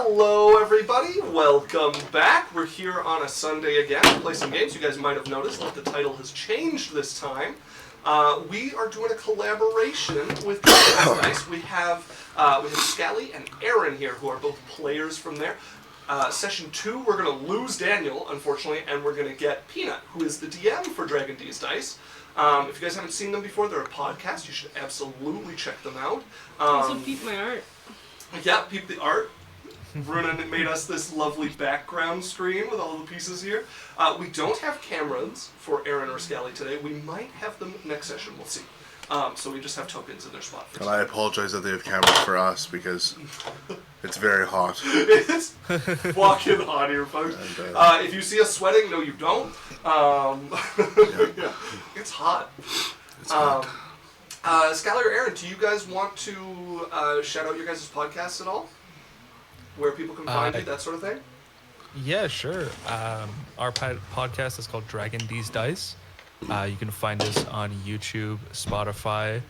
Hello, everybody. Welcome back. We're here on a Sunday again to play some games. You guys might have noticed that the title has changed this time. We are doing a collaboration with Deez. We have Scally and Aaron here, who are both players from there. Session 2, we're going to lose Daniel, unfortunately, and we're going to get Peanut, who is the DM for Dragon Deez Dice. If you guys haven't seen them before, they're a podcast. You should absolutely check them out. Also peep my art. Yeah, peep the art. Runa made us this lovely background screen with all the pieces here. We don't have cameras for Aaron or Scally today. We might have them next session. We'll see. So we just have tokens in their spot. And I apologize that they have cameras for us because it's very hot. It's fucking hot here, folks. And, if you see us sweating, no, you don't. Yeah. It's hot. It's hot. Scally or Aaron, do you guys want to shout out your guys' podcasts at all? Where people can find you, that sort of thing? Yeah, sure. Our podcast is called Dragon Deez Dice. You can find us on YouTube, Spotify,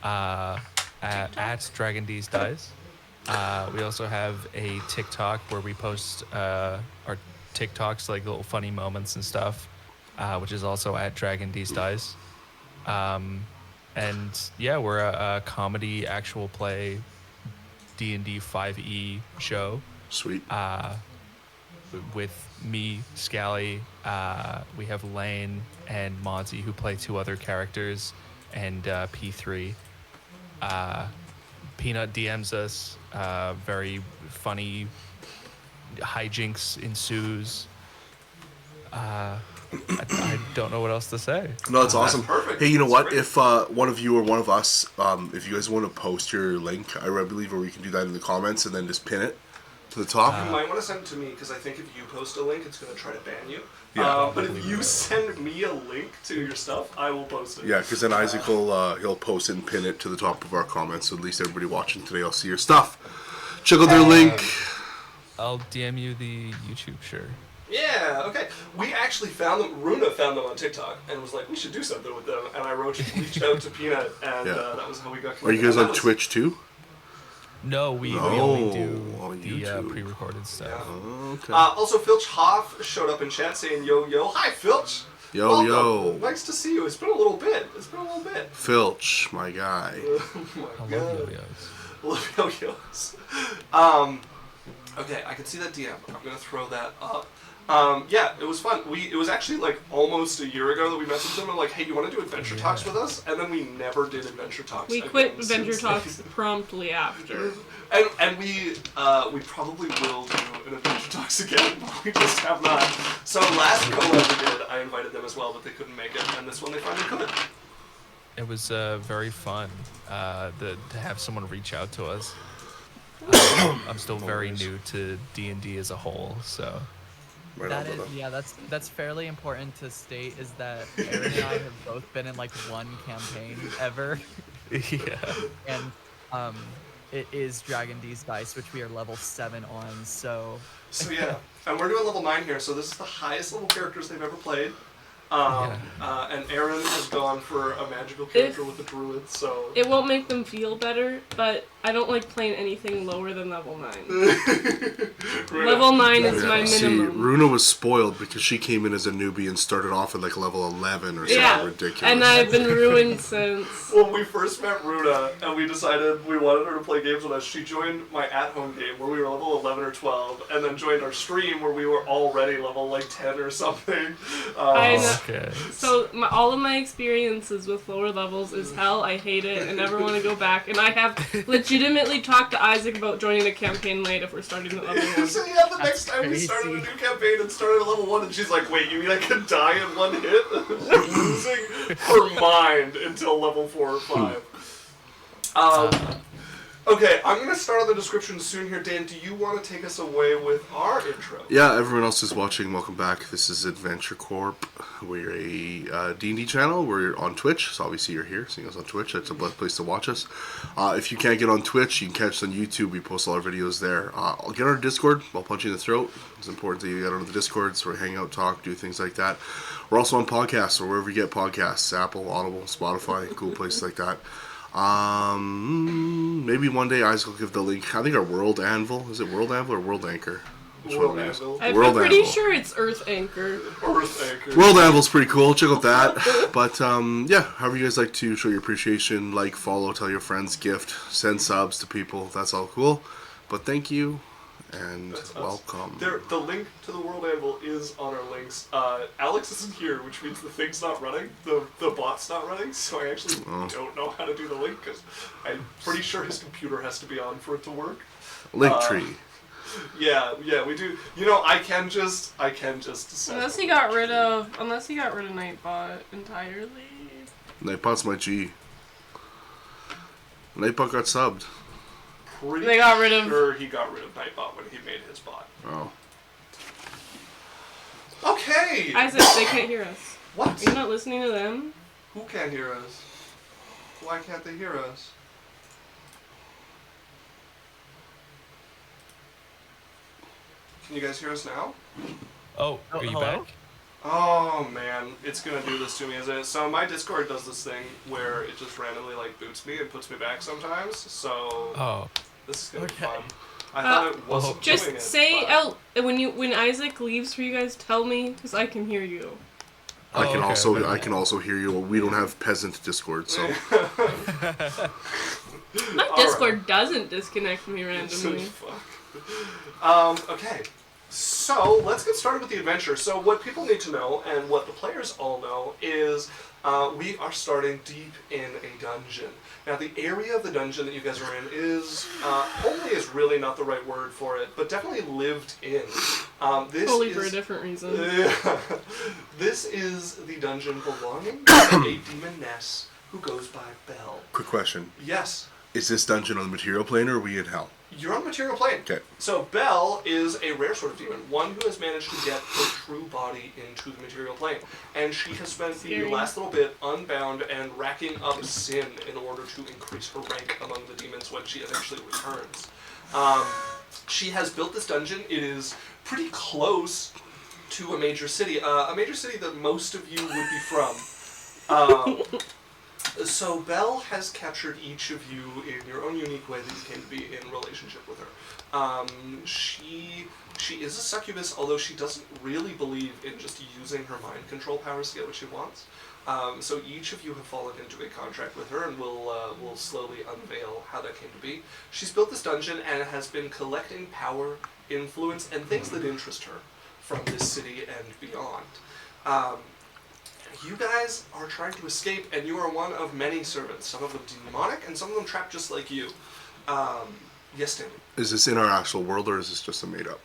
at Dragon Deez Dice. We also have a TikTok where we post our TikToks, like little funny moments and stuff, which is also at Dragon Deez Dice. And yeah, we're a comedy actual play D&D 5e show. Sweet. With me, Scally, we have Lane and Monty, who play two other characters, and P3. Peanut DMs us. Very funny hijinks ensues. I don't know what else to say. No, it's awesome. Perfect. Hey, you know That's what? great. If one of you or one of us, if you guys want to post your link, I believe, or we can do that in the comments and then just pin it to the top. You might want to send it to me, because I think if you post a link, it's going to try to ban you. Yeah. But if you send me a link to your stuff, I will post it. Yeah, because then Isaac will he'll post it and pin it to the top of our comments, so at least everybody watching today will see your stuff. Check out their link. I'll DM you the YouTube, sure. Yeah, okay. We actually found them, Runa found them on TikTok, and was like, we should do something with them. And I reached out to Peanut, and that was how we got connected. Are you guys And on that was- Twitch too? No, we only do on the YouTube. pre-recorded stuff. Oh, okay. Also, Filch Hoff showed up in chat saying, yo, yo. Hi, Filch. Yo, Welcome. yo. Nice to see you. It's been a little bit. Filch, my guy. Oh my I God. love yo-yos. Love yo-yos. Okay, I can see that DM. I'm gonna throw that up. Yeah, it was fun. It was actually like almost a year ago that we messaged them and like, hey, you want to do Adventure Talks with us? And then we never did Adventure Talks. We again quit since Adventure then. Talks promptly after. And we probably will do an Adventure Talks again, but we just have not. So last Colab we did, I invited them as well, but they couldn't make it. And this one they finally could. It was very fun to have someone reach out to us. I'm still very new to D&D as a whole, so... Right That on, is, brother. yeah, that's fairly important to state, is that Aaron and I have both been in like one campaign ever, Yeah. and it is Dragon Deez Dice, which we are level 7 on, so So yeah, and we're doing level 9 here, so this is the highest level characters they've ever played. And Aaron has gone for a magical character with the druid, so... It won't make them feel better, but I don't like playing anything lower than level 9. Level 9 is my See, minimum. Runa was spoiled because she came in as a newbie and started off at like level 11 or something Yeah, ridiculous. and I've been ruined since. When we first met Runa, and we decided we wanted her to play games with us, she joined my at-home game where we were level 11 or 12, and then joined our stream where we were already level like 10 or something. I know. Okay. So all of my experiences with lower levels is hell. I hate it. I never want to go back. And I have legitimately talked to Isaac about joining a campaign late if we're starting at level 1. So yeah, the next time we started a new campaign and started at level 1, and she's like, wait, you mean I can die in one hit? Losing her mind until level 4 or 5. Okay, I'm going to start on the description soon here. Dan, do you want to take us away with our intro? Yeah, everyone else is watching, welcome back. This is Adventure Corp. We're a D&D channel. We're on Twitch, so obviously you're here, seeing us on Twitch. That's a blessed place to watch us. If you can't get on Twitch, you can catch us on YouTube. We post all our videos there. I'll get on our Discord. I'll punch you in the throat. It's important that you get on the Discord, so we hang out, talk, do things like that. We're also on podcasts, or wherever you get podcasts. Apple, Audible, Spotify, cool places like that. Maybe one day Isaac will give the link. I think our World Anvil. Is it World Anvil or World Anchor? Which World one it is? Anvil. I'm World pretty Anvil. sure it's Earth Anchor. Earth Anchor. World Anvil's pretty cool. Check out that. But yeah, however you guys like to show your appreciation, like, follow, tell your friends, gift, send subs to people. That's all cool. But thank you and That's us. welcome. The link to the World Anvil is on our links. Alex isn't here, which means the thing's not running. The bot's not running, so I actually don't know how to do the link, because I'm pretty sure his computer has to be on for it to work. Linktree. Yeah, we do. You know, I can just Unless he got rid of Nightbot entirely. Nightbot's my G. Nightbot got subbed. Pretty They got rid of- sure he got rid of Nightbot when he made his bot. Oh. Okay! Isaac, they can't hear us. What? You're not listening to them? Who can't hear us? Why can't they hear us? Can you guys hear us now? Oh, are you hello? back? Oh man, it's gonna do this to me, isn't it? So my Discord does this thing where it just randomly like boots me and puts me back sometimes. So Oh, this is gonna be Okay. fun. I thought it wasn't doing Just it. say but- out when Isaac leaves for you guys. Tell me, because I can hear you. I can okay. I can also hear you. We don't have peasant Discord, so My All Discord doesn't disconnect me This randomly. is fuck. Okay. So let's get started with the adventure. So what people need to know, and what the players all know, is we are starting deep in a dungeon. Now the area of the dungeon that you guys are in is homely is really not the right word for it, but definitely lived in. This Totally is, for a different reason. This is the dungeon belonging to a demoness who goes by Belle. quick question. Yes. Is this dungeon on the material plane or are we in hell? You're on material plane. Okay. So Belle is a rare sort of demon, one who has managed to get her true body into the material plane. And she has spent the Scary. last little bit unbound and racking up sin in order to increase her rank among the demons when she eventually returns. She has built this dungeon. It is pretty close to a major city that most of you would be from. So Belle has captured each of you in your own unique way that you came to be in relationship with her. She is a succubus, although she doesn't really believe in just using her mind control powers to get what she wants. So each of you have fallen into a contract with her, and we'll slowly unveil how that came to be. She's built this dungeon and has been collecting power, influence, and things that interest her from this city and beyond. You guys are trying to escape, and you are one of many servants. Some of them demonic, and some of them trapped just like you. Yes, Stanley. Is this in our actual world or is this just a made up?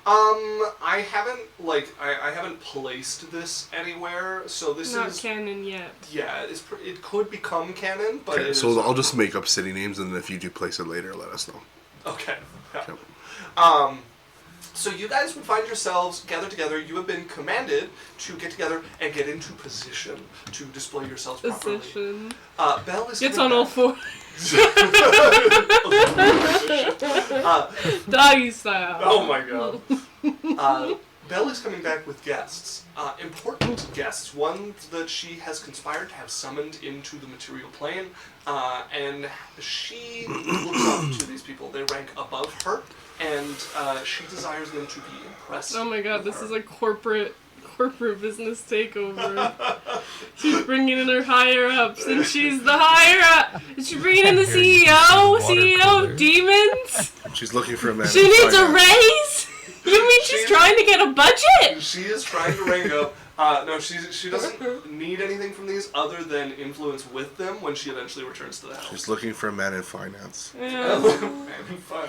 I haven't placed this anywhere, so this Not is canon yet. yeah. It could become canon, but Okay, it so is, I'll just make up city names and then if you do place it later, let us know. okay. Yeah. Yep. So you guys would find yourselves gathered together. You have been commanded to get together and get into position to display yourselves properly. Position. Belle is Gets coming on all back. fours. Doggy style. Oh my god. Belle is coming back with guests. Important guests. One that she has conspired to have summoned into the material plane. And she looks up to these people. They rank above her. And she desires them to be impressed. Oh my god, with this her. is a corporate business takeover. She's bringing in her higher ups, and she's the higher up. Is she bringing in the CEO? Water CEO cooler. of demons? She's looking for a man. She in needs a finance. raise? You mean she's trying to get a budget? She is trying to rank up. No, she doesn't need anything from these other than influence with them when she eventually returns to the house. She's looking for a man in finance. Yeah. Man,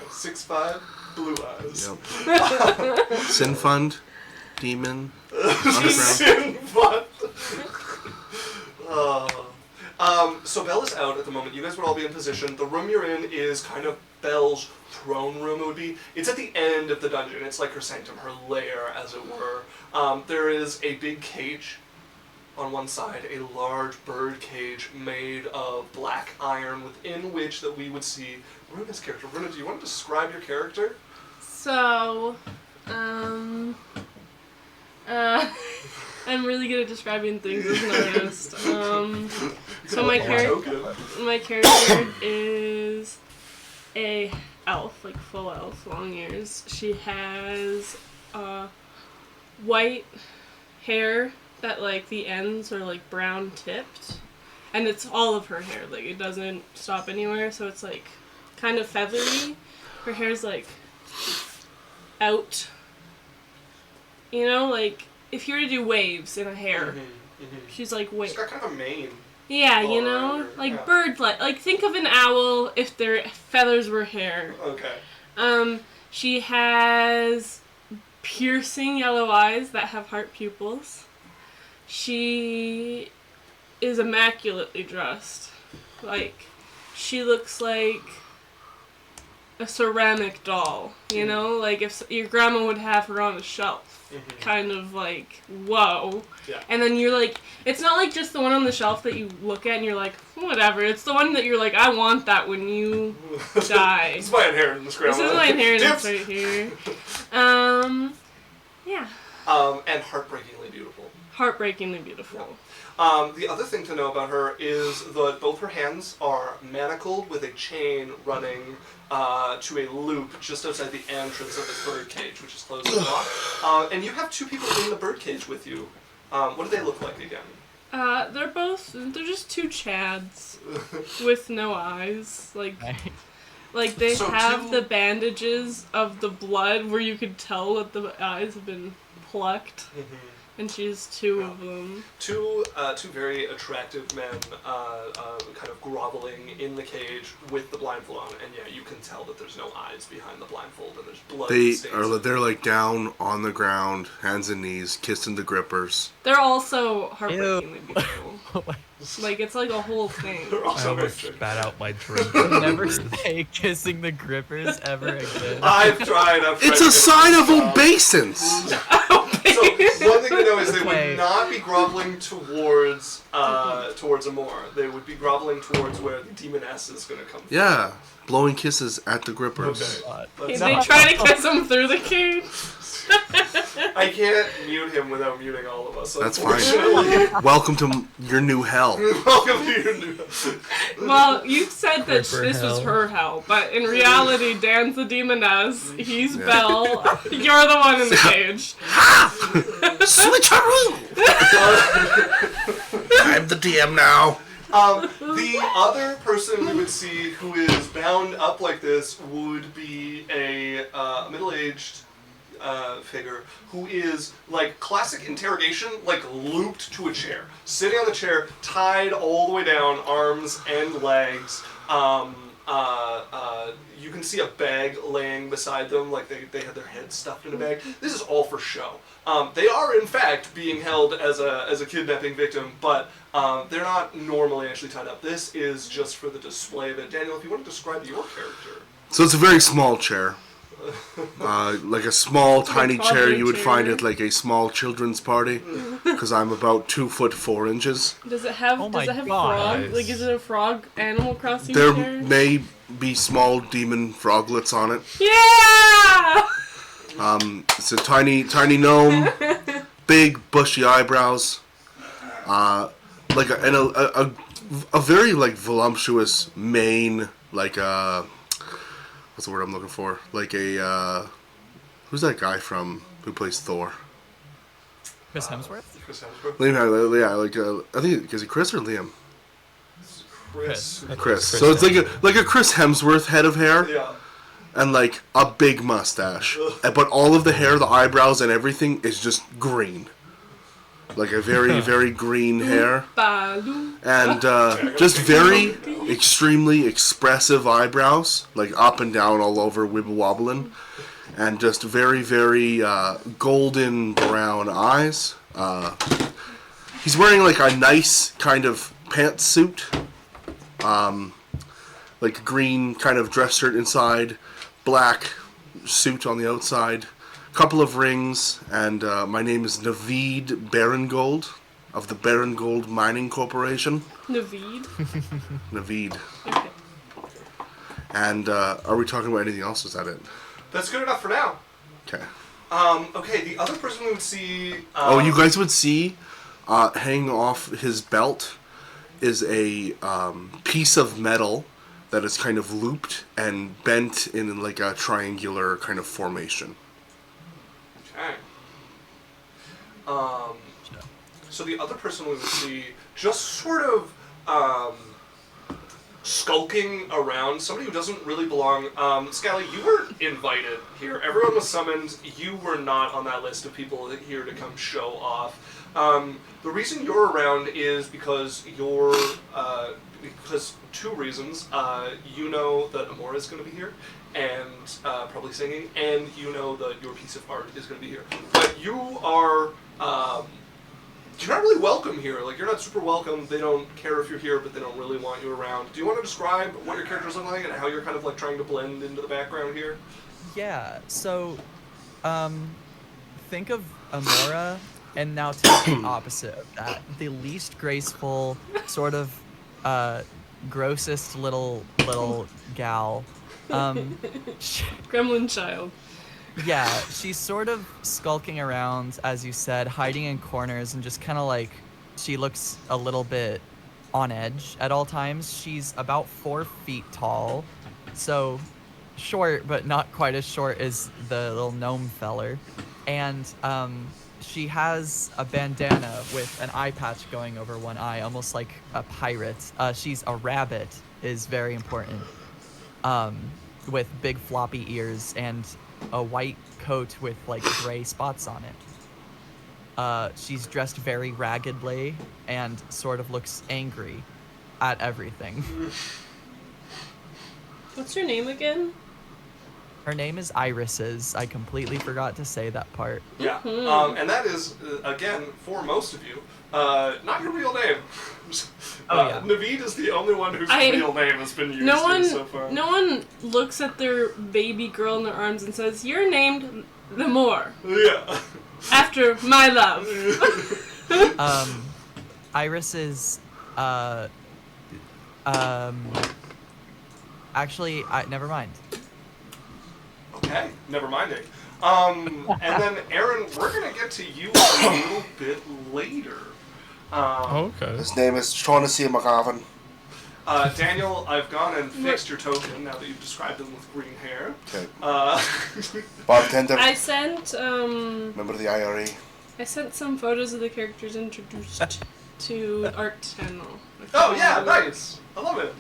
6'5", blue eyes. Yep. Sin Fund, Demon, Underground. Sin fun. So Belle is out at the moment. You guys would all be in position. The room you're in is kind of Belle's throne room. It would be. It's at the end of the dungeon. It's like her sanctum, her lair, as it were. There is a big cage on one side, a large bird cage made of black iron, within which that we would see Runa's character. Runa, do you want to describe your character? So, I'm really good at describing things as an artist. So my character is a elf, like full elf, long ears. She has white hair that like the ends are like brown tipped, and it's all of her hair. Like it doesn't stop anywhere, so it's like kind of feathery. Her hair's like out. You know, like if you were to do waves in a hair, she's like wave. She's got kind of a mane. Yeah, you know, like bird like think of an owl if their feathers were hair. Okay. She has piercing yellow eyes that have heart pupils. She is immaculately dressed. Like she looks like a ceramic doll, you know, like if your grandma would have her on a shelf. Kind of like, whoa. Yeah. And then you're like, it's not like just the one on the shelf that you look at and you're like, whatever. It's the one that you're like, I want that when you die. This is my inheritance, grandma. This is my inheritance right here. Yeah. And heartbreakingly beautiful. Heartbreakingly beautiful. The other thing to know about her is that both her hands are manacled with a chain running to a loop just outside the entrance of the bird cage, which is closed and locked. And you have two people in the bird cage with you. What do they look like again? They're just two Chads with no eyes. Like they So have two- the bandages of the blood where you could tell that the eyes have been plucked. And she's two of them. Two very attractive men kind of groveling in the cage with the blindfold on, and yeah, you can tell that there's no eyes behind the blindfold, and there's blood. They're like down on the ground, hands and knees, kissing the grippers. They're also heartbreakingly beautiful. Like it's like a whole thing. They're I also almost very spat out my drink. Never say kissing the grippers ever again. I've tried. It's a sign of obeisance. So one thing to know is they Okay. would not be groveling towards Amor. They would be groveling towards where the demoness is going to come from. Yeah, blowing kisses at the grippers. Okay. They That's try to kiss him through the cage. I can't mute him without muting all of us. That's fine. unfortunately. Welcome to your new hell. Welcome to your new. Well, you said that Gripper this was hell. her hell, but in reality, Dan's the demoness. He's Belle. You're the one in the cage. Switcheroo! I'm the DM now. The other person we would see who is bound up like this would be a middle-aged figure who is like classic interrogation, like looped to a chair, sitting on the chair, tied all the way down, arms and legs. You can see a bag laying beside them, like they had their heads stuffed in a bag. This is all for show. They are in fact being held as a kidnapping victim, but they're not normally actually tied up. This is just for the display of it. Daniel, if you want to describe your character. So it's a very small chair. Like a small, tiny chair toddler you would chair. find at like a small children's party. Because I'm about 2'4". Does it have Oh my frog? God. Like, is it a frog Animal Crossing There chair? may be small demon froglets on it. Yeah! It's a tiny gnome, big bushy eyebrows, like a very like voluptuous mane, like what's the word I'm looking for? Like a who's that guy from who plays Thor? Chris Hemsworth? Chris Hemsworth. Liam, yeah, like I think is it Chris or Liam? Chris. Chris. So it's like a Chris Hemsworth head of hair. Yeah. And like a big mustache, but all of the hair, the eyebrows, and everything is just green, like a very, very green hair, Baloo. and just very extremely expressive eyebrows, like up and down all over, wibble wobbling, and just very, very golden brown eyes. He's wearing like a nice kind of pantsuit, like a green kind of dress shirt inside. Black suit on the outside, couple of rings, and my name is Naveed Barengold of the Barengold Mining Corporation. Naveed. Naveed. Okay. And are we talking about anything else? Is that it? That's good enough for now. Okay. Okay, the other person we would see. You guys would see, hanging off his belt, is a piece of metal that is kind of looped and bent in like a triangular kind of formation. Okay. So the other person we would see just sort of skulking around, somebody who doesn't really belong. Scally, you weren't invited here. Everyone was summoned. You were not on that list of people here to come show off. The reason you're around is because you're, because two reasons. You know that Amora is going to be here, and probably singing, and you know that your piece of art is going to be here. But you are, you're not really welcome here. Like, you're not super welcome. They don't care if you're here, but they don't really want you around. Do you want to describe what your characters look like and how you're kind of like trying to blend into the background here? Yeah, so, think of Amora, and now take the opposite of that. The least graceful, sort of, grossest little gal. Gremlin child. Yeah, she's sort of skulking around, as you said, hiding in corners, and just kind of like, she looks a little bit on edge at all times. She's about 4 feet tall, so short, but not quite as short as the little gnome feller. And she has a bandana with an eye patch going over one eye, almost like a pirate. She's a rabbit, is very important, with big floppy ears and a white coat with like gray spots on it. She's dressed very raggedly and sort of looks angry at everything. What's your name again? Her name is Irises. I completely forgot to say that part. Yeah, and that is, again, for most of you, not your real name. Yeah. Naveed is the only one whose real name has been used here so far. No one looks at their baby girl in their arms and says, "You're named Lemore." Yeah. After my love. Iris is, actually, never mind. Okay, never minding. And then, Aaron, we're going to get to you a little bit later. Okay. His name is Shaughnessy McGavin. Daniel, I've gone and fixed your token now that you've described him with green hair. Okay. Bartender. I sent, Member of the IRA. I sent some photos of the characters introduced to Art Channel. Oh, yeah, nice. I love it.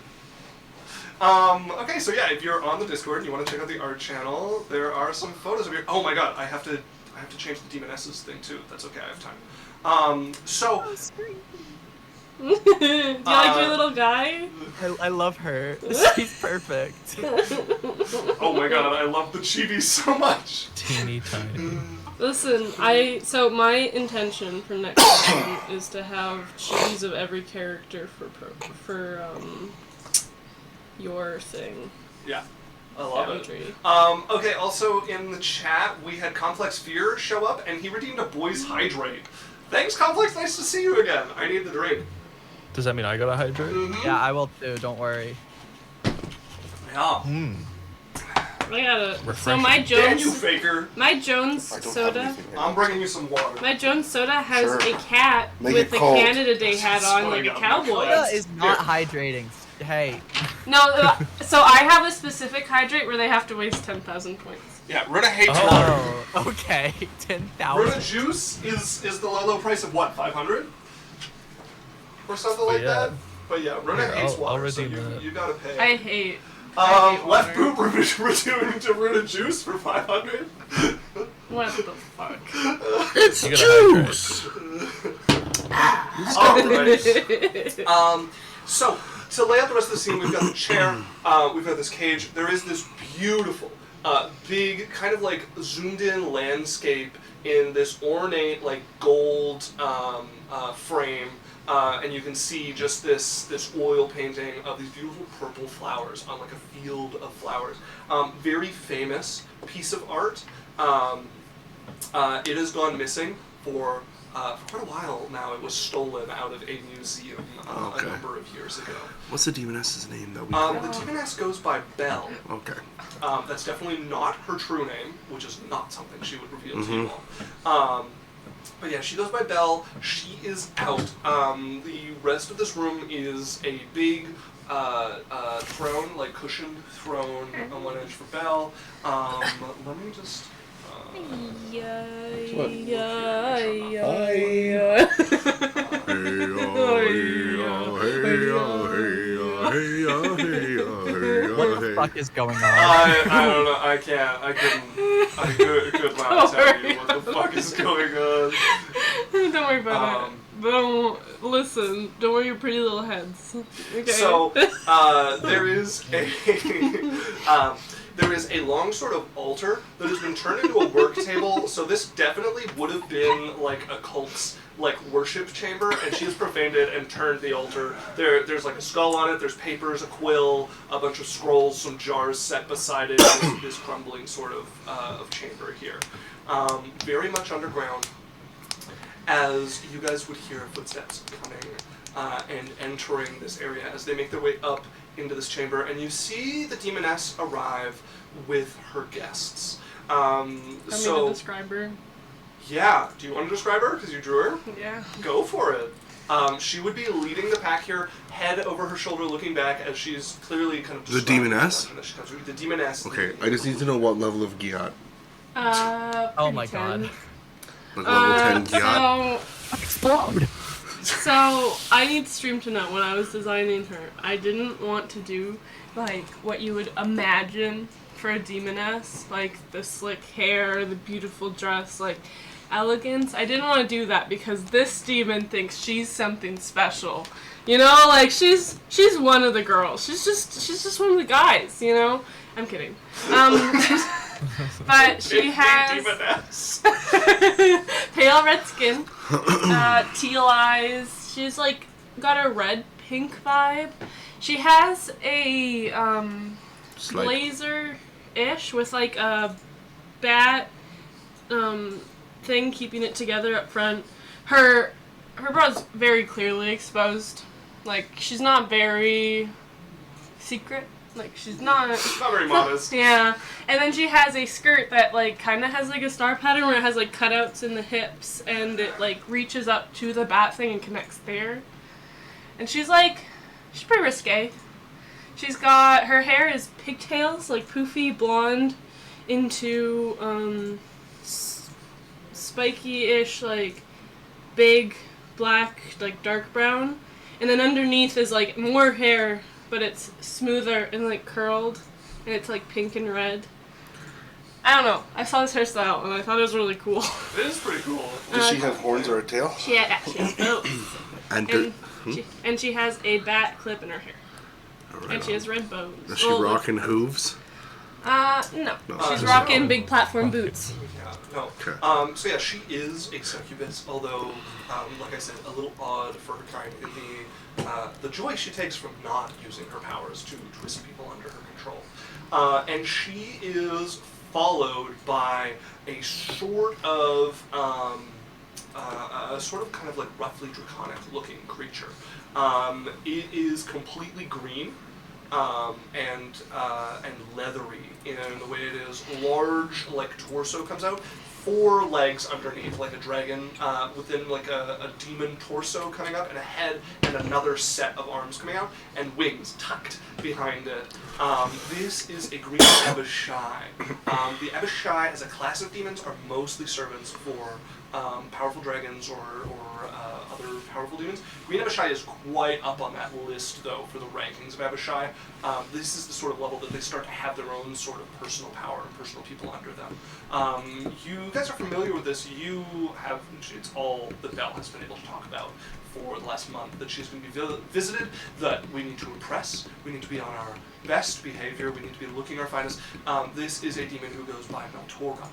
Okay, so yeah, if you're on the Discord and you want to check out the art channel, there are some photos of your. Oh my god, I have to change the demonesses thing too. That's okay, I have time. So. Do you like your little guy? I love her. She's perfect. Oh my god, I love the chibi so much. Teeny tiny. Listen, so my intention for next time is to have chibis of every character for your thing. Yeah, I love Boundary. it. Okay, also in the chat, we had Complex Fear show up, and he redeemed a Boys Hydrate. Thanks, Complex, nice to see you again. I need the drink. Does that mean I gotta hydrate? Mm-hmm. Yeah, I will too, don't worry. Yeah. I gotta. So Refreshing. my Damn you, Jones, faker. my Jones I don't have soda, anything here. I'm bringing you some water. my Jones soda has Sure. a cat Make with it a cold. Canada Day hat on, like a cowboy. Soda is not Here. hydrating. Hey. No, so I have a specific hydrate where they have to waste 10,000 points. Yeah, Runa hates water. Oh, okay. Runa 10,000. juice is the low price of what, 500? Or something like yeah. that? But yeah, Runa Here, hates I'll water, so redeem that. you gotta pay. I hate Left boot water. returning to Runa juice for 500? What the fuck? It's You gotta juice! Alright. So, to lay out the rest of the scene, we've got the chair, we've got this cage. There is this beautiful, big, kind of like zoomed in landscape in this ornate, like gold frame. And you can see just this oil painting of these beautiful purple flowers on like a field of flowers. Very famous piece of art. It has gone missing for for quite a while now, it was stolen out of a museum a number of years ago. What's the demoness's name that we The demoness goes by Belle. Okay. That's definitely not her true name, which is not something she would reveal to you all. But yeah, she goes by Belle. She is out. The rest of this room is a big throne, like cushioned throne on one edge for Belle. Let me just. What the fuck is going on? I don't know. I can't. I could not tell you what the fuck is going on. Don't worry about it. Don't listen. Don't worry your pretty little heads. Okay. So there is a long sort of altar that has been turned into a work table. So this definitely would have been like a cult's like worship chamber, and she has profaned it and turned the altar. There's like a skull on it. There's papers, a quill, a bunch of scrolls, some jars set beside it. This crumbling sort of chamber here, very much underground. As you guys would hear footsteps coming and entering this area as they make their way up into this chamber, and you see the demoness arrive with her guests. I'm gonna describe her. Yeah, do you want to describe her? Because you drew her? Yeah. Go for it. She would be leading the pack here, head over her shoulder looking back as she's clearly kind of The demoness? The demoness. Okay, I just need to know what level of Giat. Oh my 10. god. Like level 10 Giat. Explode! So I need Stream to know when I was designing her, I didn't want to do like what you would imagine for a demoness, like the slick hair, the beautiful dress, like elegance. I didn't want to do that because this demon thinks she's something special. You know, like she's one of the girls. She's just one of the guys, you know? I'm kidding. But she has pale red skin, teal eyes. She's like got a red pink vibe. She has a blazer-ish with like a bat thing keeping it together up front. Her brow's very clearly exposed. Like she's not very secret. Like she's not very modest. Yeah. And then she has a skirt that like kind of has like a star pattern where it has like cutouts in the hips and it like reaches up to the bat thing and connects there. And she's pretty risque. She's got, her hair is pigtails, like poofy blonde into spiky-ish, like big black, like dark brown. And then underneath is like more hair, but it's smoother and like curled, and it's like pink and red. I don't know. I saw this hairstyle and I thought it was really cool. It is pretty cool. Does she have horns or a tail? She has both. And she has a bat clip in her hair. Right and she has red bows. Is she rocking hooves? No. She's rocking big platform boots. Yeah, no. Okay. So yeah, she is a succubus, although, like I said, a little odd for her kind in the joy she takes from not using her powers to twist people under her control. And she is followed by a sort of kind of like roughly draconic looking creature. It is completely green and leathery in the way it is. Large, like torso comes out, 4 legs underneath, like a dragon, within like a demon torso coming up, and a head and another set of arms coming out, and wings tucked behind it. This is a green Abishai. The Abishai, as a class of demons, are mostly servants for powerful dragons or other powerful demons. Green Abishai is quite up on that list, though, for the rankings of Abishai. This is the sort of level that they start to have their own sort of personal power and personal people under them. You guys are familiar with this. You have, it's all that Belle has been able to talk about for the last month, that she's going to be visited, that we need to impress, we need to be on our best behavior, we need to be looking our finest. This is a demon who goes by Meltora.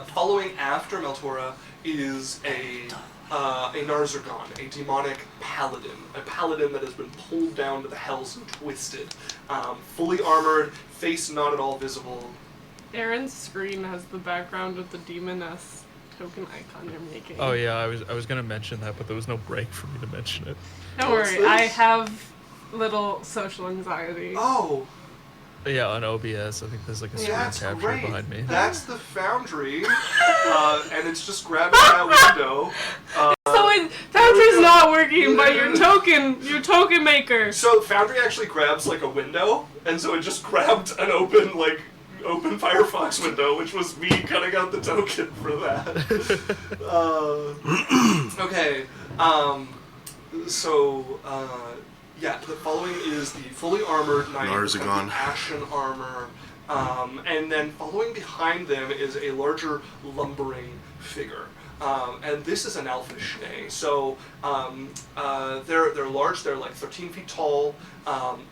Following after Meltora is a Narzergon, a demonic paladin, a paladin that has been pulled down to the hells and twisted, fully armored, face not at all visible. Aaron's screen has the background of the demoness token icon you're making. Oh yeah, I was gonna mention that, but there was no break for me to mention it. Don't What's worry, I this? have little social anxiety. Oh, Yeah, on OBS, I think there's like a screen that's capture great. behind me. That's the Foundry, and it's just grabbing that window. So Foundry's not working, but your token maker. So Foundry actually grabs like a window, and so it just grabbed an open Firefox window, which was me cutting out the token for that. Okay. Yeah, the following is the fully armored knight with kind of the ashen armor, and then following behind them is a larger lumbering figure. And this is an elfish Schnee. So they're large. They're like 13 feet tall,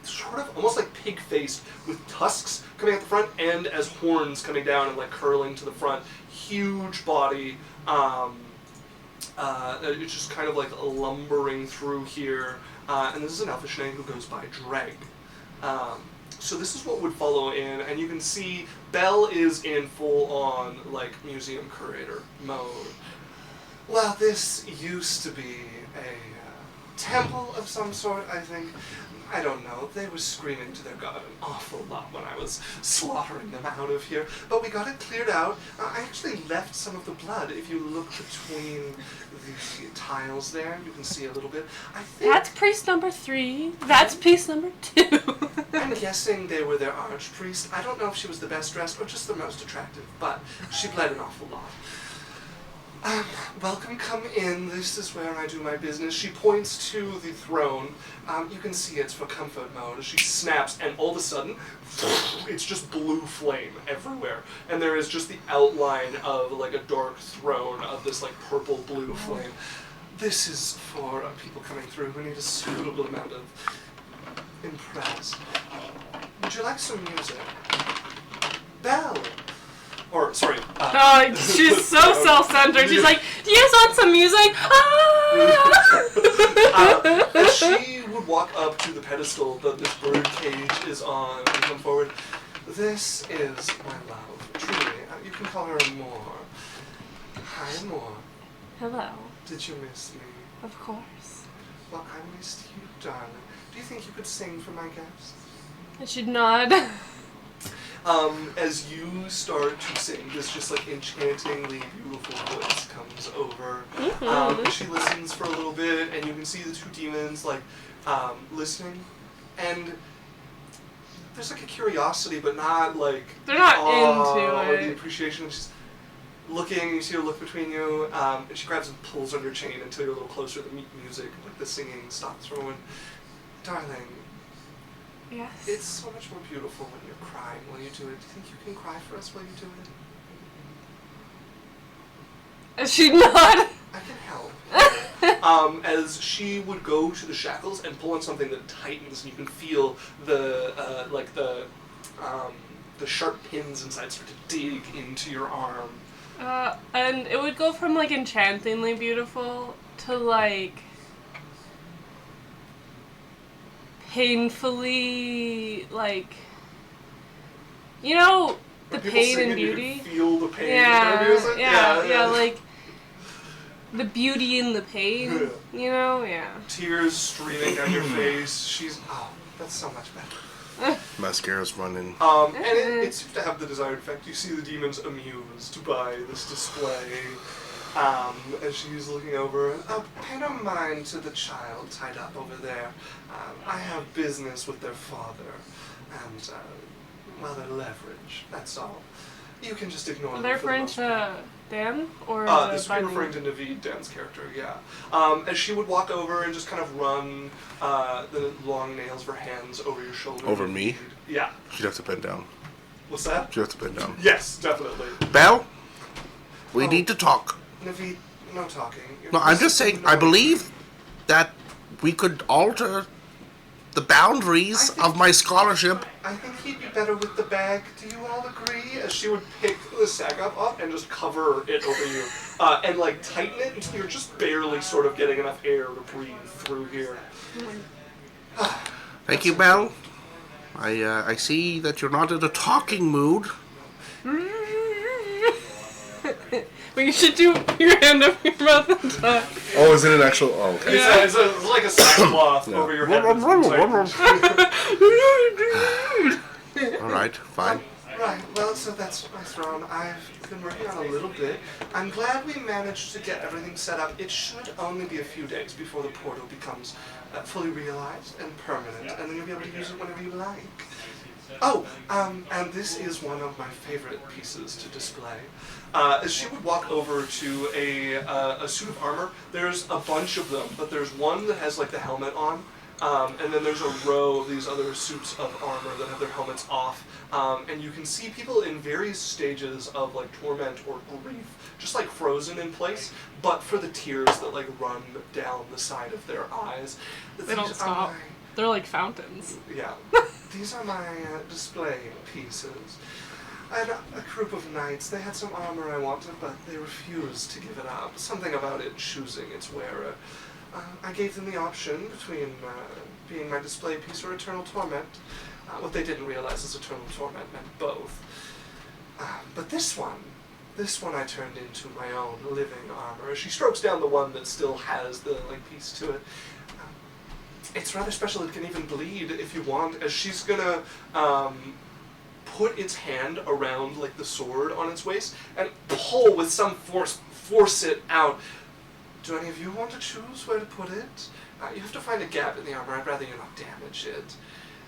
sort of almost like pig-faced, with tusks coming out the front and as horns coming down and like curling to the front. Huge body. It's just kind of like lumbering through here. And this is an elfish Schnee who goes by Dreg. So this is what would follow in, and you can see Belle is in full-on like museum curator mode. Well, this used to be a temple of some sort, I think. I don't know. They were screaming to their god an awful lot when I was slaughtering them out of here. But we got it cleared out. I actually left some of the blood. If you look between the tiles there, you can see a little bit. I think That's priest number 3. That's priest number 2. I'm guessing they were their archpriest. I don't know if she was the best dressed or just the most attractive, but she bled an awful lot. Welcome, come in. This is where I do my business. She points to the throne. You can see it's for comfort mode. She snaps, and all of a sudden, it's just blue flame everywhere. And there is just the outline of like a dark throne of this like purple blue flame. This is for people coming through who need a suitable amount of impress. Would you like some music? Belle! Or, sorry. Oh, she's so self-centered. She's like, do you guys want some music? As she would walk up to the pedestal that this bird cage is on and come forward, this is my love, truly. You can call her Moore. Hi, Moore. Hello. Did you miss me? Of course. Well, I missed you, darling. Do you think you could sing for my guests? I should nod. As you start to sing, this just like enchantingly beautiful voice comes over. She listens for a little bit, and you can see the two demons like listening, and there's like a curiosity, but not like They're not into into or the it. appreciation. She's looking. You see her look between you, and she grabs and pulls on your chain until you're a little closer. The music, like the singing, stops for a moment. Darling. Yes. It's so much more beautiful when you're crying while you do it. Do you think you can cry for us while you do it? Is she not? I can help. As she would go to the shackles and pull on something that tightens, and you can feel the sharp pins inside start to dig into your arm. And it would go from like enchantingly beautiful to like painfully, like, you know, the When people pain sing and it, you beauty. can feel the pain in Yeah, their music. yeah, like the beauty in the pain. Yeah. You know, yeah. Tears streaming down your face. That's so much better. Mascara's running. And it seems to have the desired effect. You see the demons amused by this display. As she's looking over, pay no mind to the child tied up over there. I have business with their father, and, well, their leverage, that's all. You can just ignore them. They're for the referring most part. to Dan? Or This would be referring to Naveed, Dan's character, yeah. As she would walk over and just kind of run the long nails of her hands over your shoulder. Over me? Yeah. She'd have to bend down. What's that? She'd have to bend down. Yes, definitely. Belle, we need to talk. Naveed, no talking. No, I'm just saying, I believe that we could alter the boundaries of my scholarship. I think he'd be better with the bag. Do you all agree? As she would pick the sack up and just cover it over you, and like tighten it until you're just barely sort of getting enough air to breathe through here. Thank you, Belle. I see that you're not in a talking mood. But you should do your hand over your mouth and talk. Oh, is it an actual? Oh, okay. Yeah. It's like a sackcloth Yeah. over your head. All right, fine. Right, well, so that's my throne. I've been working on a little bit. I'm glad we managed to get everything set up. It should only be a few days before the portal becomes fully realized and permanent, and then you'll be able to use it whenever you like. Oh, and this is one of my favorite pieces to display. As she would walk over to a suit of armor, there's a bunch of them, but there's one that has like the helmet on, and then there's a row of these other suits of armor that have their helmets off, and you can see people in various stages of like torment or grief, just like frozen in place, but for the tears that like run down the side of their eyes. They don't stop. They're like fountains. Yeah. These are my display pieces. I had a group of knights. They had some armor I wanted, but they refused to give it up. Something about it choosing its wearer. I gave them the option between being my display piece or eternal torment. What they didn't realize is eternal torment meant both. But this one I turned into my own living armor. She strokes down the one that still has the like piece to it. It's rather special. It can even bleed if you want, as she's gonna put its hand around like the sword on its waist and pull with some force it out. Do any of you want to choose where to put it? You have to find a gap in the armor. I'd rather you not damage it.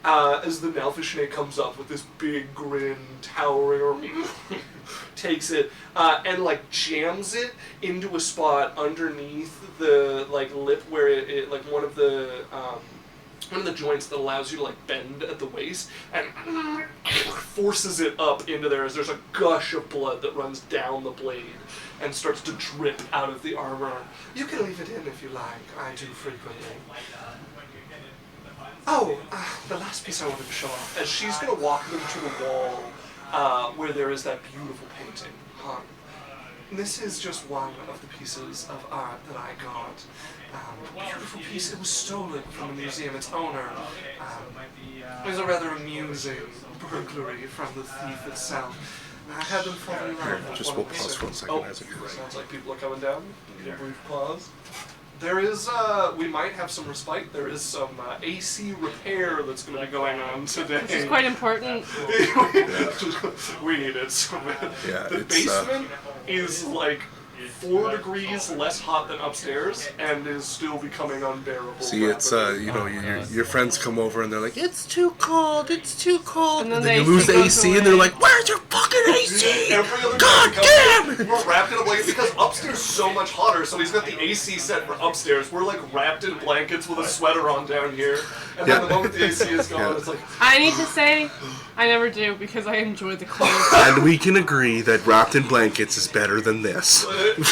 As the Malfishne comes up with this big grin, towering, takes it and like jams it into a spot underneath the like lip where it like one of the joints that allows you to like bend at the waist, and forces it up into there as there's a gush of blood that runs down the blade and starts to drip out of the armor. You can leave it in if you like. I do frequently. Oh, the last piece I wanted to show off, as she's going to walk them to the wall where there is that beautiful painting hung. This is just one of the pieces of art that I got. Beautiful piece. It was stolen from the museum. Its owner. It was a rather amusing burglary from the thief itself. I had them fall in love with Just one we'll of the pause for a servants. second Oh, as it goes. sounds like people are coming down. A brief pause. There is, we might have some respite. There is some AC repair that's going to be going on today. Which is quite important. We need it so bad. Yeah, The it's, basement is like 4 degrees less hot than upstairs and is still becoming unbearable. See, it's rapidly. you know, your friends come over and they're like, it's too cold, it's too cold, And and then then you the lose the AC AC, goes and they're away. like, where's your fucking AC? Every other God night damn we it! come, we're wrapped in a blanket because upstairs is so much hotter, so he's got the AC set for upstairs. We're like wrapped in blankets with a sweater on down here, and then Yeah. the moment the AC is gone, Yeah. it's like, I need to say, I never do because I enjoy the cold. And we can agree that wrapped in blankets is better than this.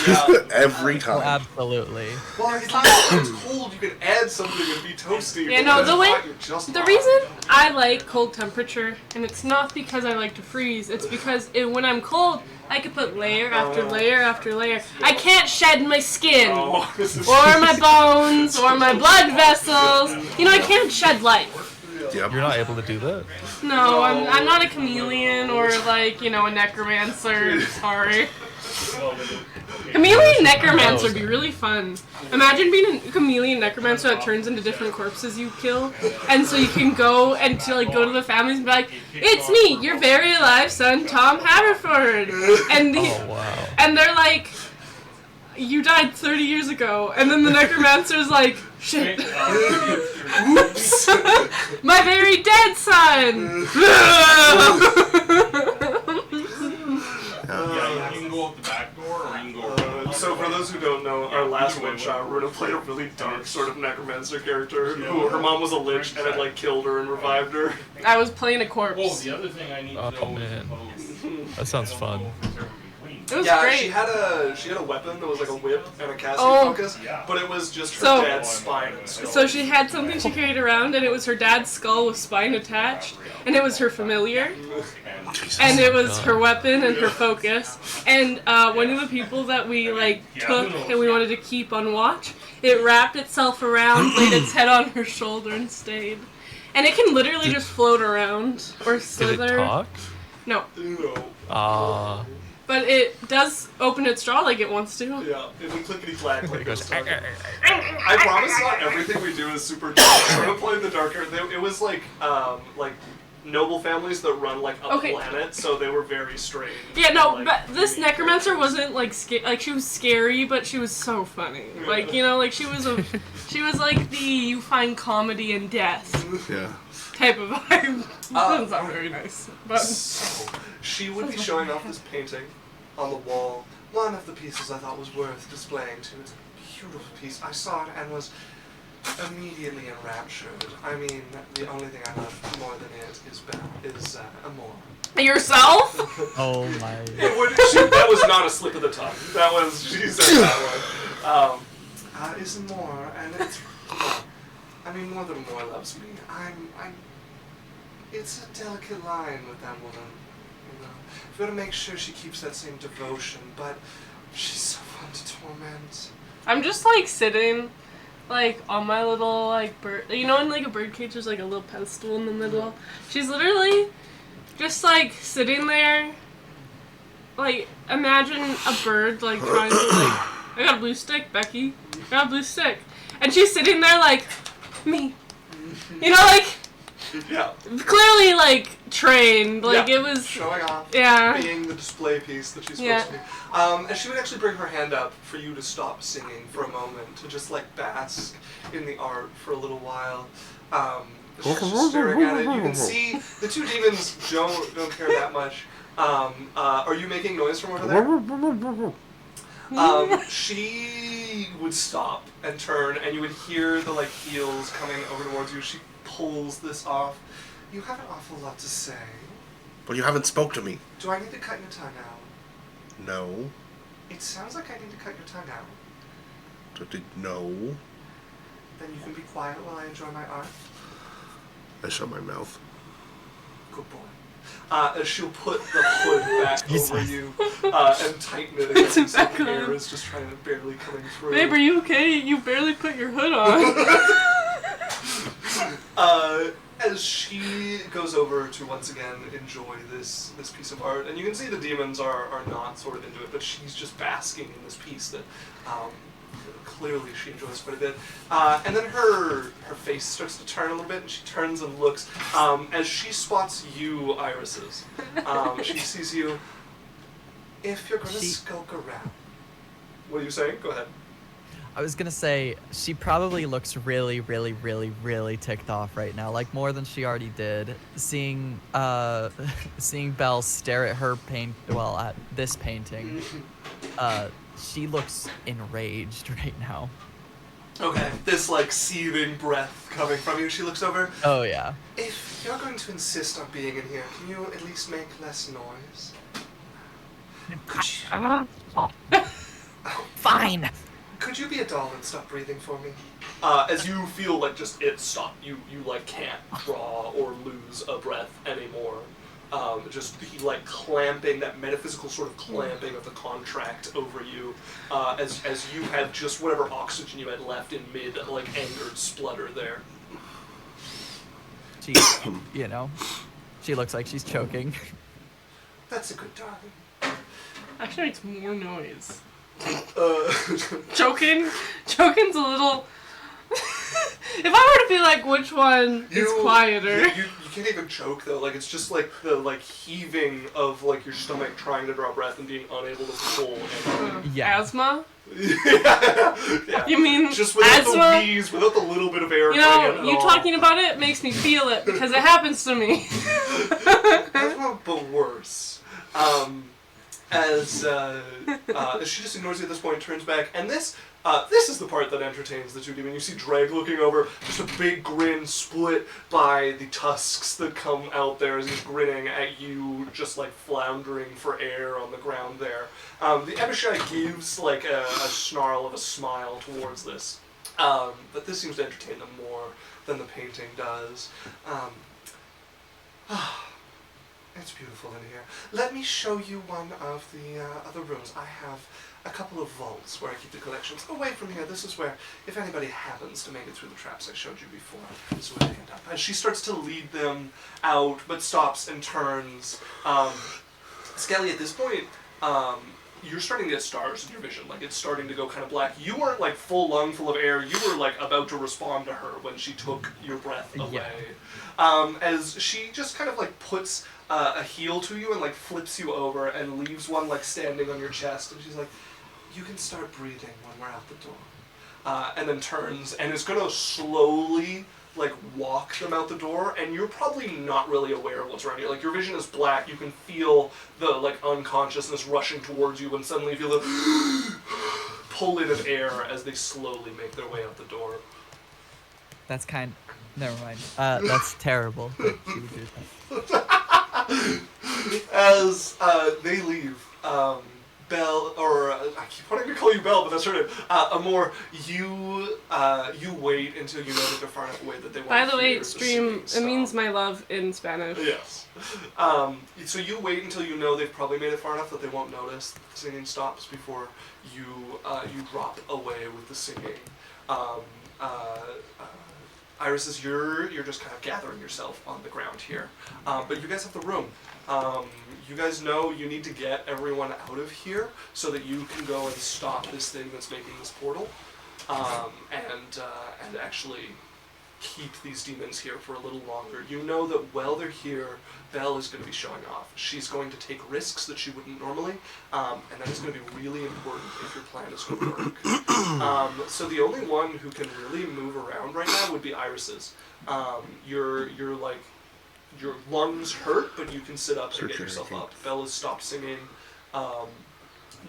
yeah. Every Oh, time. absolutely. Well, it's not when it's cold, you can add something and be toasty. Yeah, but no, when the it's way, hot, you're just the hot. reason I like cold temperature, and it's not because I like to freeze, it's because when I'm cold, I can put layer after layer after layer. I can't shed my skin, Oh, this is or my bones, or my blood vessels. You know, I can't shed life. Yep. You're not able to do that? No, I'm not a chameleon or like, you know, a necromancer. Sorry. Chameleon necromancer would be really fun. Imagine being a chameleon necromancer that turns into different corpses you kill, and so you can go and to like go to the families and be like, "It's me, your very alive son, Tom Haverford," and Oh, wow. and they're like, "You died 30 years ago," and then the necromancer's like, "Shit, Oops. my very dead son." Yeah, you can go out the back door or you can go around. So for those who don't know, our last witch, Runa played a really dark sort of necromancer character who her mom was a lich and had like killed her and revived her. I was playing a Oh, corpse. the other thing I need Oh, to know man. is That sounds fun. It was Yeah, great. she had a weapon that was like a whip and a casting Oh. focus, but it was just her So- dad's spine and skull. So she had something she carried around, and it was her dad's skull with spine attached, and it was her familiar, Jesus. and it was her weapon and her focus. And one of the people that we like took and we wanted to keep on watch, it wrapped itself around, laid its head on her shoulder, and stayed. And it can literally just float around or Did it slither. talk? No, You know, but but it does open its jaw like it wants to. Yeah, it would clickety-clack like It goes, this. I promise not everything we do is super dark. We're gonna play the darker. It was like noble families that run like a Okay. planet, so they were very strange. Yeah, no, and, but this unique necromancer characters. wasn't like like she was scary, but she was so funny. Like, you know, like she was like the you find comedy in death Yeah. type of vibe. Doesn't sound very nice, but So, she would be showing off this painting on the wall. One of the pieces I thought was worth displaying to. It's a beautiful piece. I saw it and was immediately enraptured. I mean, the only thing I love more than it is Amor. yourself. Oh my. That was not a slip of the tongue. That was, she said that one. Is Amor, and it's, I mean, more than Amor loves me. It's a delicate line with that woman. You know, we've got to make sure she keeps that same devotion, but she's so fun to torment. I'm just like sitting, like on my little like bird. You know, in like a bird cage, there's like a little pedestal in the middle. She's literally just like sitting there. Like imagine a bird like trying to like. I got a blue stick, Becky. I got a blue stick, and she's sitting there like me. You know, like Yeah. clearly like trained. Like Yeah. it was. Showing off. Yeah. Being the display piece that she's supposed Yeah. to be. And she would actually bring her hand up for you to stop singing for a moment, to just like bask in the art for a little while. She's just staring at it. You can see the two demons don't care that much. Are you making noise from over there? She would stop and turn, and you would hear the like heels coming over towards you. She pulls this off. You have an awful lot to say. But you haven't spoke to me. Do I need to cut your tongue out? No. It sounds like I need to cut your tongue out. No. Then you can be quiet while I enjoy my art. I shut my mouth. Good boy. And she'll put the hood back over you and tighten it again so Back the on. air is just trying to barely coming through. Babe, are you okay? You barely put your hood on. As she goes over to once again enjoy this piece of art, and you can see the demons are not sort of into it, but she's just basking in this piece that clearly she enjoys quite a bit. And then her face starts to turn a little bit, and she turns and looks as she spots you, Irises. She sees you. If you're going to skulk around, what are you saying? Go ahead. I was gonna say she probably looks really, really, really, really ticked off right now, like more than she already did. Seeing Belle stare at her at this painting, she looks enraged right now. Okay. This like seething breath coming from you. She looks over. Oh yeah. If you're going to insist on being in here, can you at least make less noise? Fine. Could you be a doll and stop breathing for me? As you feel like just it stopped. You like can't draw or lose a breath anymore. Just the like clamping, that metaphysical sort of clamping of the contract over you, as you had just whatever oxygen you had left in mid like angered splutter there. She, she looks like she's choking. That's a good darling. Actually makes more noise. Uh, Choking's a little. If I were to be like, which one is quieter? You can't even choke though. Like it's just like the like heaving of like your stomach trying to draw breath and being unable to pull. Yeah. Asthma? Yeah. You mean just without asthma? the wheeze, without the little bit of air. You coming know, in at you all. talking about it makes me feel it because it happens to me. Asthma, but worse. As she just ignores you at this point, turns back, and this is the part that entertains the two demons. You see Dreg looking over, just a big grin split by the tusks that come out there as he's grinning at you, just like floundering for air on the ground there. The Abishai gives like a snarl of a smile towards this, but this seems to entertain them more than the painting does. It's beautiful in here. Let me show you one of the other rooms. I have a couple of vaults where I keep the collections. Away from here, this is where, if anybody happens to make it through the traps I showed you before, this is where they end up. As she starts to lead them out, but stops and turns. Skelly, at this point, you're starting to get stars in your vision. Like, it's starting to go kind of black. You weren't, like, full lung full of air. You were, like, about to respond to her when she took your breath away. As she just kind of, like, puts a heel to you and, like, flips you over and leaves one, like, standing on your chest. And she's like, you can start breathing when we're out the door. And then turns and is going to slowly, like, walk them out the door, and you're probably not really aware of what's around you. Like, your vision is black, you can feel the, like, unconsciousness rushing towards you, and suddenly you feel the pull in of air as they slowly make their way out the door. That's never mind. That's terrible that she would do that. As they leave, Belle, or I keep wanting to call you Belle, but that's her name. Amor, you wait until you know that they're far enough away that they won't. By the way, hear stream, singing it means stop. my love in Spanish. Yes. So you wait until you know they've probably made it far enough that they won't notice that the singing stops before you drop away with the singing. Iris, you're just kind of gathering yourself on the ground here. But you guys have the room. You guys know you need to get everyone out of here so that you can go and stop this thing that's making this portal, and actually keep these demons here for a little longer. You know that while they're here, Belle is going to be showing off. She's going to take risks that she wouldn't normally, and that is going to be really important if your plan is going to work. So the only one who can really move around right now would be Iris's. You're like, your lungs hurt, but you can sit up and get yourself up. Belle has stopped singing.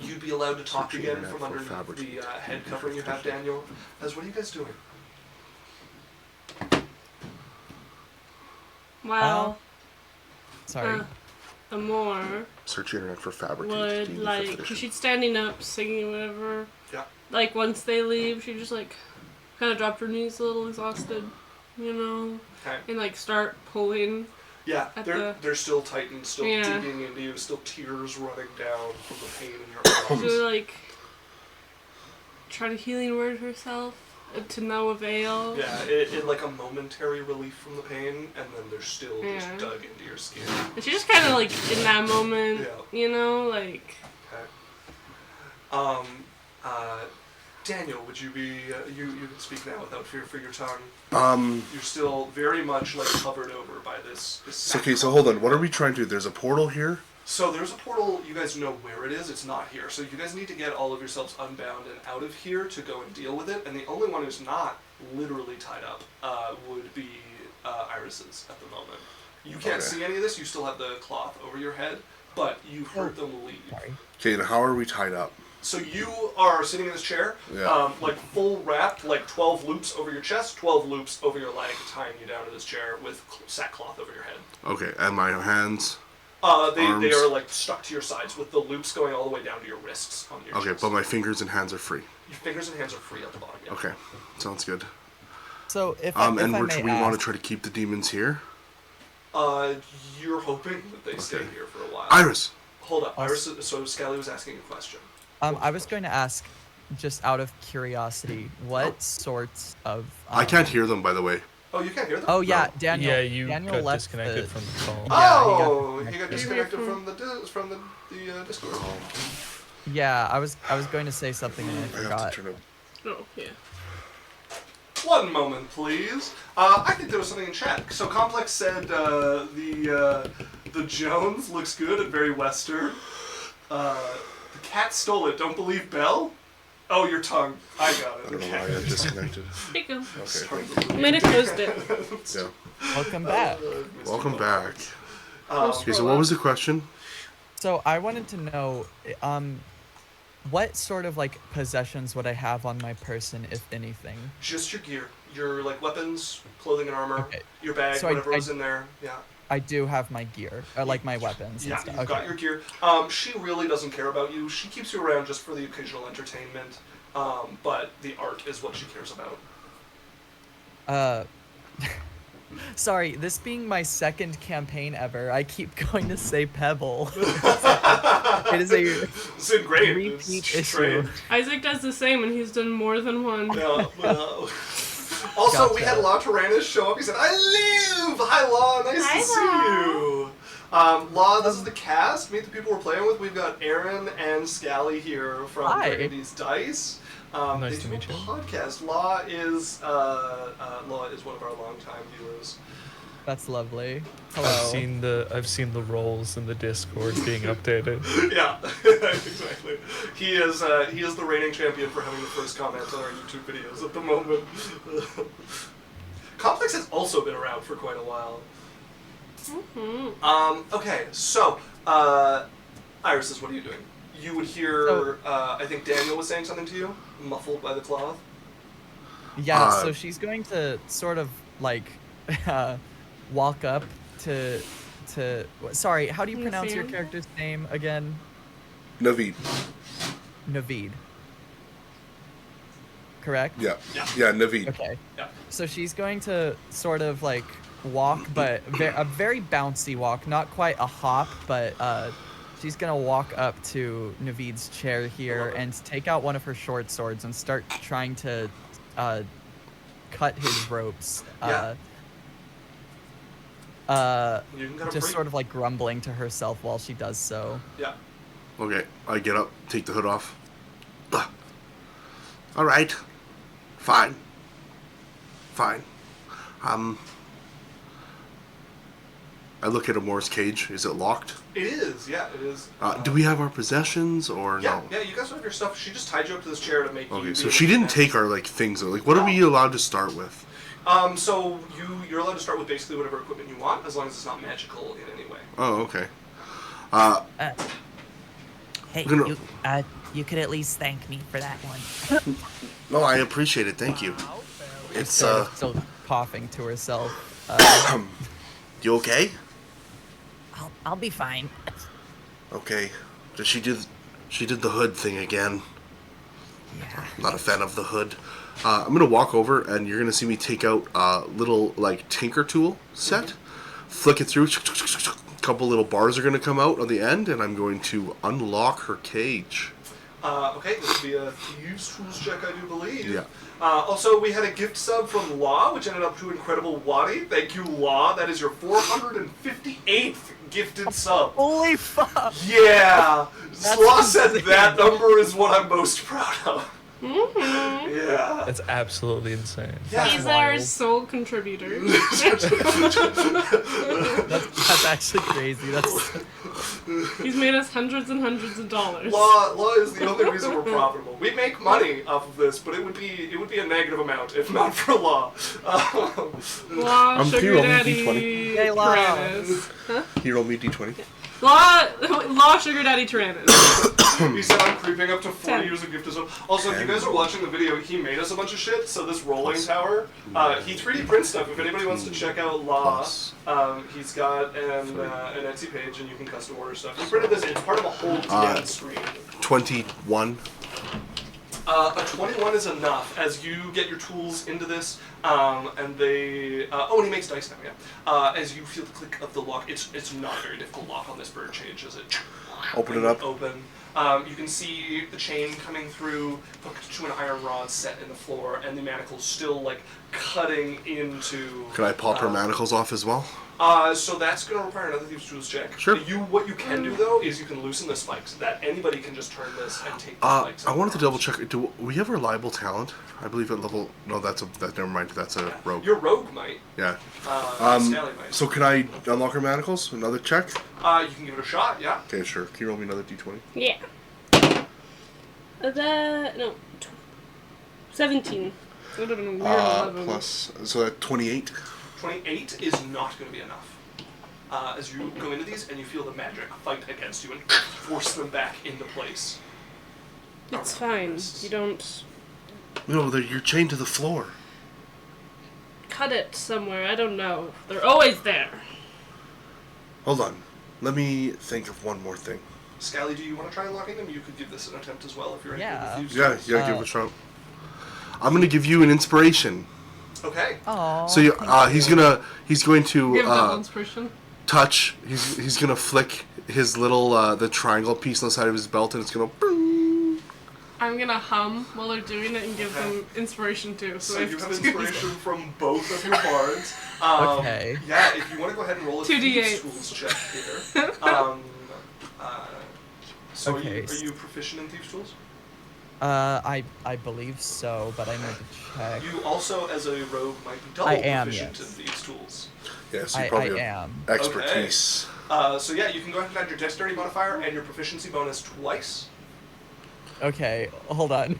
You'd be allowed to talk again from underneath the head covering you have, Daniel. What are you guys doing? Well, Sorry. Amor Search the internet for fabric. would, like, cause she's standing up, singing, whatever. Yeah. Like, once they leave, she just, like, kind of dropped her knees a little exhausted, you know? Okay. And, like, start pulling. Yeah, At they're still tightened, still Yeah. digging into you, still tears running down from the pain in your arms. She, like, try to healing word herself to no avail. Yeah, it like a momentary relief from the pain, and then they're still just Yeah. dug into your skin. And she just kind of, like, in that moment, Yeah. you know, like... Okay. Daniel, would you be, you can speak now without fear for your tongue. You're still very much, like, covered over by this Okay, so hold on. What are we trying to do? There's a portal here? So there's a portal, you guys know where it is, it's not here. So you guys need to get all of yourselves unbound and out of here to go and deal with it. And the only one who's not literally tied up would be Iris's at the moment. You can't see any of this, you still have the cloth over your head, but you've heard them leave. Sorry. Okay, and how are we tied up? So you are sitting in this chair, Yeah. like full wrapped, like 12 loops over your chest, 12 loops over your leg, tying you down to this chair with sackcloth over your head. Okay, and my hands? They Arms. are like stuck to your sides with the loops going all the way down to your wrists on your Okay, chest. but my fingers and hands are free. Your fingers and hands are free at the bottom. Yeah. Okay, sounds good. So if And I we may want to ask, try to keep the demons here? You're hoping that they stay Okay. here for a while. Iris! Hold up, Iris. So Scally was asking a question. I was going to ask, just out of curiosity, what sorts of... I can't hear them, by the way. Oh, you can't hear them? Oh yeah, Daniel. Yeah, you Daniel got left disconnected the- from the call. Oh, Yeah, he got disconnected from the Discord. Yeah, I was going to say something and I I have forgot. to turn up. Oh, yeah. One moment, please. I think there was something in chat. So Complex said the Jones looks good and very Western. The cat stole it. Don't believe Belle? Oh, your tongue. I got it. I don't know Okay. why I disconnected. There you go. Okay, Sorry. thank I might have closed it. you. Yeah. Welcome back. Welcome back. Um, Okay, so what was the question? So I wanted to know, what sort of like possessions would I have on my person, if anything? just your gear. Your like weapons, clothing and armor, Okay. your bag, So whatever I- was in there. Yeah. I do have my gear, like my weapons. Yeah, and stuff. you've got your gear. She really doesn't care about you. She keeps you around just for the occasional entertainment. But the art is what she cares about. Sorry, this being my second campaign ever, I keep going to say Pebble. It is a It's ingrained. repeat It's issue. trained. Isaac does the same, and he's done more than one. No, no. Also, we Gotcha. had Law Tyrannus show up. He said, I live! Hi, Law. Nice Hi, to see you. Law, this is the cast. Meet the people we're playing with. We've got Aaron and Scally here from Hi. Deez Dice. Nice they to do meet a you. Podcast. Law is one of our longtime viewers. That's lovely. Hello. I've seen the roles in the Discord being updated. Yeah, exactly. He is the reigning champion for having the first comment on our YouTube videos at the moment. Complex has also been around for quite a while. Okay, so Iris, what are you doing? You would hear. I think Daniel was saying something to you, muffled by the cloth. Yeah, so she's going to sort of like walk up to sorry, how do you pronounce your Nathaniel? character's name again? Naveed. Naveed. Correct? Yeah. Yeah. Yeah, Naveed. Okay. Yeah. So she's going to sort of like walk, but a very bouncy walk, not quite a hop, but she's gonna walk up to Naveed's chair here and take out one of her short swords and start trying to cut his ropes. Yeah. You can kind of Just break. sort of like grumbling to herself while she does so. Yeah. Okay, I get up, take the hood off. All right. Fine. I look at Amore's cage. Is it locked? It is. Yeah, it is. Do we have our possessions or Yeah, no? yeah. You guys have your stuff. She just tied you up to this chair to make you. Okay, be so able she to didn't connect. take our like things. Like, what are we allowed to start with? So you're allowed to start with basically whatever equipment you want, as long as it's not magical in any way. Oh, okay. Hey, Gonna- you could at least thank me for that one. No, I appreciate it. Thank you. It's Sort of still coughing to herself. You okay? I'll be fine. Okay. Did she do? She did the hood thing again. Yeah. Not a fan of the hood. I'm gonna walk over and you're gonna see me take out a little like tinker tool set, flick it through. A couple little bars are gonna come out on the end, and I'm going to unlock her cage. Okay, this would be a Thieves' Tools check, I do believe. Yeah. Also, we had a gift sub from Law, which ended up to Incredible Wadi. Thank you, Law. That is your 458th gifted sub. Holy fuck! Yeah! That's Law said insane. that number is what I'm most proud of. Yeah. That's absolutely insane. Yeah. He's our sole contributor. That's actually crazy. That's He's made us hundreds and hundreds of dollars. Law is the only reason we're profitable. We make money off of this, but it would be a negative amount if not for Law. Law, I'm sugar Kiro, daddy, D20. Yay, Law. Tyrannus. Huh? You roll me d20. Law, sugar daddy, Tyrannus. He said I'm creeping up to 40 10. years of gift as well. Also, if you guys are watching the video, he made us a bunch of shit. So this rolling tower, he 3D prints stuff. If anybody wants to check out Law, Plus. he's got an Etsy page and you can custom order stuff. He printed this. It's part of a whole TN screen. 21. A 21 is enough as you get your tools into this, and they. And he makes dice now, yeah. As you feel the click of the lock, it's not a very difficult lock on this bird cage, as it. Open it up. Open. You can see the chain coming through, hooked to an iron rod set in the floor, and the manacles still like cutting into. Can I pop her manacles off as well? So that's going to require another Thieves' Tools check. Sure. What you can do though is you can loosen the spikes. That anybody can just turn this and take the spikes. I out wanted to of double the check. Do we have reliable talent? I believe at level. No, never mind. That's a rogue. Your rogue might. Yeah. Scally might. So can I unlock her manacles? Another check? You can give it a shot, yeah. Okay, sure. Can you roll me another d20? Yeah. No. 17. I don't know. We're 11. Plus, so that 28. 28 is not going to be enough. As you go into these and you feel the magic fight against you and force them back into place. It's fine. You don't No, you're chained to the floor. cut it somewhere. I don't know. They're always there. Hold on. Let me think of one more thing. Scally, do you want to try unlocking them? You could give this an attempt as well if you're Yeah. into Yeah, Thieves' give it a shot. I'm gonna give you an inspiration. Tools. Okay. oh. So he's going to Give that inspiration. touch. He's gonna flick his little the triangle piece on the side of his belt, and it's gonna. Boom. I'm gonna hum while they're doing it and give them inspiration too. So I you have to do inspiration from both of your bards. Okay. Yeah, if you want to go ahead and roll a 2d8s. Thieves' Tools check here. So Okay. are you proficient in Thieves' Tools? I believe so, but I need to check. You also, as a rogue, might be double I am, proficient yes. in Thieves' Tools. Yeah, so you I probably have am. expertise. So yeah, you can go ahead and add your dexterity modifier and your proficiency bonus twice. Okay, hold on.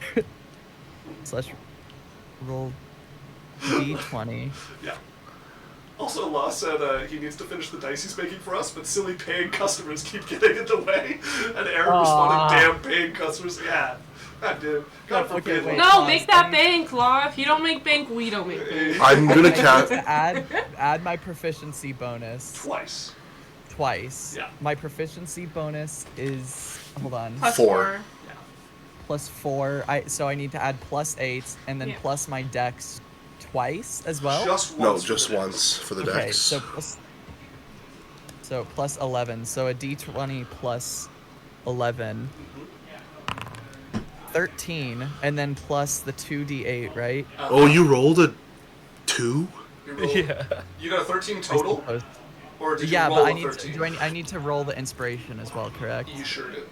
Slash roll d20. Yeah. Also, Law said he needs to finish the dice he's making for us, but silly paying customers keep getting in the way. And Aaron responded, "Damn paying customers." Yeah. God damn. God Okay, forbid. wait. No, make that bank, Law. If you don't make bank, we don't make bank. I'm gonna I need cast. to add my proficiency bonus Twice. twice. Yeah. My proficiency bonus is hold on. Plus 4. Yeah. Plus 4. So I need to add plus 8 and then Yeah. plus my dex twice as well. Just No, once. just for the dex. once for the Okay, dex. so plus 11. So a d20 plus 11. 13 and then plus the 2d8, right? Oh, you rolled a 2? You rolled- Yeah. You got a 13 total? Or did you Yeah, roll but a I need 13? I need to roll the inspiration as well, correct? You sure do.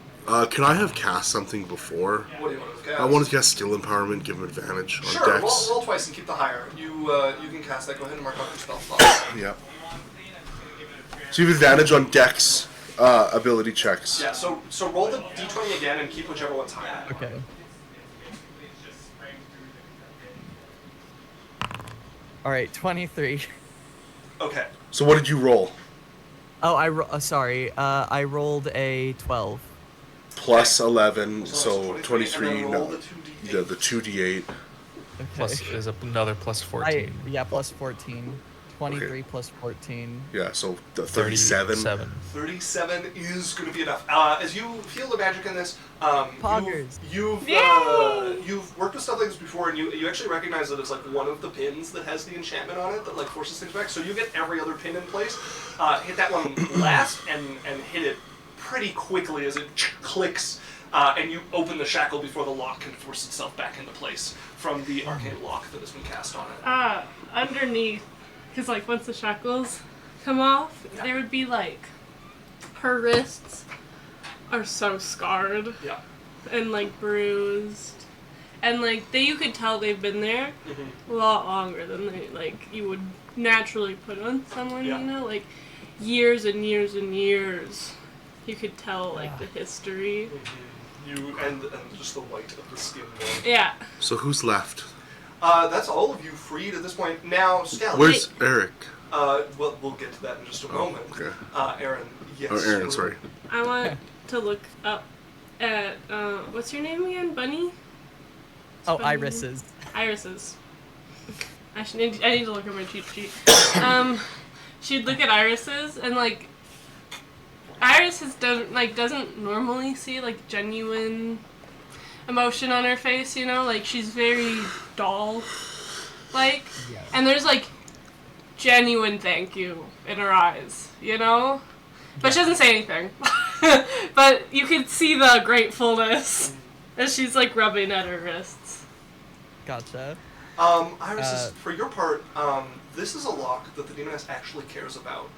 Can I have cast something before? What do you want to cast? I want to cast skill empowerment, give him advantage on Sure, dex. roll twice and keep the higher. You can cast that. Go ahead and mark off your spell slot. Yeah. So you have advantage on dex ability checks. Yeah, so roll the d20 again and keep whichever one's higher. Okay. All right, 23. Okay. So what did you roll? Oh, sorry. I rolled a 12. Plus 11, So so it's 23. and then roll No, the 2d8. yeah, the 2d8. Okay. Plus is another plus 14. Yeah, plus 14. 23 plus 14. Yeah, so the 37. 37 is going to be enough. As you feel the magic in this, Poggers. you've worked with stuff like this before, and you actually recognize that it's like one of the pins that has the enchantment on it that like forces things back. So you get every other pin in place. Hit that one last and hit it pretty quickly as it clicks, and you open the shackle before the lock can force itself back into place from the arcane lock that has been cast on it. Underneath, because like once the shackles come off, there would be like her wrists are so scarred Yeah. and like bruised, and like you could tell they've been there a lot longer than you would naturally put on someone. Yeah. You know, like years and years and years. You could tell like the history. You and just the white of the skin. Yeah. So who's left? That's all of you freed at this point. Now, Scally. Where's Eric? We'll get to that in just a moment. Okay. Aaron. Yes. Oh, Aaron, sorry. I want to look up at what's your name again? Bunny? Oh, Bunny? irises. Irises. I need to look at my cheat sheet. She'd look at irises and like Iris doesn't normally see like genuine emotion on her face, you know, like she's very doll like, and there's like genuine thank you in her eyes, you know, but she doesn't say anything. But you could see the gratefulness as she's like rubbing at her wrists. Gotcha. Iris, for your part, this is a lock that the demoness actually cares about.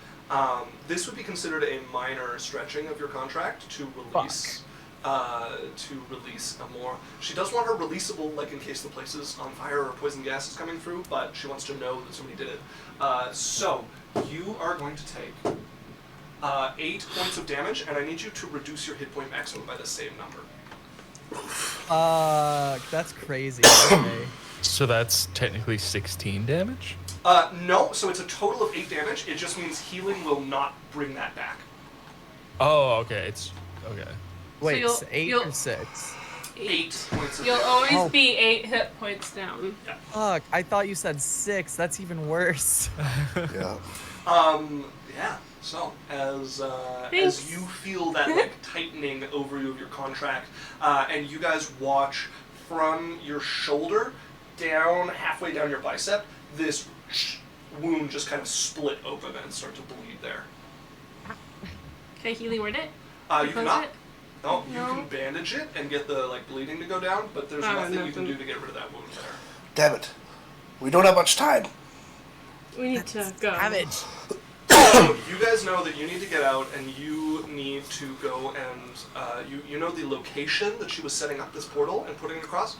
This would be considered a minor stretching of your contract to release a more. She does want her releasable, like in case the place is on fire or poison gas is coming through, but she wants to know that somebody did it. So you are going to take 8 points of damage, and I need you to reduce your hit point maximum by the same number. That's crazy. Okay. So that's technically 16 damage? No, so it's a total of 8 damage. It just means healing will not bring that back. Oh, okay. It's okay. Wait, you'll- 8 you'll- or 6? 8 points of You'll damage. always Oh. be 8 hit points down. Fuck, I thought you said 6. That's even worse. Yeah. Yeah. So as Thanks. you feel that like tightening over you of your contract, and you guys watch from your shoulder down halfway down your bicep, this wound just kind of split open and start to bleed there. Can I healing word it? You Close cannot. it? No, you No. can bandage it and get the bleeding to go down, but there's nothing you can nothing. do to get rid of that wound there. Damn it. We don't have much time. We need to go. Savage. So you guys know that you need to get out, and you need to go and you know the location that she was setting up this portal and putting it across.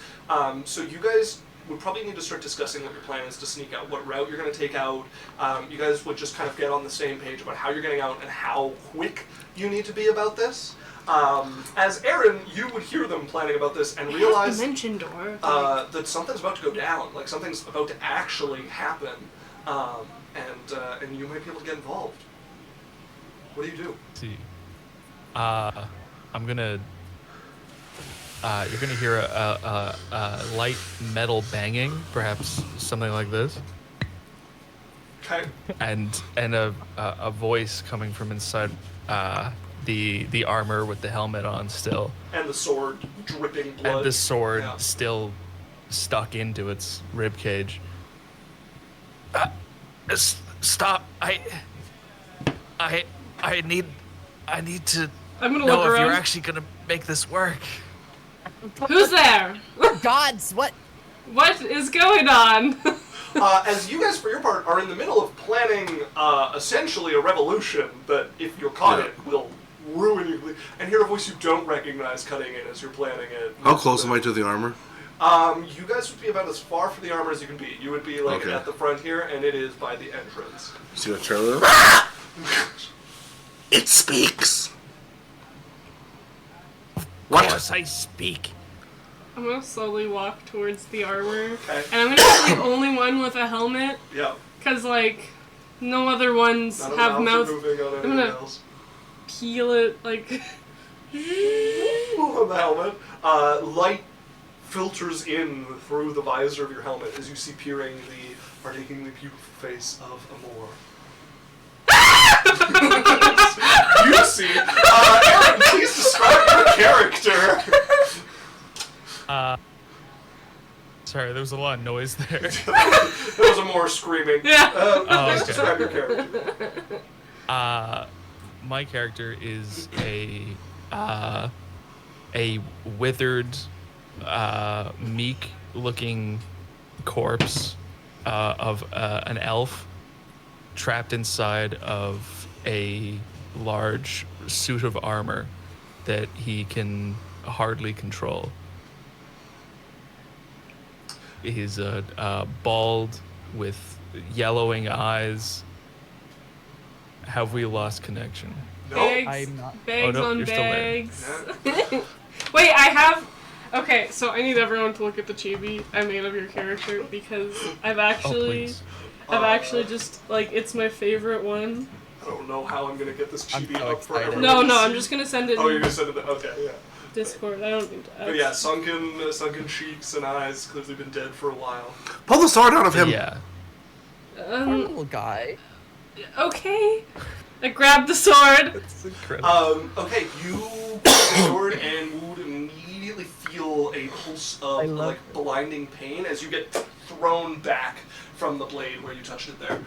So you guys would probably need to start discussing what your plan is to sneak out, what route you're going to take out. You guys would just kind of get on the same page about how you're getting out and how quick you need to be about this. As Aaron, you would hear them planning about this and realize Dimension door. that something's about to go down, like something's about to actually happen, and you might be able to get involved. What do you do? See, I'm gonna. You're gonna hear a light metal banging, perhaps something like this, Okay. and a voice coming from inside the armor with the helmet on still, And the sword dripping blood. and the sword Yeah. still stuck into its rib cage. Stop! I need to I'm gonna know look if you're around. actually gonna make this work. Who's there? Gods, what? What is going on? As you guys, for your part, are in the middle of planning essentially a revolution that, if you're caught Yeah. in, will ruin you. And hear a voice you don't recognize cutting in as you're planning it. How close am I to the armor? You guys would be about as far from the armor as you can be. You would be Okay. at the front here, and it is by the entrance. See that trailer? It speaks. Of course I speak. I'm gonna slowly walk towards the armor. Okay. And I'm gonna be the only one with a helmet. Yeah. Cause no other ones None of have the mouth. mouths are moving on I'm anything gonna- else. Peel it On the helmet, light filters in through the visor of your helmet as you see peering the partakingly beautiful face of Amor. You see, Aaron, please describe your character. Sorry, there was a lot of noise there. There was Amor screaming. Yeah. Please okay. describe your character. My character is a withered, meek-looking corpse of an elf trapped inside of a large suit of armor that he can hardly control. He's bald with yellowing eyes. Have we lost connection? No. Bags, I'm not- bags Oh, no, on you're still there. bags. Wait, I have. Okay, so I need everyone to look at the chibi I made of your character because I've Oh, actually, please. just it's my favorite one. I don't know how I'm gonna get this I'm chibi so up for excited. everyone No, to no, I'm see. just gonna send it Oh, you're in gonna send it. Okay, yeah. Discord. I don't need to. But yeah, sunken cheeks and eyes, clearly been dead for a while. Pull the sword out of him. Yeah. Poor little guy. Okay. I grabbed the sword. It's incredible. Okay, you put the sword and would immediately feel a pulse I of love blinding pain as you get thrown back from the blade where you touched it there.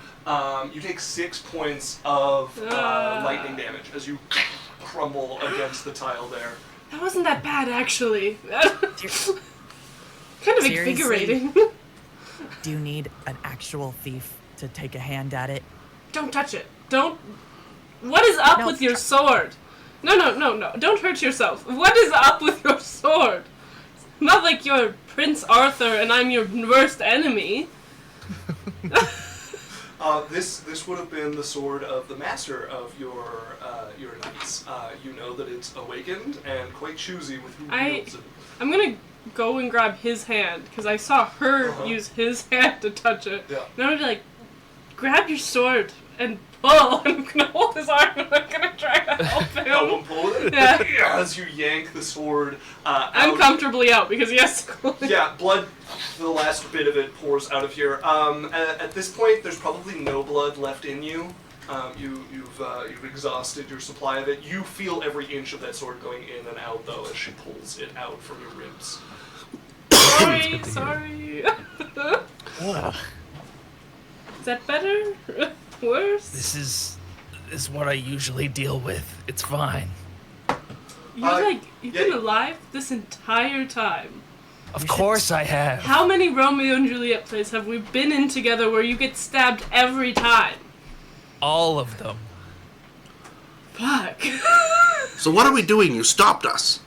You take 6 points of lightning damage as you crumble against the tile there. That wasn't that bad, actually. kind of Seriously? invigorating. Do you need an actual thief to take a hand at it? Don't touch it. Don't. What is up No. with your sword? No. Don't hurt yourself. What is up with your sword? Not like you're Prince Arthur and I'm your worst enemy. This would have been the sword of the master of your knights. You know that it's awakened and quite choosy with who wields it. I'm gonna go and grab his hand because I saw her use his hand to touch it. Yeah. And I'm gonna be like, grab your sword and pull. I'm gonna hold his arm and I'm gonna try to help him. Help him pull it? Yeah. As you yank the sword out. Uncomfortably out because yes. Yeah, blood, the last bit of it pours out of here. At this point, there's probably no blood left in you. You've exhausted your supply of it. You feel every inch of that sword going in and out, though, as she pulls it out from your ribs. Sorry. Is that better? Worse? This is what I usually deal with. It's fine. You've been yeah. alive this entire time. Of course I have. How many Romeo and Juliet plays have we been in together where you get stabbed every time? All of them. Fuck. So what are we doing? You stopped us.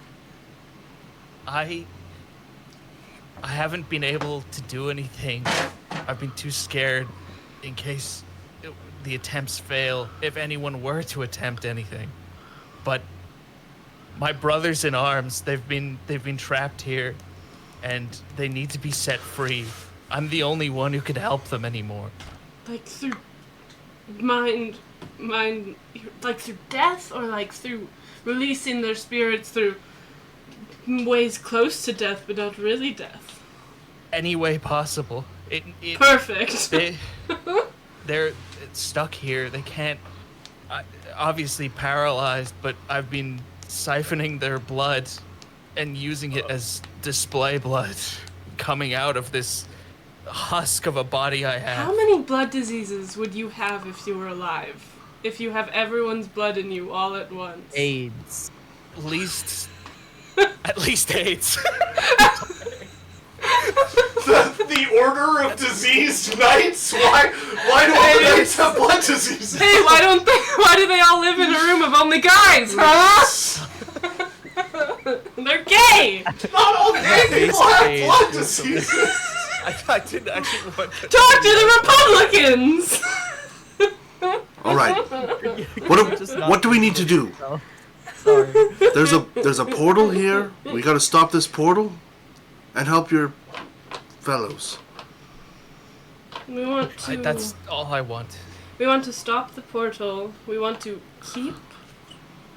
I haven't been able to do anything. I've been too scared in case the attempts fail, if anyone were to attempt anything. But my brothers in arms, they've been trapped here, and they need to be set free. I'm the only one who can help them anymore. Like through mind, like through death, or like through releasing their spirits through ways close to death, but not really death. Any way possible. Perfect. They're stuck here. They can't. Obviously paralyzed, but I've been siphoning their blood and using it as display blood coming out of this husk of a body I have. How many blood diseases would you have if you were alive? If you have everyone's blood in you all at once? AIDS. At least AIDS. The order of diseased knights? Why do all the knights have blood diseases? Hey, why do they all live in a room of only guys, huh? They're gay! Not all gay people have blood diseases! I didn't actually want to. Talk to the Republicans! All right. What do we need to do? Sorry. There's a portal here. We got to stop this portal and help your fellows. We want to. That's all I want. We want to stop the portal. We want to keep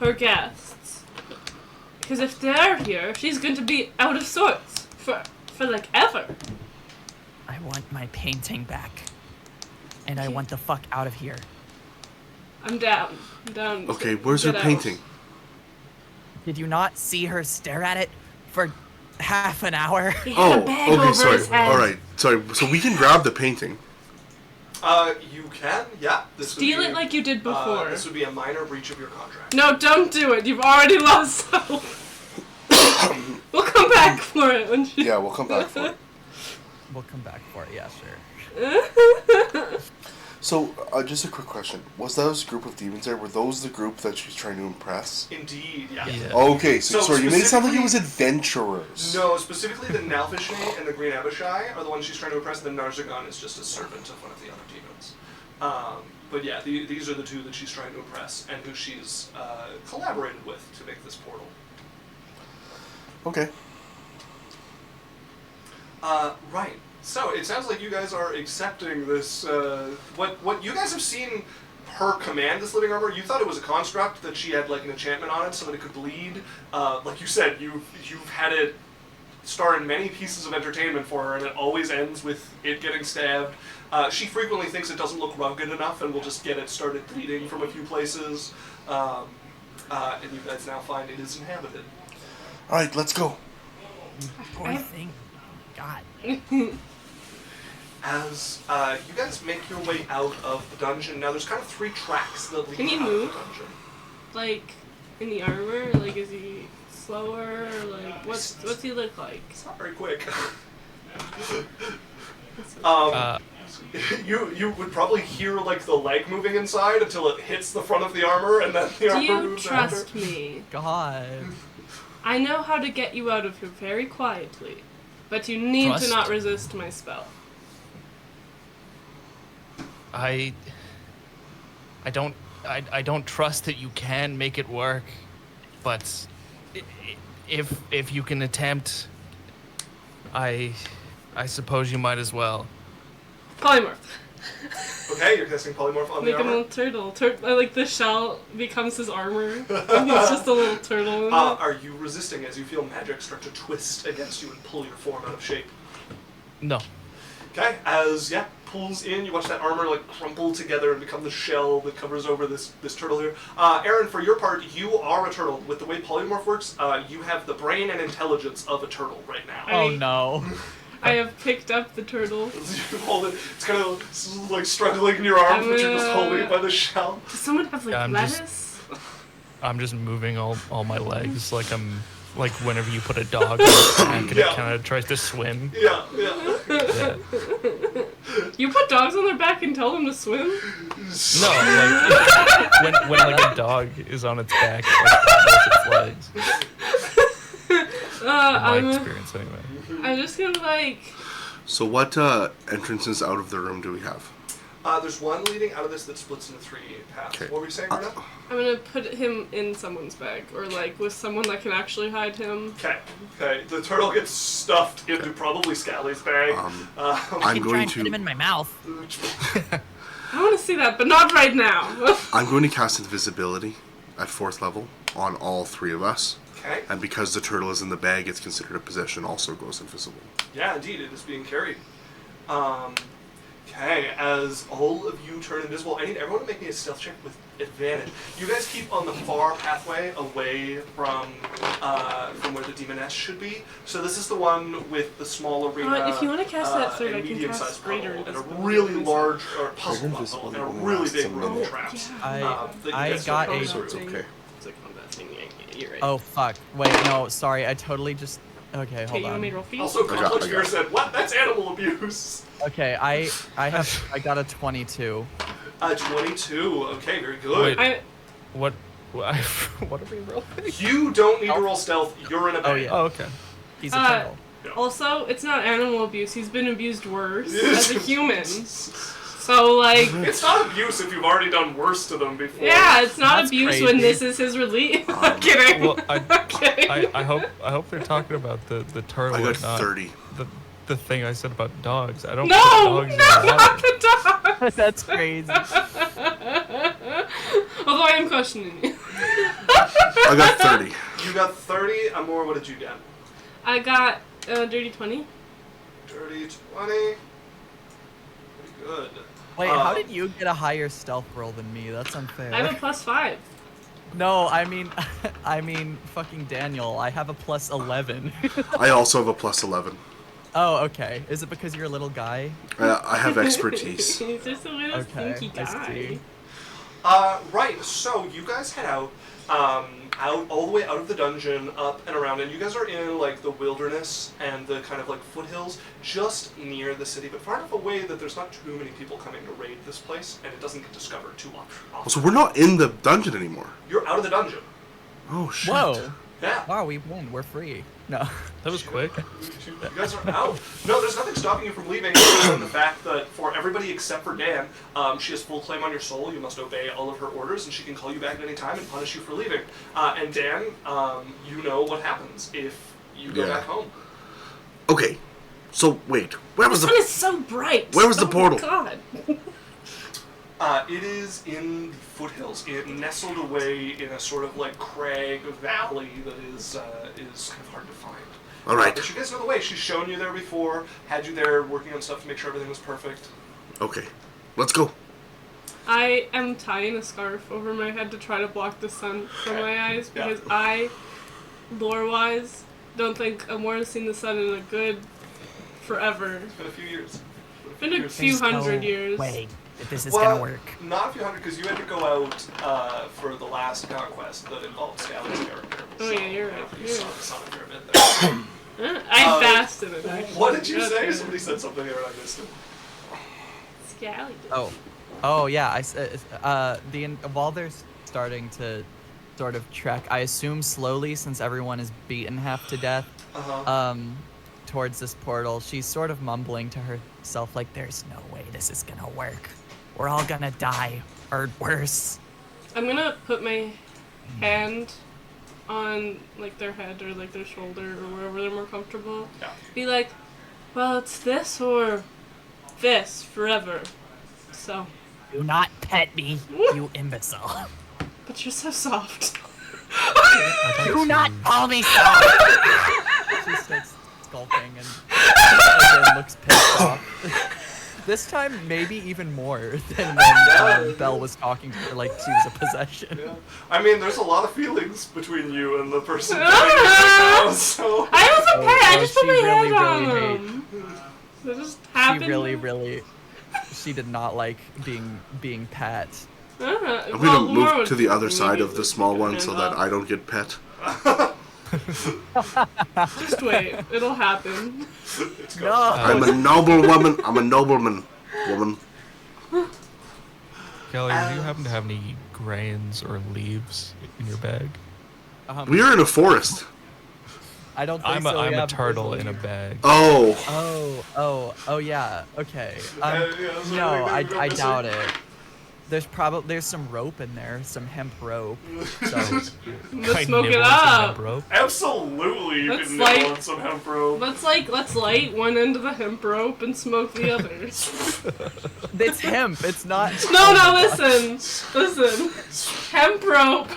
her guests. Because if they're here, she's going to be out of sorts for like ever. I want my painting back. And I want the fuck out of here. I'm down. I'm down. Okay, where's her Get out. painting? Did you not see her stare at it for half an hour? He had a bag over sorry. his head. All right, sorry. So we can grab the painting. You can, yeah. Steal it like you did before. This would be a minor breach of your contract. No, don't do it. You've already lost so. We'll come back for it when she. Yeah, we'll come back for it. We'll come back for it, yeah, sure. So, just a quick question. Was those group of demons there, were those the group that she's trying to impress? Indeed, yeah. Okay, so So sorry, you made it sound like it was specifically- adventurers. No, specifically the Nalfishne and the Green Abishai are the ones she's trying to impress. The Narzagon is just a servant of one of the other demons. But yeah, these are the two that she's trying to impress and who she's collaborated with to make this portal. Okay. Right. So it sounds like you guys are accepting this. What you guys have seen her command this living armor. You thought it was a construct that she had like an enchantment on it so that it could bleed. Like you said, you've had it star in many pieces of entertainment for her, and it always ends with it getting stabbed. She frequently thinks it doesn't look rugged enough, and will just get it started bleeding from a few places. And you guys now find it is inhabited. All right, let's go. Poor thing. God. As you guys make your way out of the dungeon, now there's kind of three tracks that lead Can he out move? of the dungeon. Like in the armor, like is he slower? Or like what's he look like? It's not very quick. Uh, you would probably hear like the leg moving inside until it hits the front of the armor, and then the Do armor you moves trust after. me? God. I know how to get you out of here very quietly, but you need Trust? to not resist my spell. I don't trust that you can make it work, but if you can attempt, I suppose you might as well. Polymorph. Okay, you're casting polymorph on Make the him a armor. little turtle. Like the shell becomes his armor, and he's just a little turtle. In it. Are you resisting as you feel magic start to twist against you and pull your form out of shape? No. Okay, as pulls in, you watch that armor like crumple together and become the shell that covers over this turtle here. Aaron, for your part, you are a turtle. With the way polymorph works, you have the brain and intelligence of a turtle right now. Oh no. I have picked up the turtle. You hold it. It's kind of like struggling in your arms, but you're just holding it by the shell. Does someone have like Yeah, I'm just- lettuce? I'm just moving all my legs like I'm like whenever you put a dog on its back and Yeah. it kind of tries to swim. Yeah. Yeah. You put dogs on their back and tell them to swim? No, like when like a dog is on its back, it like paddles its legs. In my I'm experience, anyway. just gonna like. So what entrances out of the room do we have? There's one leading out of this that splits into 3 paths. Okay. What were you saying right now? I'm gonna put him in someone's bag, or like with someone that can actually hide him. Okay. The turtle gets stuffed into probably Scally's bag. I'm Keep going trying to put him in to my mouth. I want to see that, but not right now. I'm going to cast invisibility at 4th level on all 3 of us. Okay. And because the turtle is in the bag, it's considered a possession. Also goes invisible. Yeah, indeed, it is being carried. Okay, as all of you turn invisible, I need everyone to make me a stealth check with advantage. You guys keep on the far pathway away from where the demoness should be. So this is the one with the small arena. If you want to cast that third, and I can medium-sized cast greater puzzle, and a invisibility. really large puzzle, Greater puzzle, and a invisibility really lasts big a room minute. of traps. I that you I guys got don't a. go So it's through. okay. It's a combat thing. Yeah, you're right. Oh fuck! Wait, no, sorry. I totally just. Okay, Okay, hold you want me on. to roll feet? Also, I got Complex it. Fear said, "What? That's animal abuse." Okay, I got a 22. 22. Okay, very good. Wait. What are we rolling? You don't need to roll stealth. You're in a bag. Oh, yeah. Oh, okay. He's a turtle. Also, it's not animal abuse. He's been abused worse as a human. So, like, It's not abuse if you've already done worse to them before. yeah, it's not That's abuse when crazy. this is his relief. I'm kidding. Well, I'm kidding. I hope they're talking about the turtle. I got and not 30. the thing I said about dogs. I don't No, put no, dogs in the not water. the dog. That's crazy. Although I am questioning you. I got 30. You got 30. Amor, what did you get? I got dirty 20. Dirty 20. Pretty good. Wait, how did you get a higher stealth roll than me? That's unfair. I have a +5. No, I mean, fucking Daniel. I have a plus 11. I also have a plus 11. Oh, okay. Is it because you're a little guy? I have expertise. He's just a little Okay, stinky I guy. see. Right, so you guys head out all the way out of the dungeon, up and around, and you guys are in, like, the wilderness and the kind of, like, foothills just near the city, but far enough away that there's not too many people coming to raid this place, and it doesn't get discovered too often. So we're not in the dungeon anymore. You're out of the dungeon. Oh, shit. Whoa. Yeah. Wow, we won. We're free. No. That was quick. You guys are out. No, there's nothing stopping you from leaving other than the fact that for everybody except for Dan, she has full claim on your soul. You must obey all of her orders, and she can call you back at any time and punish you for leaving. And Dan, you know what happens if you go Yeah. back home. Okay. So, wait. Where was The the... sun is so bright. Where was the Oh portal? My God. It is in the foothills. It nestled away in a sort of like crag valley that is kind of hard to find. All right. But you guys know the way. She's shown you there before, had you there working on stuff to make sure everything was perfect. Okay. Let's go. I am tying a scarf over my head to try to block the sun from my eyes Yeah. because I, lore-wise, don't think Amor has seen the sun in a good forever. It's been a few years. Been a few hundred years. Way that this is Well, gonna work. Not a few hundred, because you had to go out for the last conquest that involved Scally's character. Oh, yeah, you're right. You You're saw right. the sun a fair bit there. I fasted it, actually. What did you That's say? good. Somebody said something there and I missed it. Scally did. Oh yeah. I said while they're starting to sort of trek, I assume slowly since everyone is beaten half to death. Uh-huh. Towards this portal, she's sort of mumbling to herself like, "There's no way this is gonna work. We're all gonna die, or worse." I'm gonna put my hand on like their head or like their shoulder or wherever they're more comfortable. Yeah. Be like, well, it's this or this forever. So, Do not pet me, you imbecile. but you're so soft. Do not call me soft. She starts skulking and again looks pissed off. This time, maybe even more than when Belle was talking to her like she was a possession. Yeah. I mean, there's a lot of feelings between you and the person doing it right now, so... I wasn't paying. I just put she my really, hand on really them. It just happened. She did not like being pat. I'm gonna move to the other side of the small one so that I don't get pet. Just wait, it'll happen. No. I'm a noble woman. I'm a nobleman. Woman. Kelly, do you happen to have any grains or leaves in your bag? We are in a forest. I don't think I'm so. a We have turtle grizzly. in a bag. Oh. Oh, yeah. Okay. yeah, so No, we go I missing. doubt it. There's some rope in there, some hemp rope. So Let's I smoke it nibble on some up. hemp rope. Absolutely, you Let's can like- nibble on some hemp rope. Let's light one end of the hemp rope and smoke the others. it's hemp. It's not. No, listen. Hemp rope.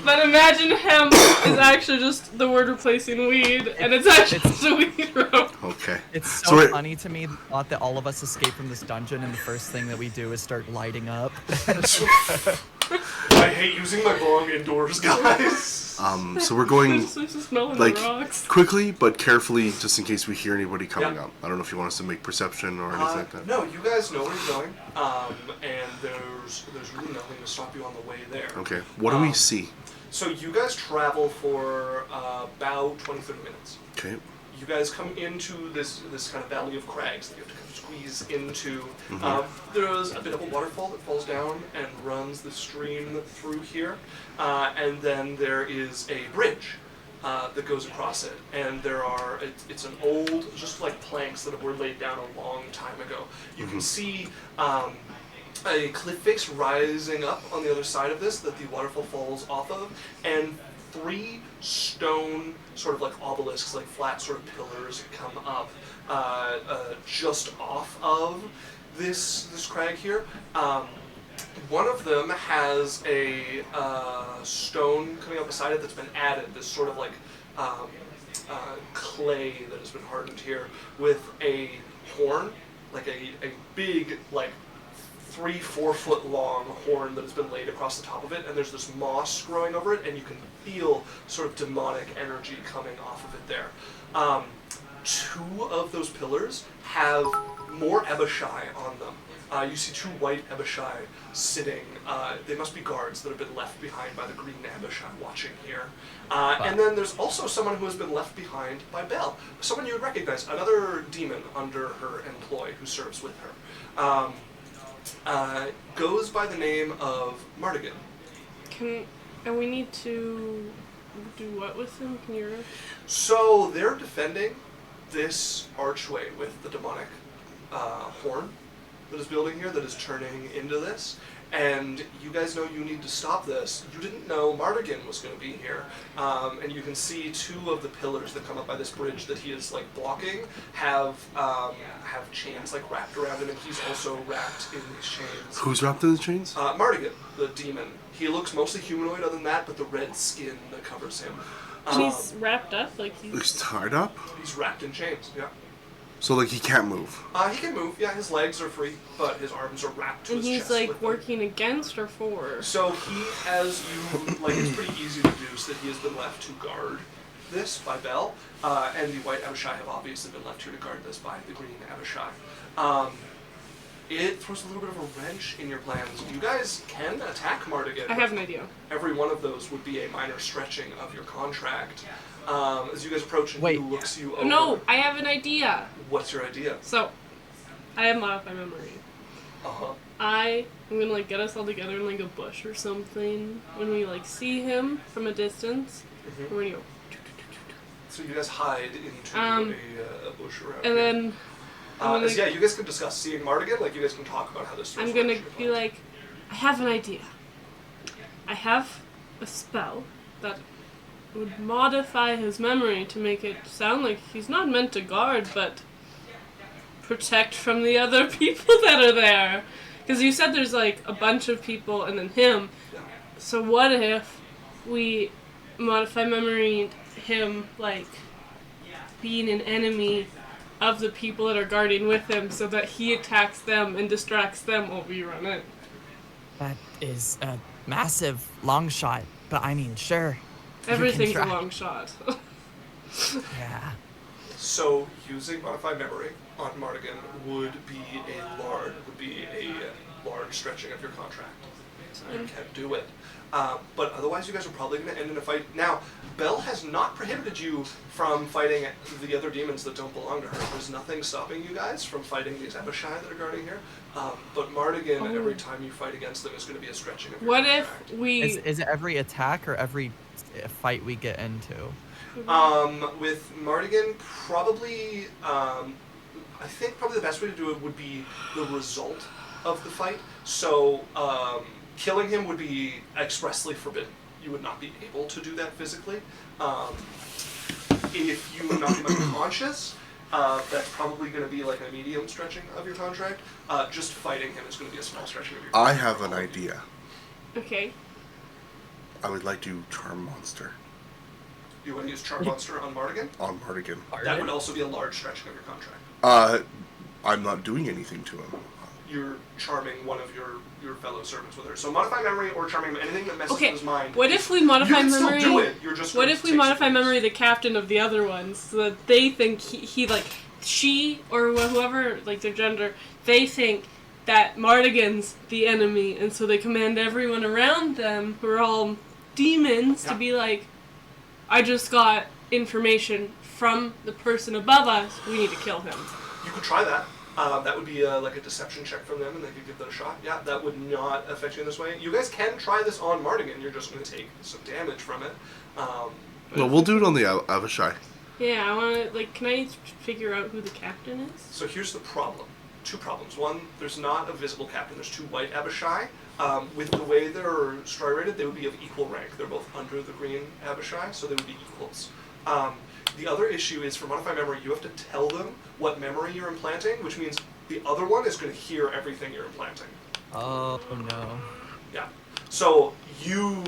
But imagine hemp is actually just the word replacing weed, and it's actually just a weed rope. Okay. It's So so wait- funny to me the thought that all of us escape from this dungeon and the first thing that we do is start lighting up. I hate using my bong indoors, guys. So we're going It's just smelling like the rocks. quickly but carefully, just in case we hear anybody coming Yeah. up. I don't know if you want us to make perception or anything like that. No, you guys know where you're going, and there's really nothing to stop you on the way there. Okay. What do we see? So you guys travel for about 20-30 minutes. Okay. You guys come into this kind of valley of crags that you have to kind of squeeze into. There's a bit of a waterfall that falls down and runs the stream through here, and then there is a bridge that goes across it. And it's an old, just like planks that were laid down a long time ago. You can see a cliff face rising up on the other side of this that the waterfall falls off of, and 3 stone sort of like obelisks, like flat sort of pillars come up just off of this crag here. One of them has a stone coming up beside it that's been added, this sort of like clay that has been hardened here with a horn, like a big, like 3-4 foot long horn that has been laid across the top of it, and there's this moss growing over it, and you can feel sort of demonic energy coming off of it there. 2 of those pillars have more Ebashai on them. You see 2 white Ebashai sitting. They must be guards that have been left behind by the green Ebashai watching here. And then there's also someone who has been left behind by Belle, someone you would recognize, another demon under her employ who serves with her. Goes by the name of Mardigan. And we need to do what with him? Can you? So they're defending this archway with the demonic horn that is building here, that is turning into this. And you guys know you need to stop this. You didn't know Mardigan was going to be here. And you can see 2 of the pillars that come up by this bridge that he is like blocking have chains like wrapped around him, and he's also wrapped in these chains. Who's wrapped in the chains? Mardigan, the demon. He looks mostly humanoid other than that, but the red skin that covers him. And he's wrapped up like He's tied up? He's wrapped in chains, yeah. So, like, he can't move. He can move, yeah, his legs are free, but his arms are wrapped to And his he's chest. like with them. working against or for. So he has you, like, it's pretty easy to deduce that he has been left to guard this by Belle, and the white Abishai have obviously been left here to guard this by the green Abishai. It throws a little bit of a wrench in your plans. You guys can attack Mardigan. I have an idea. Every one of those would be a minor stretching of your contract. As you guys approach and Wait. he looks you over. No, I have an idea. What's your idea? So, I have modify memory. Uh-huh. I'm gonna like get us all together in like a bush or something. When we like see him from a distance, Mhm. we're gonna go. So you guys hide into a bush around And here. then I'm gonna, Yeah, you guys can discuss seeing Mardigan. Like, you guys can talk about how this. I'm gonna be like, I have an idea. I have a spell that would modify his memory to make it sound like he's not meant to guard, but protect from the other people that are there. Because you said there's like a bunch of people and then him. Yeah. So what if we modify memory him like being an enemy of the people that are guarding with him so that he attacks them and distracts them while we run in? That is a massive long shot, but I mean, sure. you can Everything's a try. long shot. Yeah. So using modified memory on Mardigan would be a large stretching of your contract. You can't do it. But otherwise, you guys are probably going to end in a fight. Now, Belle has not prohibited you from fighting the other demons that don't belong to her. There's nothing stopping you guys from fighting these Abishai that are guarding here. But Mardigan, every time you fight against them, is going to be a stretching of your What if contract. we? Is it every attack or every fight we get into? With Mardigan, probably, I think probably the best way to do it would be the result of the fight. So, killing him would be expressly forbidden. You would not be able to do that physically. If you knock him unconscious, that's probably going to be like a medium stretching of your contract. Just fighting him is going to be a small stretching of your contract. I have an idea. Okay. I would like to charm monster You want to use Charm Monster on Mardigan? on Mardigan. That would also be a large stretching of your contract. I'm not doing anything to him. You're charming one of your fellow servants with her. So modify memory or charming him, anything that messes Okay. with his mind. What if we modify you can memory? Still do it. You're just What going if to we take some modify things. memory the captain of the other ones so that they think he like she or whoever like their gender they think that Mardigan's the enemy and so they command everyone around them who are all demons to Yeah. be like, I just got information from the person above us. We need to kill him. You could try that. That would be like a deception check from them, and they could give that a shot. Yeah, that would not affect you in this way. You guys can try this on Mardigan. You're just going to take some damage from it. No, we'll do it on the Avishai. Yeah, I want to like. Can I figure out who the captain is? So here's the problem. Two problems. One, there's not a visible captain. There's two white Abishai. With the way they're striated, they would be of equal rank. They're both under the green Abishai, so they would be equals. The other issue is for Modify Memory, you have to tell them what memory you're implanting, which means the other one is going to hear everything you're implanting. Oh no. Yeah. So you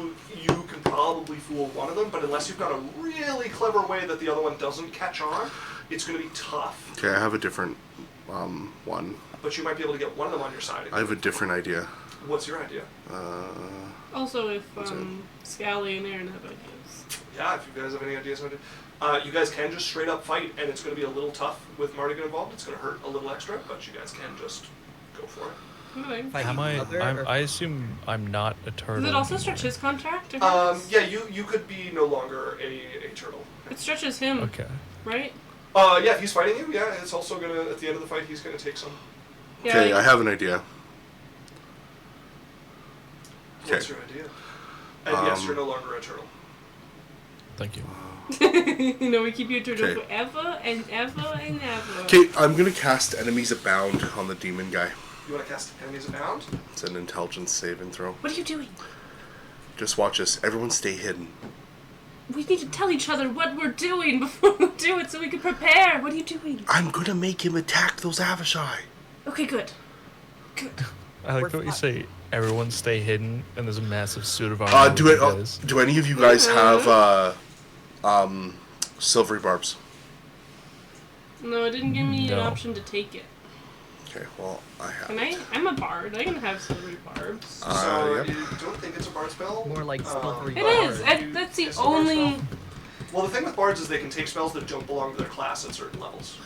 can probably fool one of them, but unless you've got a really clever way that the other one doesn't catch on, it's going to be tough. Okay, I have a different one. But you might be able to get one of them on your side. I have a different idea. What's your idea? Also, if Scally and Aaron have ideas. Yeah, if you guys have any ideas on it. You guys can just straight up fight, and it's going to be a little tough with Mardigan involved. It's going to hurt a little extra, but you guys can just go for it. Okay. Fight Am each other, or- I assume I'm not a turtle. Does it also stretch his contract? Or his? Yeah, you could be no longer a turtle. It stretches him, Okay. right? Yeah, if he's fighting you, yeah, it's also going to, at the end of the fight, he's going to take some. Yeah, Okay, like- I have an idea. What's Okay. your idea? And yes, you're no longer a turtle. Thank you. You know, we keep you turtle Okay. forever and ever and ever. Okay, I'm gonna cast Enemies Abound on the demon guy. You want to cast Enemies Abound? It's an intelligence save and throw. What are you doing? Just watch this. Everyone stay hidden. We need to tell each other what we're doing before we do it so we can prepare. What are you doing? I'm gonna make him attack those Avishai. Okay, good. Good. I like We're the way you fine. say everyone stay hidden and there's a massive suit of armor. Do with it. you guys. Do any of you guys have silvery barbs? No, it didn't give me an No. option to take it. Okay, well I have. Can I? I'm a bard. I can have silvery barbs. So Yep. you don't think it's a bard spell? More like silvery It bard. is. You- That's the it's a bard only. spell? Well, the thing with bards is they can take spells that don't belong to their class at certain levels.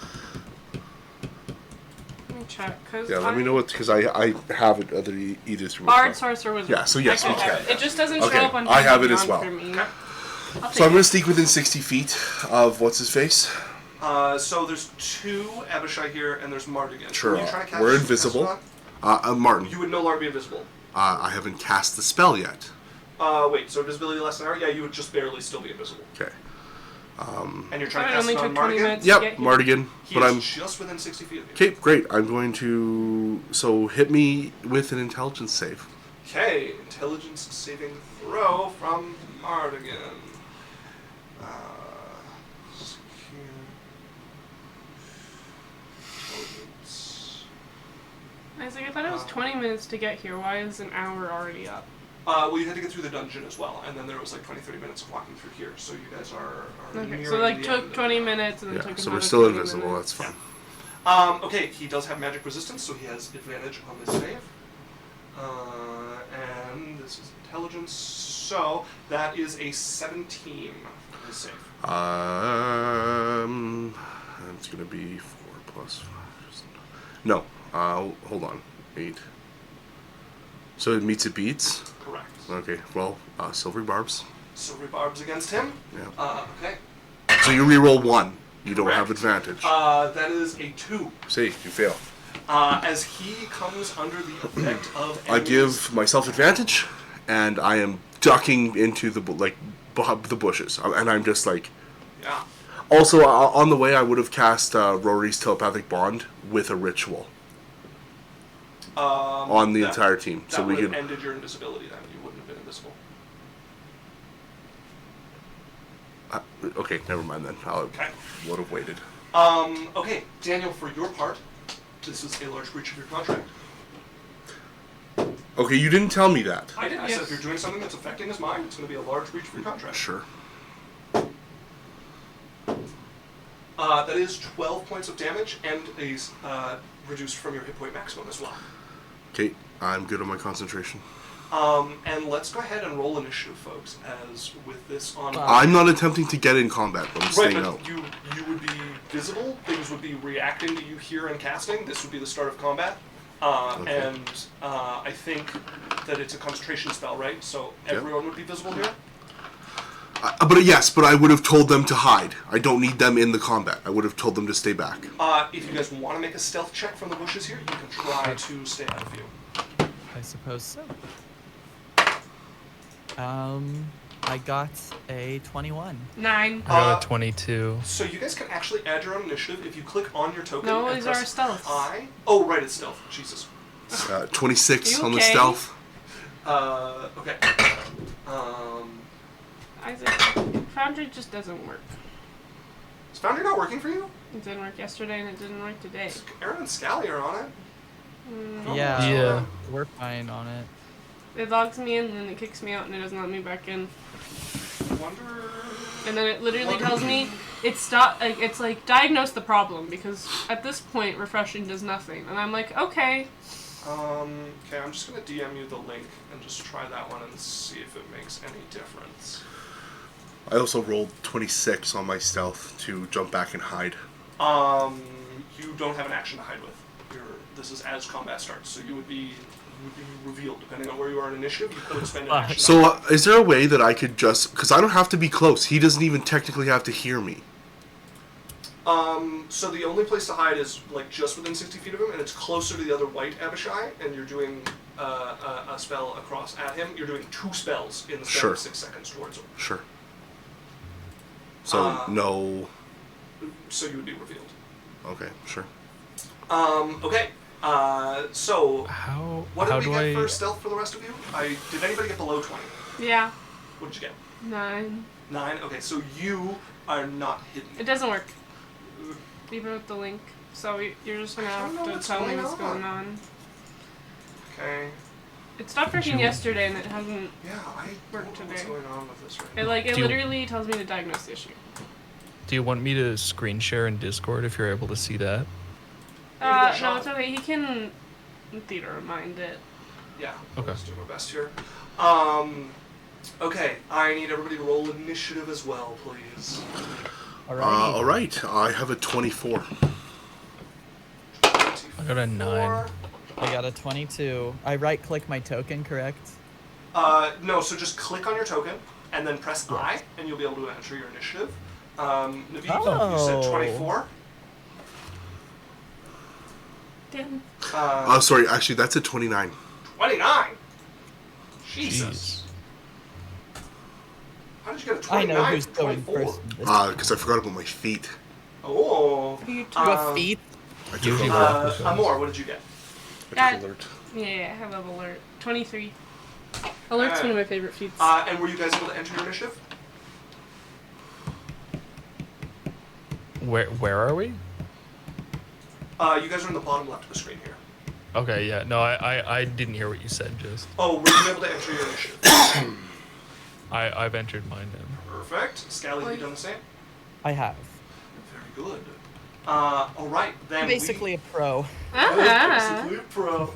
Let me check. Cause Yeah, let me know what because I have it either through. my Bard, class. sorcerer, wizard. Yeah, so yes, I we can have can. it. It just doesn't Okay, show up on. I have it Dungeon as well. for me. Okay. I'll So I'm take gonna sneak within 60 feet of what's his face. So there's two Abishai here, and there's Mardigan. Sure, Are you trying to cast we're invisible. cast it Martin. on? You would no longer be invisible. I haven't cast the spell yet. Wait, so invisibility less than an hour? Yeah, you would just barely still be invisible. Okay. And you're it. trying to It cast only it on took 20 Mardigan? minutes to get Yep, here. Mardigan. He But is I'm just within 60 feet of you. okay. Great. I'm going to hit me with an intelligence save. Okay, intelligence saving throw from Mardigan. Secure. Intelligence. Isaac, I thought it was 20 minutes to get here. Why is an hour already up? Well, you had to get through the dungeon as well, and then there was like 20-30 minutes of walking through here, so you guys are Okay, nearing so like the took end. 20 minutes and then Yeah. took So another we're still 20 invisible. minutes. That's fine. Okay, he does have magic resistance, so he has advantage on this save. And this is intelligence, so that is a 17 on his save. It's gonna be 4 plus 5. No. Hold on. 8. So it meets it beats? Correct. Okay, well, silvery barbs. Silvery barbs against him. Yeah. Okay. So you reroll 1. You don't Correct. have advantage. That is a 2. See, you fail. As he comes under the effect of I enemies. give myself advantage, and I am ducking into the the bushes, and I'm just like. Yeah. Also, on the way, I would have cast Rory's telepathic bond with a ritual on the entire team, That so we would have could. ended your invisibility. Then you wouldn't have been invisible. Okay, never mind then. I Okay. would have waited. Okay, Daniel, for your part, this is a large breach of your contract. Okay, you didn't tell me that. I did. I Yes. said if you're doing something that's affecting his mind, it's going to be a large breach of your contract. Sure. That is 12 points of damage and is reduced from your hit point maximum as well. Okay, I'm good on my concentration. And let's go ahead and roll initiative, folks, as with this on... I'm not attempting to get in combat, but I'm Right, staying but out. you would be visible, things would be reacting to you here and casting, this would be the start of combat. Okay. And I think that it's a concentration spell, right? So Yep. everyone would be visible here? But yes, but I would have told them to hide. I don't need them in the combat. I would have told them to stay back. If you guys want to make a stealth check from the bushes here, you can try to stay out of view. I suppose so. I got a 21. 9. I got a 22. So you guys can actually add your own initiative if you click on your token No, and these press are stealths. I. Oh, right, it's stealth. Jesus. 26 You on the okay? stealth. Okay. Isaac, Foundry just doesn't work. Is Foundry not working for you? It didn't work yesterday and it didn't work today. Aaron and Scally are on it. Yeah. Yeah. We're fine on it. It logs me in and then it kicks me out and it doesn't let me back in. I wonder... And then it literally tells me it's like diagnose the problem because at this point refreshing does nothing. And I'm like, okay. Okay, I'm just gonna DM you the link and just try that one and see if it makes any difference. I also rolled 26 on my stealth to jump back and hide. You don't have an action to hide with. This is as combat starts, so you would be revealed depending on where you are in initiative. You could spend an action. So, is there a way that I could just... Because I don't have to be close. He doesn't even technically have to hear me. So the only place to hide is like just within 60 feet of him, and it's closer to the other white Abishai, and you're doing a spell across at him. You're doing 2 spells in the span Sure. of 6 seconds towards him. Sure. So, no... So you would be revealed. Okay, sure. Okay. So How what did we do get I? for stealth for the rest of you? Did anybody get below 20? Yeah. What did you get? 9. 9? Okay, so you are not hidden. It doesn't work. Even with the link. So you're just gonna I don't know have to what's tell me going what's on. going on. Okay. It stopped working yesterday and it hasn't. Yeah, I Work don't know what's today. going on with this right It now. it Do you- literally tells me to diagnose the issue. Do you want me to screen share in Discord if you're able to see that? that No, shot. it's okay. He can theater mind it. Yeah. Okay. Let's do my best here. Okay, I need everybody to roll initiative as well, please. Alrighty. Alright, I have a 24. I got a 9. I got a 22. I right-click my token, correct? No, so just click on your token and then press I, and you'll be able to enter your initiative. Naveed, you said Oh. 24. Damn. Sorry, actually, that's a 29. 29. Jesus. Jeez. How did you get a I 29? know who's from going 24? first. in this. Because I forgot about my feet. Oh. You You have feet? I took Usually alert. Amor, what did you get? I took alert. Yeah, I love alert. 23. Alert's one of my favorite feats. And were you guys able to enter your initiative? Where are we? You guys are in the bottom left of the screen here. Okay, yeah. No, I didn't hear what you said. Just Oh, were you able to enter your initiative? I've entered mine in. Perfect. Scally, have you done the same? I have. Very good. All right, then Basically a pro. basically a pro.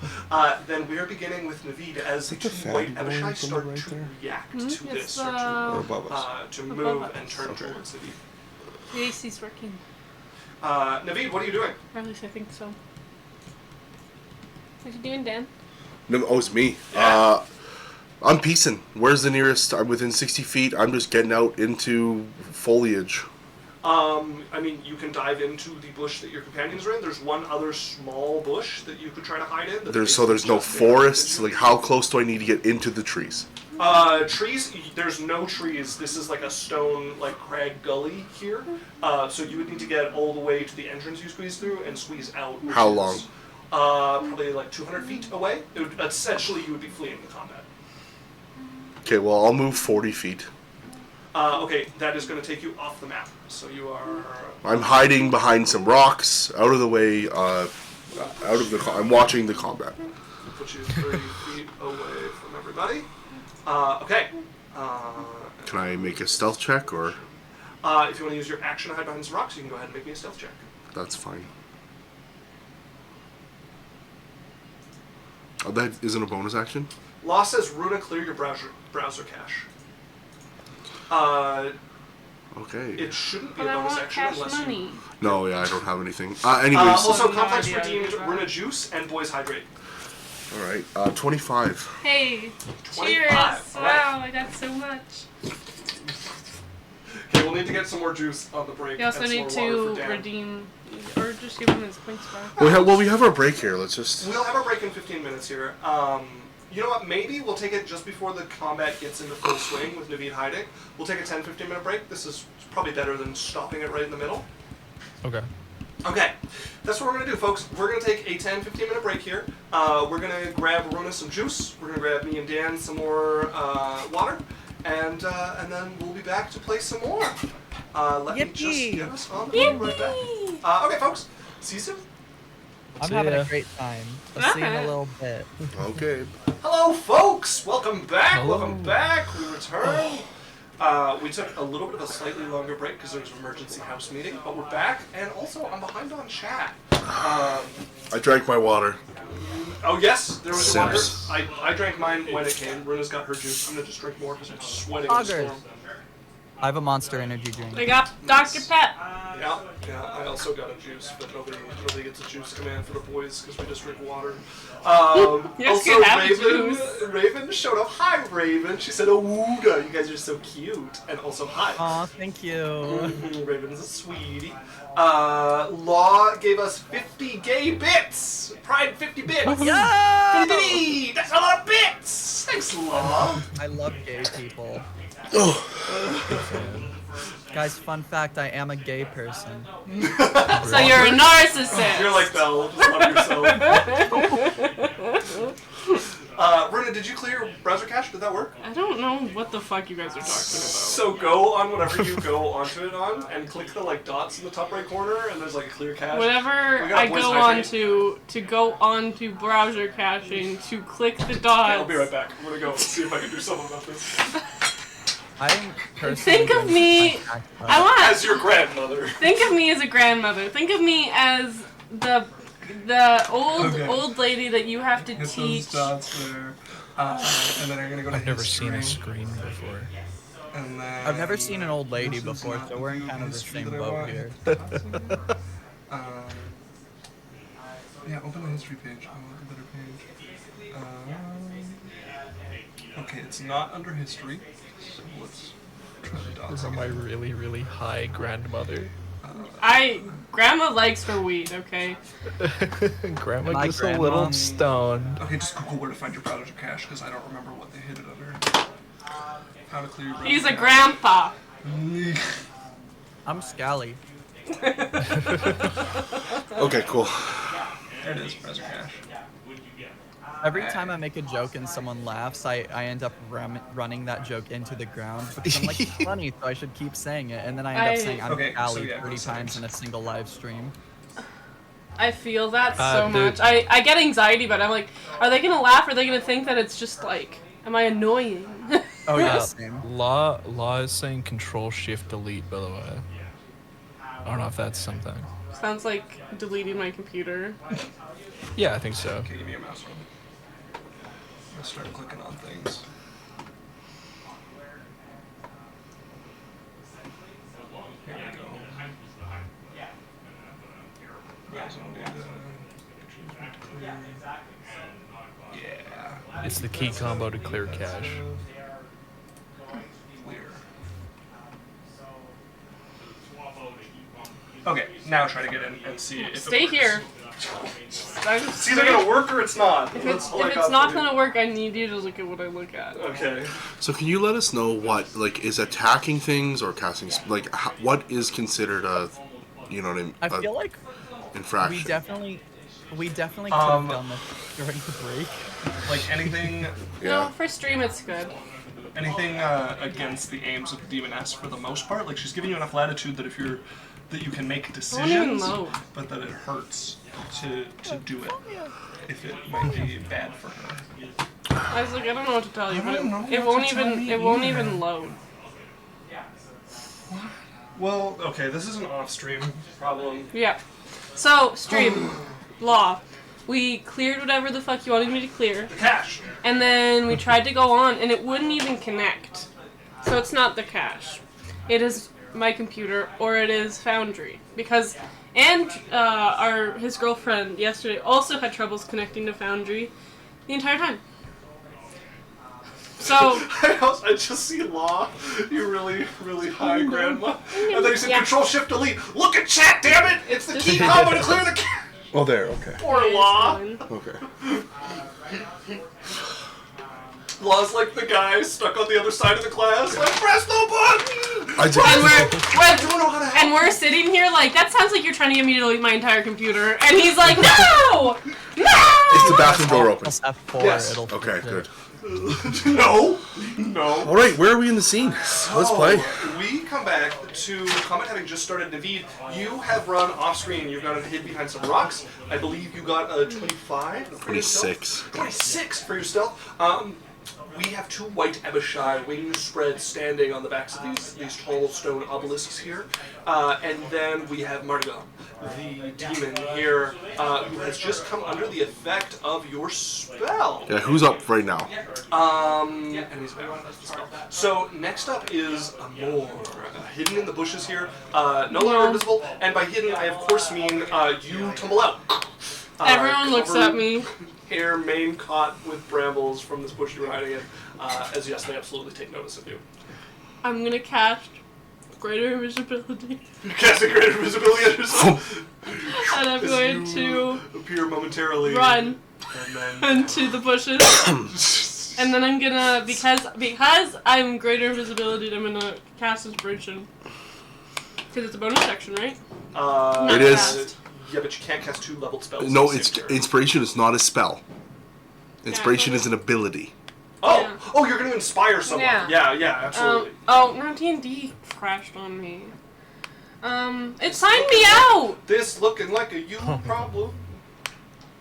Then we are beginning with Naveed as the Think the 2 fan white going Abishai somewhere start right to there? react Hmm? to It's, this, or Or above us. to above move us. and turn Okay. towards Naveed. The AC's working. Naveed, what are you doing? Or at least I think so. What you doing, Dan? No, oh, it's me. Yeah. I'm piecing. Where's the nearest? I'm within 60 feet. I'm just getting out into foliage. I mean, you can dive into the bush that your companions are in. There's one other small bush that you could try to hide in. There's no forests. Like, how close do I need to get into the trees? Trees, there's no trees. This is like a stone, like, crag gully here. So you would need to get all the way to the entrance you squeeze through and squeeze out. How long? Probably like 200 feet away. Essentially, you would be fleeing the combat. Okay, well, I'll move 40 feet. Okay, that is going to take you off the map. So you are... I'm hiding behind some rocks, out of the way, I'm watching the combat. Put you 30 feet away from everybody. Okay. Can I make a stealth check, or? If you want to use your action to hide behind some rocks, you can go ahead and make me a stealth check. That's fine. Oh, that isn't a bonus action? Law says, Runa, clear your browser cache. Okay. It shouldn't be But a I bonus want action cash unless money. you... No, yeah, I don't have anything. Anyways. Also, No Complex idea redeemed what you're Runa Juice and Boys Hydrate. Alright, 25. Hey, 25, cheers! alright. Wow, I got so much. Okay, we'll need to get some more juice on the break. You also and some need more water to for Dan. redeem, or just give him his points back. We have our break here. Let's just. We'll have a break in 15 minutes here. You know what? Maybe we'll take it just before the combat gets into full swing with Naveed hiding. We'll take a 10-15 minute break. This is probably better than stopping it right in the middle. Okay. Okay, that's what we're going to do, folks. We're going to take a 10-15 minute break here. We're going to grab Runa some juice. We're going to grab me and Dan some more water. And then we'll be back to play some more. Let me just Yippee! get us on the road right back. Okay, folks. See you soon. I'm See having ya. a great time. I'll see you in a little bit. Okay. Hello, folks! Welcome back! Hello. Welcome back! We return. We took a little bit of a slightly longer break because there was an emergency house meeting, but we're back, and also I'm behind on chat. I drank my water. Oh yes, there was Sims. water. I drank mine when it came. Runa's got her juice. I'm gonna just drink more because I'm sweating in the Augers. storm. I have a Monster Energy drink. I got Dr. Pep. Yeah. I also got a juice, but nobody gets a juice command for the boys because we just drink water. Yes, Also, you have Raven. Raven showed up. Hi, Raven. She said, "Awooga, you guys are so cute." And also, hi. Aw, thank you. Raven's a sweetie. Law gave us 50 gay bits. Pride 50 bits. Yeah! 50! That's a lot of bits. Thanks, Law. I love gay people. Oh. Guys, fun fact, I am a gay person. So you're a narcissist. You're like Belle. Just love yourself. Runa, did you clear your browser cache? Did that work? I don't know what the fuck you guys are talking about. So go on whatever you go onto it on, and click the like dots in the top right corner, and there's like a clear cache. Whatever We got I voice go hydrate. on to go onto browser caching, to click the Okay, dots. I'll be right back. I'm gonna go and see if I can do something about this. I'm personally Think of going to me. contact I want. As your grandmother. Think of me as a grandmother. Think of me as the old lady that you have to Hit teach. those dots there. And then I'm gonna go to I've never seen a history, screen before. And then I've never seen an old lady this is before, not so we're in kind of the history same that I boat want. here. Yeah, open the history page. I want a better page. Okay, it's not under history. So let's try the dots From my again. really, really high grandmother. Grandma likes her weed. Okay. Grandma My gets grandma. a little stoned. Okay, just Google where to find your browser cache because I don't remember what they hid it under. How to clear your browser He's a cache. grandpa. I'm Scally. Okay, cool. There it is, browser cache. Every time I make a joke and someone laughs, I end up running that joke into the ground because I'm like, it's funny, so I should keep saying it. And then I end up saying I'm Okay, so Scally yeah, 30 1 times second. in a single live stream. I feel that so dude. much. I get anxiety, but I'm like, are they gonna laugh? Or are they gonna think that it's just like, am I annoying? Oh yeah, same. Law is saying Control Shift Delete, by the way. I don't know if that's something. Sounds like deleting my computer. Yeah, I think so. Okay, give me a mouse one. I'm gonna start clicking on things. Here we go. Browsing data. Choose what to clear. Yeah. It's the key combo to clear cache. Clear. Okay, now try to get in and see if Stay it works. here. It's either gonna work or it's not. If Let's it's select option. not gonna work, I need you to look at what I look at. Okay. So can you let us know what, like, is attacking things or casting, like, what is considered a, you know what I mean? I feel like infraction. we definitely could have done this during the break. Like anything, No, for stream it's good. anything against the aims of the demoness for the most part. Like she's giving you enough latitude that if you're, that you can make even decisions, load. but that it hurts to do it if it might be bad for her. I was like, I don't know what to tell you, but don't know it what won't to tell me even either. load. Well, okay, this is an off-stream problem. Yeah. So stream law. We cleared whatever the fuck you wanted me to clear, The cache. and then we tried to go on, and it wouldn't even connect. So it's not the cache. It is my computer, or it is Foundry, because his girlfriend yesterday also had troubles connecting to Foundry the entire time. So I just see Law, you really, really high grandma. And then you said Yeah. Control Shift Delete. Look at chat, damn it! It's the key combo to clear the cache. Oh, there, okay. Poor it's Law. fine. Okay. Law's like the guy stuck on the other side of the class. Like, press the button! I did. And don't know how to help. and we're sitting here like, that sounds like you're trying to get me to delete my entire computer. And he's like, no! Is the No! bathroom door open? Press F4, Yes. it'll Okay, fix it. good. No. All right, where are we in the scene? Let's play. We come back to combat having just started. David, you have run off screen. You've got hid behind some rocks. I believe you got a 25 for your stealth. 26. 26 for your stealth. We have two white Abishai wings spread standing on the backs of these tall stone obelisks here. And then we have Mardigan, the demon here, who has just come under the effect of your spell. Yeah, who's up right now? And he's back on the spell. So next up is Amor, hidden in the bushes here, no longer invisible. And by hidden, I of course mean you tumble out. Everyone looks covered at me. Hair, mane caught with brambles from this bush you were hiding in, as yes, they absolutely take notice of you. I'm gonna cast greater invisibility. You cast a greater visibility at yourself. And I'm going to appear momentarily. run And then into the bushes. And then I'm gonna, because I'm greater invisibility, I'm gonna cast Inspiration. Because it's a bonus action, right? It is. Cast. Yeah, but you can't cast 2 leveled spells. No, at the it's same turn. inspiration is not a spell. Inspiration is an ability. Oh, Yeah. oh, you're gonna inspire someone. Yeah. Yeah, absolutely. No, D&D crashed on me. It signed me out! This looking like a you problem.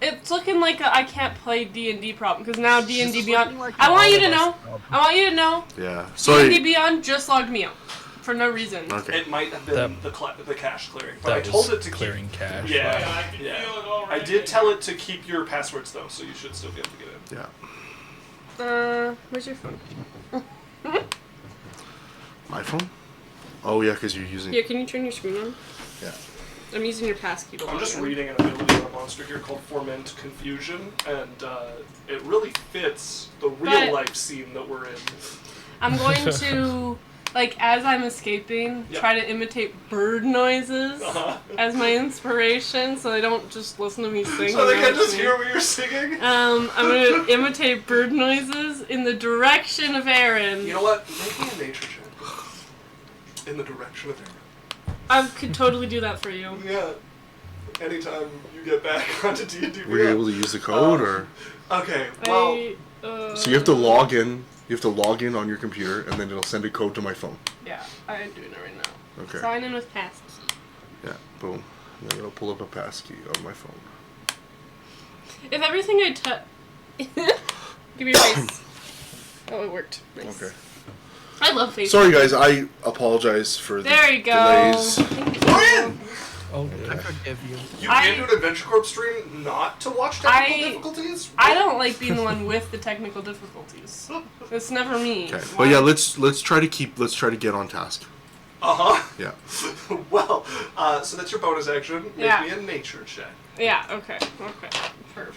It's looking like I can't play D&D problem, because now D&D Beyond... like I want all you of to us know, problem. I want you to know, Yeah. D&D Sorry. Beyond just logged me out. For no reason. Okay. It might have been the cache clearing, but I That told was it to clearing cache. Yeah, yeah. I did tell it to keep your passwords though, so you should still be able to get in. Yeah. Where's your phone? My phone? Oh, yeah, because you're using. Here, can you turn your screen on? Yeah. I'm using your passkey to log I'm just in. reading an ability on a monster here called Foment Confusion, and it really fits the real life scene that we're in. I'm going to, like, as I'm escaping, Yeah. try to imitate bird noises as my inspiration, so they don't just listen to me sing. So they and can watch just me. hear what you're singing? I'm going to imitate bird noises in the direction of Aaron. You know what? Make me a nature check. In the direction of Aaron. I could totally do that for you. Yeah. Anytime you get back onto D&D. Were you able to use the code, or? Okay, well... So you have to log in. You have to log in on your computer, and then it'll send a code to my phone. Yeah, I'm doing it right now. Okay. Sign in with passkey. Yeah. Boom. And then it'll pull up a passkey on my phone. If everything I touch... Give me your face. Oh, it worked. Nice. Okay. I love faces. Sorry, guys. I apologize for the There you go. delays. We're in! Oh, I yeah. forgive you. You came to an Adventure Corp stream not to watch technical difficulties? I don't like being the one with the technical difficulties. It's never me. Okay. But yeah, let's try to get on task. Uh-huh. Yeah. Well, so that's your bonus action. Make Yeah. me a nature check. Yeah, okay. Perf.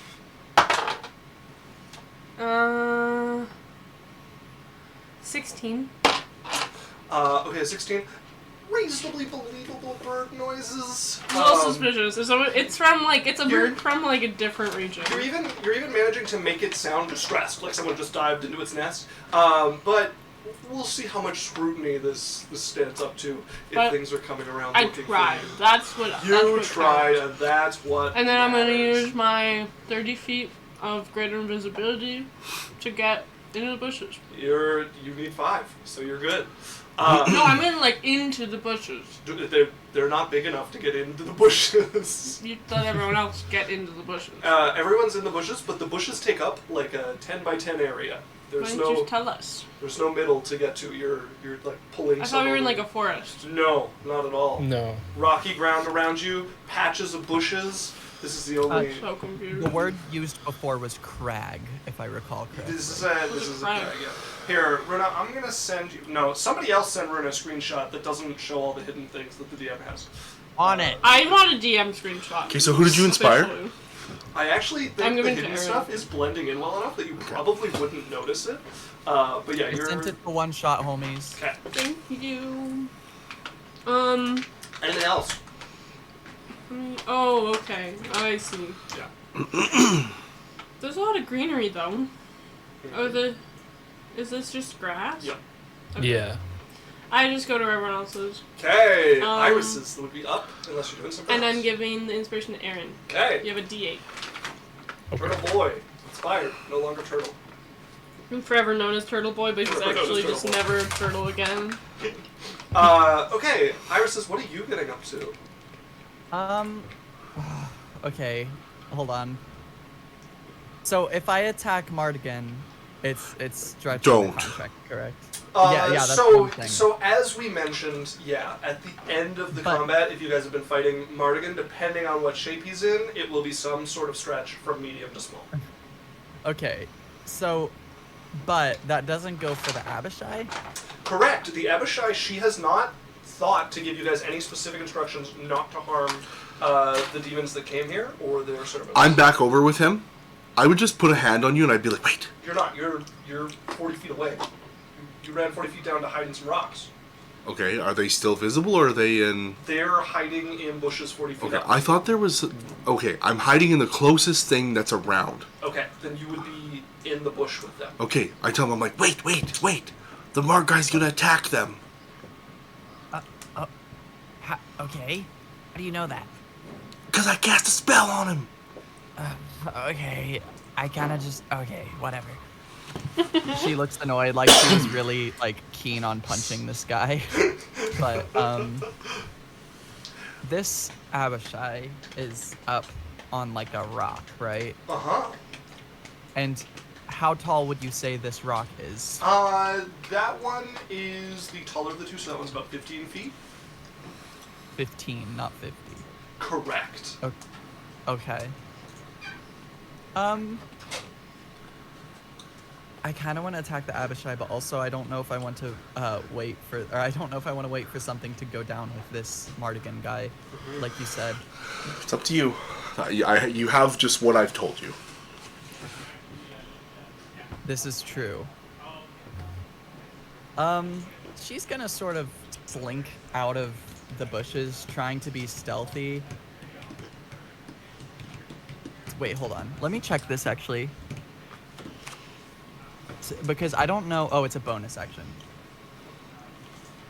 16. Okay, 16. Reasonably believable bird noises. A little suspicious. It's from like it's a You're- bird from like a different region. You're even managing to make it sound distressed, like someone just dived into its nest. But we'll see how much scrutiny this stands up to if But things are coming around. I looking tried. For you. That's what. You that's what tried, counts. and that's what. And then I'm gonna matters. use my 30 feet of greater invisibility to get into the bushes. You need 5, so you're good. No, I mean like into the bushes. They're not big enough to get into the bushes. You let everyone else get into the bushes. Everyone's in the bushes, but the bushes take up like a 10 by 10 area. Why There's don't you no tell us? there's no middle to get to. You're like pulling. I thought we were in someone- like a forest. No, not at all. No. Rocky ground around you, patches of bushes. This is the only. I'm so confused. The word used before was crag, if I recall correctly. This is a crag? yeah. Here, Runa, I'm gonna send you. No, somebody else send Runa a screenshot that doesn't show all the hidden things that the DM has. On it. I want a DM screenshot. Okay, so who did you inspire? Officially. I actually I'm think the giving to hidden Aaron. stuff is blending in well enough that you probably wouldn't notice it. But yeah, I you're. sent it for one shot, homies. Okay. Thank you. Anything else? Oh, okay. I see. Yeah. There's a lot of greenery though. Is this just grass? Yep. Okay. Yeah. I just go to everyone else's. Okay. Um, Irises would be up unless you're doing something And else. I'm giving the inspiration to Aaron. Okay. You have a D8. Turtle boy. Inspired. No longer turtle. I'm forever known as Turtle Boy, but he's Forever known as actually Turtle just Boy. never a turtle again. Okay. Irises, what are you getting up to? Okay, hold on. So if I attack Mardigan, it's stretching Don't. the contract, correct? That's so, one thing. so as we mentioned, yeah, at the end of the But- combat, if you guys have been fighting Mardigan, depending on what shape he's in, it will be some sort of stretch from medium to small. Okay, so, but that doesn't go for the Abishai? Correct. The Abishai, she has not thought to give you guys any specific instructions not to harm the demons that came here or their servants. I'm back over with him. I would just put a hand on you and I'd be like, wait. You're not. You're 40 feet away. You ran 40 feet down to hide in some rocks. Okay, are they still visible or are they in... They're hiding in bushes 40 feet Okay, up. I thought there was... Okay, I'm hiding in the closest thing that's around. Okay, then you would be in the bush with them. Okay, I tell him, I'm like, wait. The Mark guy's gonna attack them. Okay. How do you know that? Because I cast a spell on him. Okay. I kind of just. Okay, whatever. She looks annoyed, like she was really, like, keen on punching this guy. But, this Abishai is up on, like, a rock, right? Uh-huh. And how tall would you say this rock is? That one is the taller of the two, so that one's about 15 feet. 15, not 50. Correct. Okay. I kind of want to attack the Abishai, but also I don't know if I want to wait for something to go down with this Mardigan guy, like you said. It's up to you. You have just what I've told you. This is true. She's gonna sort of slink out of the bushes, trying to be stealthy. Wait, hold on. Let me check this actually. Because I don't know. Oh, it's a bonus action.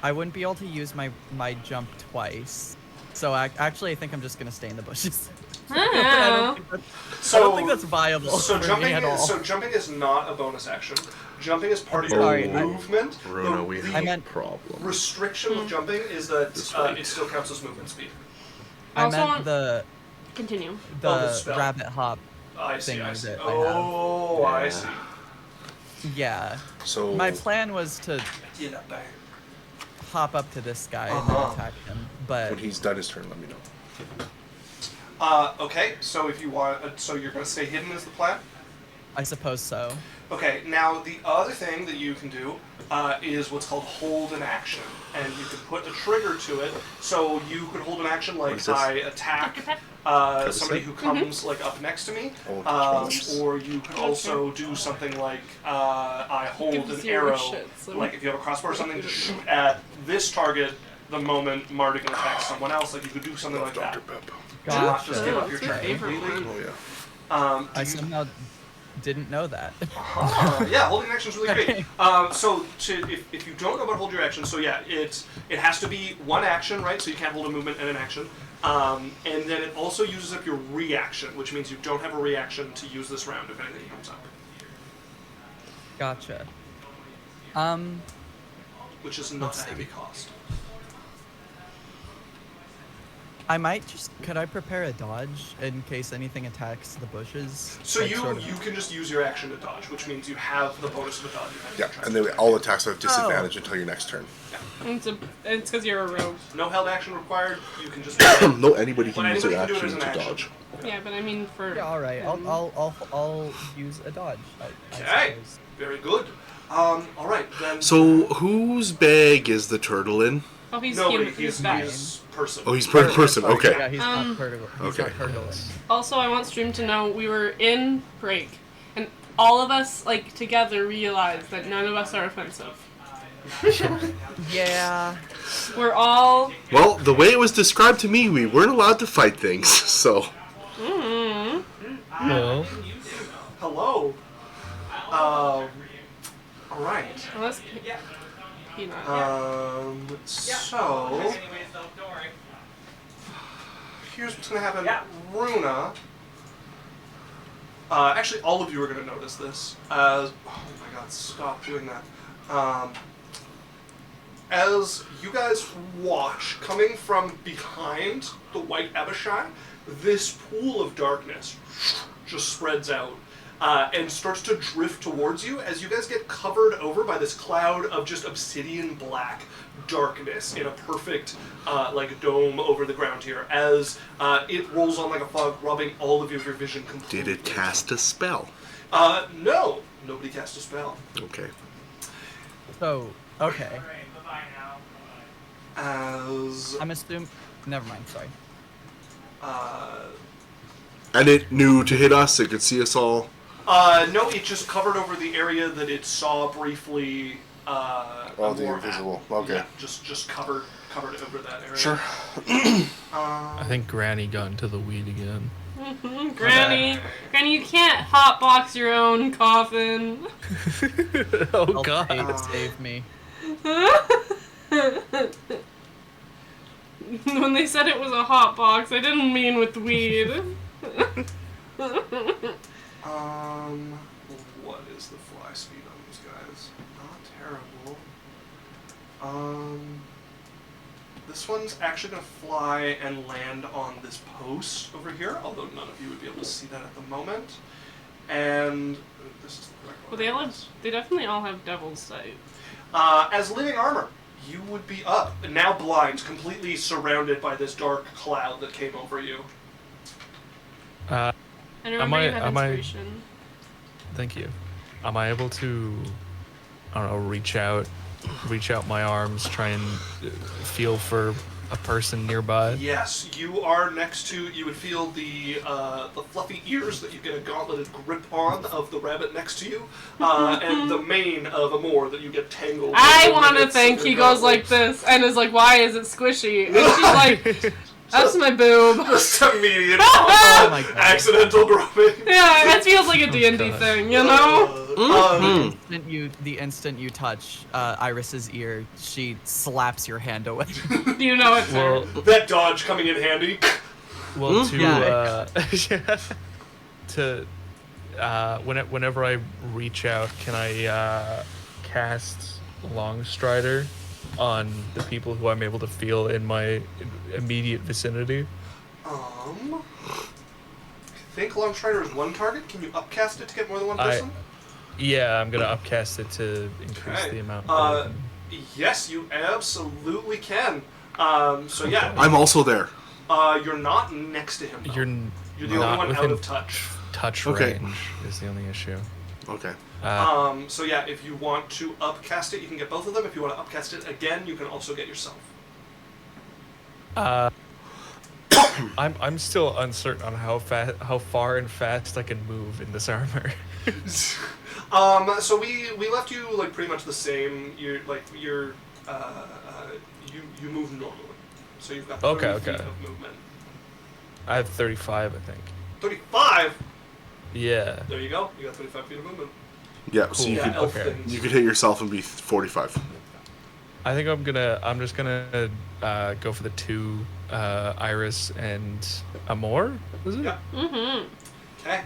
I wouldn't be able to use my jump twice. So actually, I think I'm just gonna stay in the bushes. I don't think that's viable So for me at all. jumping is not a bonus action. Jumping is part of your Sorry, movement. Rona, we The have I a meant- problem. restriction with jumping is that This way. it still counts as movement speed. I Also meant want- the Continue. the spell. rabbit hop. I see. Thing I with see. it, I Oh, I Yeah. see. Yeah. So... My plan was to Get up there. hop up to this guy and Uh-huh. then attack him, but When he's done his turn, let me know. Okay, so if you want, so you're gonna stay hidden is the plan. I suppose so. Okay, now the other thing that you can do is what's called hold an action, and you can put a trigger to it. So you could hold an action What like is this? I attack somebody who comes like up next to me, or you could also do something like I hold Give an zero arrow. shit, so- Like if you have a crossbow or something, just shoot at this target the moment Marty can attack someone else. Like you could do something like that. Dr. Pepper. Do not just give Oh, up your that's my turn favorite completely. one. Oh, yeah. Do I you- somehow didn't know that. yeah, holding action is really great. So if you don't know about hold your action, so yeah, it has to be one action, right? So you can't hold a movement and an action. And then it also uses up your reaction, which means you don't have a reaction to use this round if anything comes up. Gotcha. Which is not Let's a see. heavy cost. I might just. Could I prepare a dodge in case anything attacks the bushes? So Like, you sort of- you can just use your action to dodge, which means you have the bonus of a dodge. Yeah, and then all attacks have disadvantage until your next turn. It's because you're a rogue. No held action required. You can just. No, anybody can Well, use their anybody can do it action as to an action. dodge. Yeah, but I mean for. Yeah, all right. I'll use a dodge. I Okay, suppose. very good. All right then. So, whose bag is the turtle in? Oh, he's nobody. human. He's back. person. Oh, he's per person. Sorry, Okay. Yeah, he's not turtle. He's okay. not turtling. Also, I want Stream to know we were in break, and all of us like together realized that none of us are offensive. Yeah. We're all. Well, the way it was described to me, we weren't allowed to fight things, so. Well, Hello. All right. Unless Peanut. So here's what's gonna happen. Runa. Actually, all of you are gonna notice this. As oh my God, stop doing that. As you guys watch, coming from behind the white Abishai, this pool of darkness just spreads out and starts to drift towards you as you guys get covered over by this cloud of just obsidian black darkness in a perfect like dome over the ground here as it rolls on like a fog, robbing all of your vision completely. Did it cast a spell? No. Nobody cast a spell. Okay. So, okay. As I'm assuming. Never mind. Sorry. And it knew to hit us, it could see us all. no, it just covered over the area that it saw briefly. Oh, the more at. invisible. Okay. Yeah, just covered over that area. Sure. I think Granny got into the weed again. Granny, you can't hotbox your own coffin. Oh I'll God. pay to save me. When they said it was a hotbox, I didn't mean with weed. What is the fly speed on these guys? Not terrible. This one's actually gonna fly and land on this post over here, although none of you would be able to see that at the moment. And this is the correct one. Well, they definitely all have devil's sight. As living armor, you would be up, now blind, completely surrounded by this dark cloud that came over you. And remember, you have am I- inspiration. Thank you. Am I able to, I don't know, reach out my arms, try and feel for a person nearby? Yes, you are next to. You would feel the fluffy ears that you get a gauntleted grip on of the rabbit next to you, and the mane of Amor that you get tangled. I with the want to rivets think of he your goes like gauntlets. this and is like, why is it squishy? And she's like, that's my boob. Just immediate Oh my God. accidental groping. Yeah, it feels like a D&D God. thing, you know? The instant you touch Iris's ear, she slaps your hand away. You know it's Well, her. That dodge coming in handy. well, to Yeah. whenever I reach out, can I cast Longstrider on the people who I'm able to feel in my immediate vicinity? I think Longstrider is one target. Can you upcast it to get more than one person? Yeah, I'm gonna upcast it to increase Okay. the amount. that I can- Yes, you absolutely can. So yeah. I'm also there. You're not next to him, though. You're the only not one out within of touch. touch Okay. range is the only issue. Okay. So yeah, if you want to upcast it, you can get both of them. If you want to upcast it again, you can also get yourself. I'm still uncertain on how far and fast I can move in this armor. So we left you like pretty much the same. You move normally, so you've got 30 feet of movement. I have 35, I think. 35. Yeah. There you go. You got 35 feet of movement. Yeah. So Cool. you Elf could things. you could hit yourself and be 45. I think I'm just gonna go for the 2 Iris and Amor. Was it? Yeah. Mm-hmm. Okay.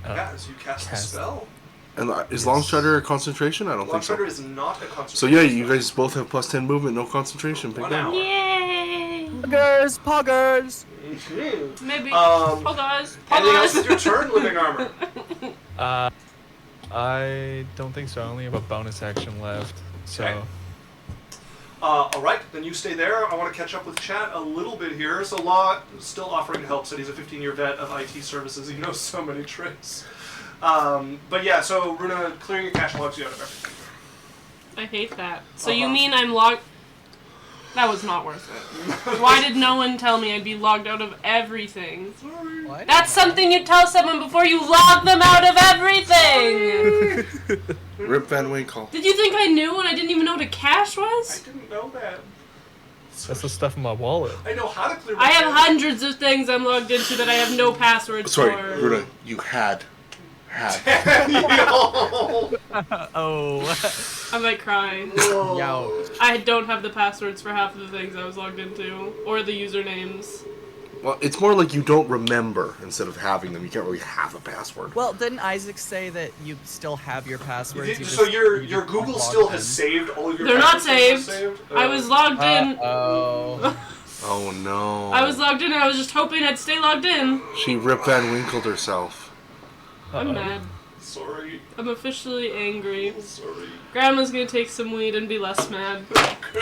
As you cast the spell. And is Long Strider a concentration? I don't think so. Long Strider is not a concentration. So yeah, you guys both have plus 10 movement, no concentration. Pick One that. hour. Yay! Poggers! Mhm. Maybe. Anything else with your turn, living armor? I don't think so. I only have a bonus action left. So. Okay. Alright, then you stay there. I want to catch up with chat a little bit here. So Law still offering to help, said he's a 15-year vet of IT services. He knows so many tricks. But yeah, so Runa, clearing your cache logs you out of everything. I hate that. So you mean I'm logged... That was not worth it. Why did no one tell me I'd be logged out of everything? What? That's something you tell someone before you log them out of everything! Rip Van Winkle. Did you think I knew when I didn't even know what a cache I was? didn't know that. That's the stuff in my wallet. I know how to clear my I have cache. hundreds of things I'm logged into that I have no passwords Sorry, for. Runa, you had. Oh. I might cry. Yow. I don't have the passwords for half of the things I was logged into, or the usernames. Well, it's more like you don't remember instead of having them. You can't really have a password. Well, didn't Isaac say that you still have your passwords? You So just- your you just Google don't still log has in? saved all of your They're not passwords saved. that I was logged in. Oh. Oh no. I was logged in and I was just hoping I'd stay logged in. She Rip Van Winkled herself. I'm mad. Sorry. I'm officially angry. Sorry. Grandma's gonna take some weed and be less mad.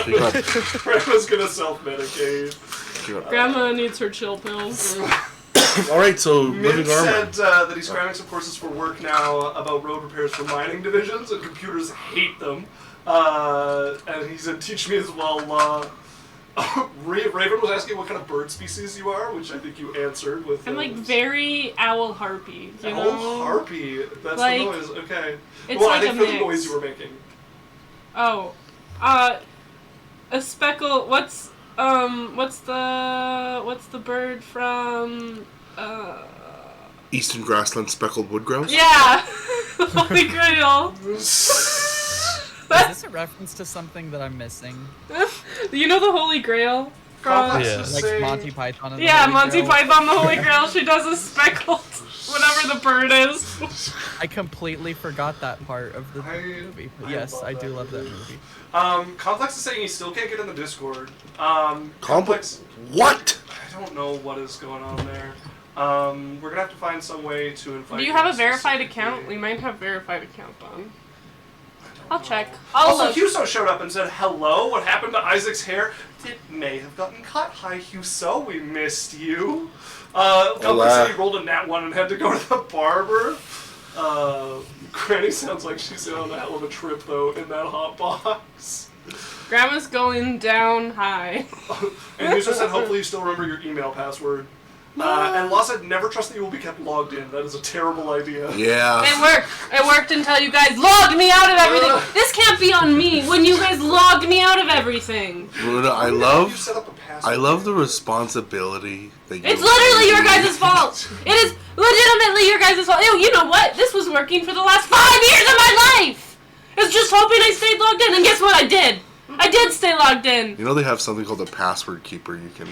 She got, Grandma's gonna self-medicate. she got, Grandma needs her chill pills. Alright, so Mint living armor. said that he's cramming some courses for work now about road repairs for mining divisions, and computers hate them. And he said, teach me as well. Raven was asking what kind of bird species you are, which I think you answered with. I'm like very owl harpy, you know? Owl harpy. That's Like, the noise. Okay. it's Well, like I think a for the mix. noise you were making. Oh, a speckle. What's the bird from? Eastern grassland speckled wood grouse. Yeah, Holy Grail. Is this a reference to something that I'm missing? You know the Holy Grail from? Complex Yeah. is Like saying- Monty Python and the Yeah, Holy Monty Grail? Python, the Holy Grail. She does a speckled, whatever the bird is. I completely forgot that part of the I movie. But love yes, I that do love that movie. Complex is saying he still can't get in the Discord. Complex. What? I don't know what is going on there. We're gonna have to find some way to invite. Do you have him a verified specifically. account? We might have verified account on. I'll know. check. I'll Also, look. Huso showed up and said, hello, what happened to Isaac's hair? It may have gotten cut. Hi, Huso, we missed you. Complex said he rolled a nat 1 and had to go to the barber. Granny sounds like she's in on a hell of a trip, though, in that hot box. Grandma's going down high. And Huso said, hopefully you still remember your email password. And Law said, never trust that you will be kept logged in. That is a terrible idea. Yeah. It worked. It worked until you guys logged me out of everything. This can't be on me when you guys logged me out of everything. Runa, You set up a password. I love the responsibility that you. It's literally your guys' fault. It is legitimately your guys' fault. Ew, you know what? This was working for the last 5 years of my life. I was just hoping I stayed logged in, and guess what? I did. I did stay logged in. You know they have something called a password keeper. You can.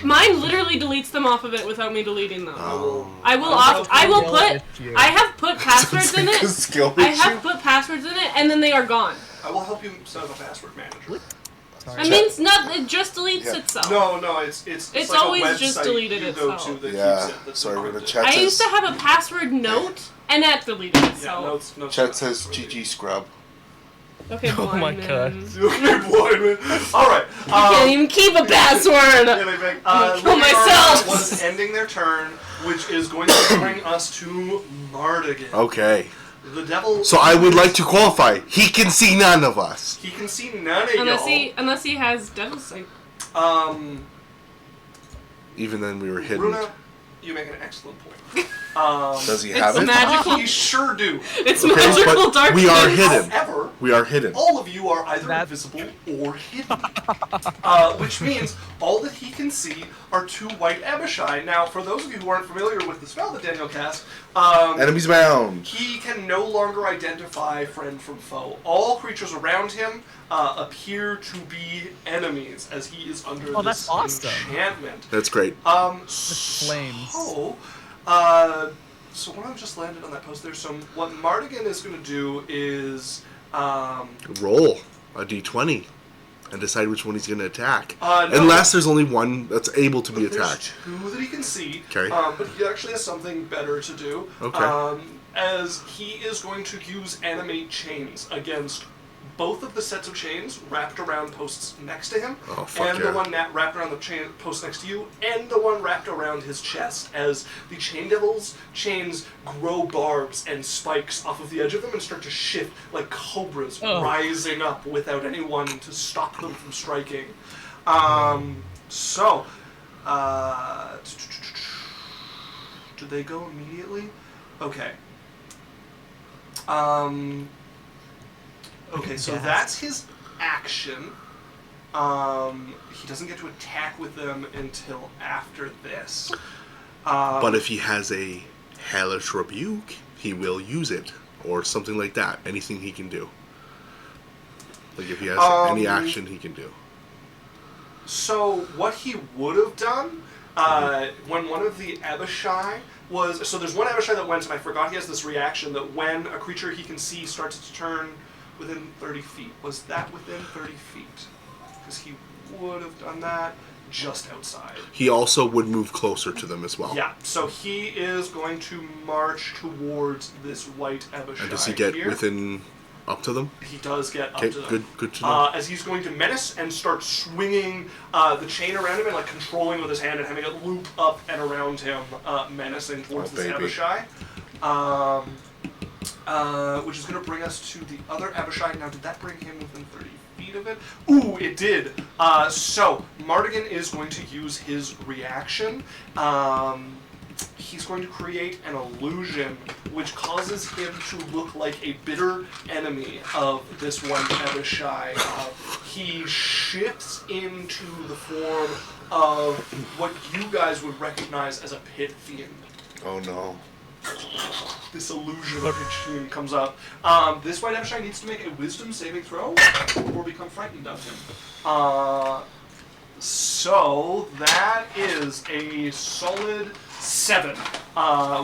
Mine literally deletes them off of it without me deleting them. Oh. I will Skill put. issue. I have put passwords in it. Skill I have issue? put passwords in it, and then they are gone. I will help you set up a password manager. Sorry. It means nothing. It just deletes Yeah. itself. No, it's It's like always a website just deleted you go itself. to that Yeah. keeps it. That's Sorry, we're gonna encrypted. check. I used to have a password note, and that deleted Yeah, itself. notes Chat says GG scrub. Okay, Oh my blind God. man. Okay, blind man. All right. Can't even keep a password. Kill Luminar myself. was ending their turn, which is going to bring us to Mardigan. Okay. The devil. So I would like to qualify. He can see none of us. He can see none of y'all. Unless he has devil's sight. Even then, we were hidden. Runa, you make an excellent point. Does he have It's it? magical. You sure do. It's Okay, magical but darkness. we are hidden. However, We are hidden. all of you are either That- invisible or hidden. Which means all that he can see are two white Abishai. Now, for those of you who aren't familiar with the spell that Daniel cast, Enemies bound. he can no longer identify friend from foe. All creatures around him appear to be enemies, as he is under Oh, this that's awesome. enchantment. That's great. Flames. So when I just landed on that post there, so what Mardigan is going to do is Roll a d20 and decide which one he's going to attack. No. Unless there's only one that's able to be there's attacked. two that he can see, Okay. but he actually has something better to do. Okay. As he is going to use animate chains against both of the sets of chains wrapped around posts next to him, Oh, fuck and yeah. the one wrapped around the post next to you, and the one wrapped around his chest, as the Chain Devil's chains grow barbs and spikes off of the edge of them and start to shift like cobras rising up without anyone to stop them from striking. Do they go immediately? Okay. Okay, so Yes. that's his action. He doesn't get to attack with them until after this. But if he has a hellish rebuke, he will use it. Or something like that. Anything he can do. Like if he has any action he can do. So what he would have done, when one of the Abishai was... So there's one Abishai that went, and I forgot he has this reaction that when a creature he can see starts to turn within 30 feet. Was that within 30 feet? Because he would have done that just outside. He also would move closer to them as well. Yeah, so he is going to march towards this white Abishai. And does he get here. within up to them? He does get Okay, up to them. good to know. As he's going to menace and start swinging the chain around him and like controlling with his hand and having it loop up and around him, menacing towards this baby. Abishai. Which is going to bring us to the other Abishai. Now, did that bring him within 30 feet of it? Ooh, it did. So, Mardigan is going to use his reaction. He's going to create an illusion which causes him to look like a bitter enemy of this one Abishai. He shifts into the form of what you guys would recognize as a pit fiend. Oh no. This illusion of Hitching comes up. This white Abishai needs to make a wisdom saving throw or become frightened of him. So that is a solid 7,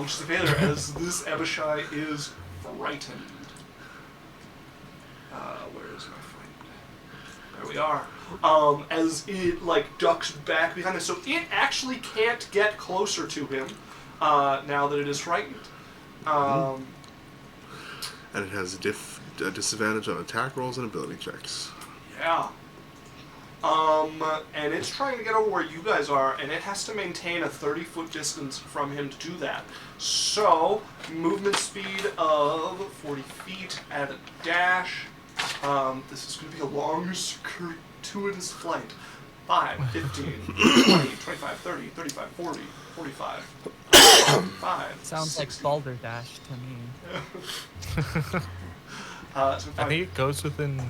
which is a failure, as this Abishai is frightened. Where is my friend? There we are. As it like ducks back behind this, so it actually can't get closer to him now that it is frightened. And it has a disadvantage on attack rolls and ability checks. Yeah. And it's trying to get over where you guys are, and it has to maintain a 30-foot distance from him to do that. So, movement speed of 40 feet at a dash. This is going to be a long, circuitous flight. 5, 15, 20, 25, 30, 35, 40, 45, 5, Sounds 60. like Balderdash to me. So I think it goes within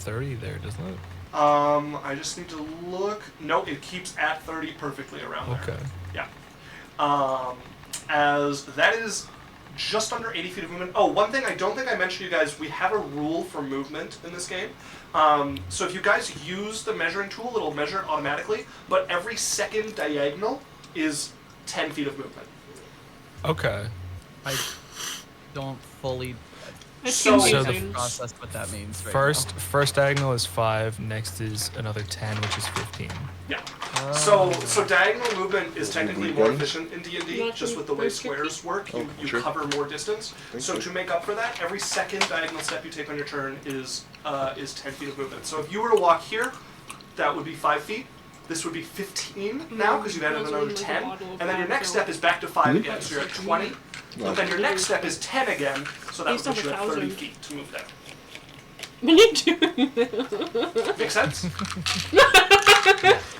30 there, doesn't it? I just need to look. No, it keeps at 30 perfectly around there. Okay. Yeah. As that is just under 80 feet of movement. Oh, one thing I don't think I mentioned to you guys, we have a rule for movement in this game. So if you guys use the measuring tool, it'll measure it automatically, but every second diagonal is 10 feet of movement. Okay. I don't fully It's So- So the confusing. Process what that means. Right First diagonal is 5. Next is another 10, which is 15. Yeah. now. So diagonal movement is technically more One? efficient in D&D, Not just from with the way first squares work. You sure. cover more distance. Thank So you. to make up for that, every second diagonal step you take on your turn is 10 feet of movement. So if you were to walk here, that would be 5 feet. This would be 15 now because you've added Those are another like a 10. model of And then your that, next so- step is back to 5 again, so you're at 20. But then your next step is 10 again, so that would Based put off you at 30 1,000. feet to move there. What are you doing? Make sense?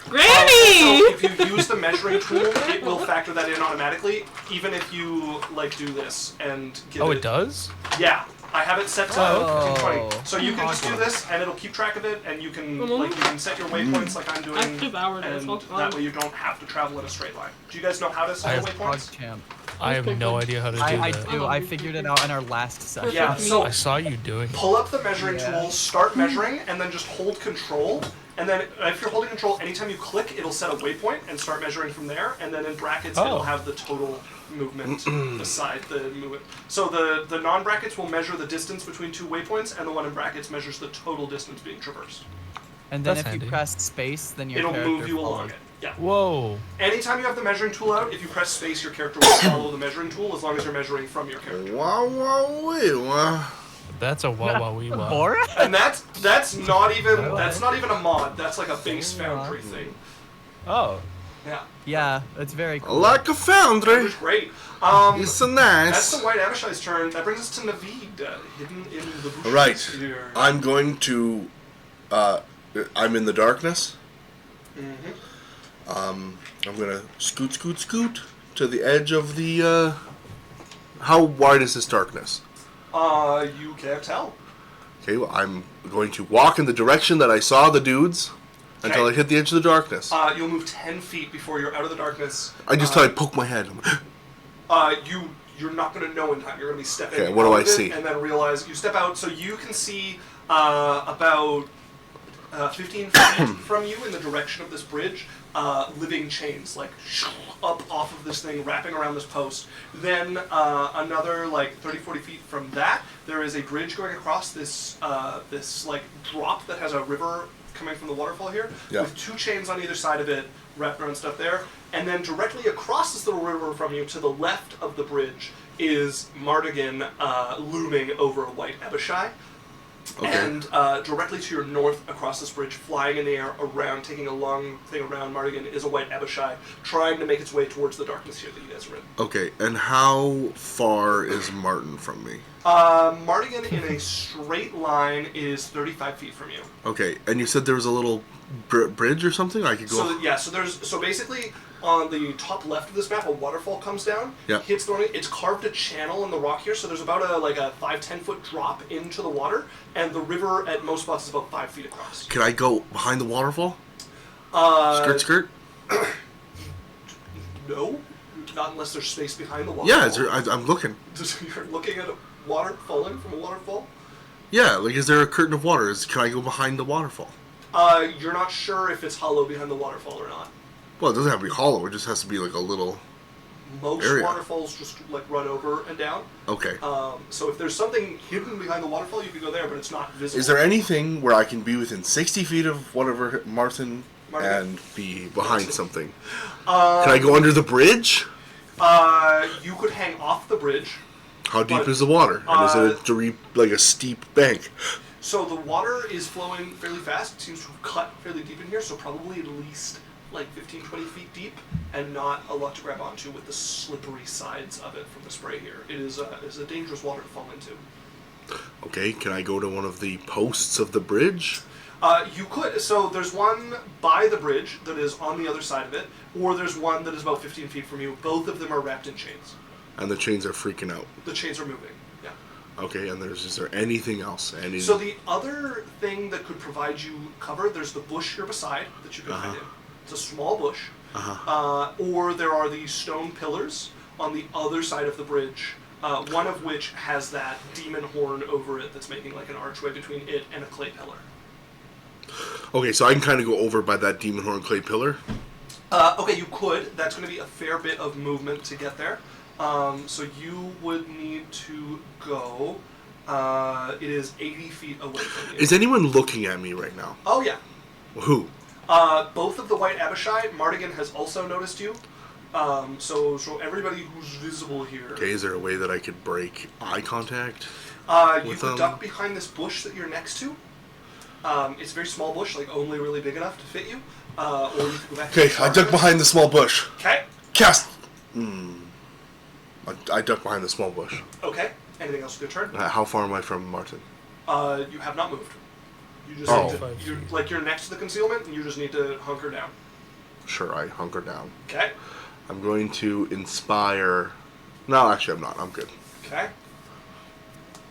Granny! So if you use the measuring tool, it will factor that in automatically, even if you like do this and give Oh, it. it does? Yeah, I have it set to Oh. 1520. So you can just do this, and it'll keep track of it, and you can like you can set your waypoints like I'm doing, I've devoured this and whole that time. way you don't have to travel in a straight line. Do you guys know how to set I your have waypoints? PogChamp. I have no idea how to do I that. do. I figured it out in our last session. Yeah. So I saw you doing it. pull up the measuring Yeah. tool, start measuring, and then just hold control. And then if you're holding control, anytime you click, it'll set a waypoint and start measuring from there. And then in brackets, Oh. it'll have the total movement beside the movement. So the non-brackets will measure the distance between two waypoints, and the one in brackets measures the total distance being traversed. And then That's if handy. you press space, then your It'll character move you along follows. it. Yeah. Whoa. Anytime you have the measuring tool out, if you press space, your character will follow the measuring tool as long as you're measuring from your character. Wow, wow, wee, wow. That's a wah wah wee wah. Or? And that's not even a mod. That's like a base foundry thing. Oh. Yeah. Yeah, it's very cool. Like a foundry. It's great. It's so That's the nice. White Abishai's turn. That brings us to Naveed, hidden in the bushes Right. here. I'm going to. I'm in the darkness. I'm gonna scoot to the edge of the. How wide is this darkness? You can't tell. Okay, well, I'm going to walk in the direction that I saw the dudes until Okay. I hit the edge of the darkness. You'll move 10 feet before you're out of the darkness. I just thought I'd poke my head. You're not going to know in time. You're going to be stepping Okay, what do out I of it see? and then realize you step out, so you can see about 15 feet from you in the direction of this bridge, living chains like up off of this thing, wrapping around this post. Then another like 30, 40 feet from that, there is a bridge going across this this like drop that has a river coming from the waterfall here, Yeah. with two chains on either side of it, wrapped around stuff there. And then directly across this little river from you, to the left of the bridge, is Mardigan looming over White Abishai. Okay. And directly to your north, across this bridge, flying in the air around, taking a long thing around Mardigan, is a White Abishai, trying to make its way towards the darkness here that you guys are in. Okay, and how far is Martin from me? Mardigan, in a straight line, is 35 feet from you. Okay, and you said there was a little bridge or something I could go. So basically on the top left of this map, a waterfall comes down, Yeah. hits the water. It's carved a channel in the rock here, so there's about a 5-10 foot drop into the water, and the river at most spots is about 5 feet across. Can I go behind the waterfall? Skirt. No, not unless there's space behind the waterfall. Yeah, I'm looking. You're looking at water falling from a waterfall. Yeah, like is there a curtain of water? Can I go behind the waterfall? You're not sure if it's hollow behind the waterfall or not. Well, it doesn't have to be hollow. It just has to be like a little. Most Area. waterfalls just like run over and down. Okay. So if there's something hidden behind the waterfall, you can go there, but it's not visible. Is there anything where I can be within 60 feet of whatever Martin Martin? and be behind something? Can I go under the bridge? You could hang off the bridge. How deep But, is the water? And is it like a steep bank? So the water is flowing fairly fast. It seems to have cut fairly deep in here, so probably at least like 15, 20 feet deep, and not a lot to grab onto with the slippery sides of it from the spray here. It is a dangerous water to fall into. Okay, can I go to one of the posts of the bridge? You could. So there's one by the bridge that is on the other side of it, or there's one that is about 15 feet from you. Both of them are wrapped in chains. And the chains are freaking out. The chains are moving. Yeah. Okay, and is there anything else? So the other thing that could provide you cover, there's the bush here beside that you can hide in. It's a small bush. Or there are these stone pillars on the other side of the bridge, one of which has that demon horn over it that's making like an archway between it and a clay pillar. Okay, so I can kind of go over by that demon horn clay pillar. Okay, you could. That's going to be a fair bit of movement to get there. So you would need to go It is 80 feet away from you. Is anyone looking at me right now? Oh, yeah. Who? Both of the White Abishai, Mardigan has also noticed you. So everybody who's visible here. Okay, is there a way that I could break eye contact? You with could them? duck behind this bush that you're next to. It's a very small bush, like only really big enough to fit you. Or you could go back to Okay, the I duck behind the small bush. Okay. Cast. I duck behind the small bush. Okay. Anything else with your turn? How far am I from Martin? You have not moved. You just Oh. need to, you're next to the concealment, and you just need to hunker down. Sure, I hunker down. Okay. I'm going to inspire. No, actually, I'm not. I'm good. Okay.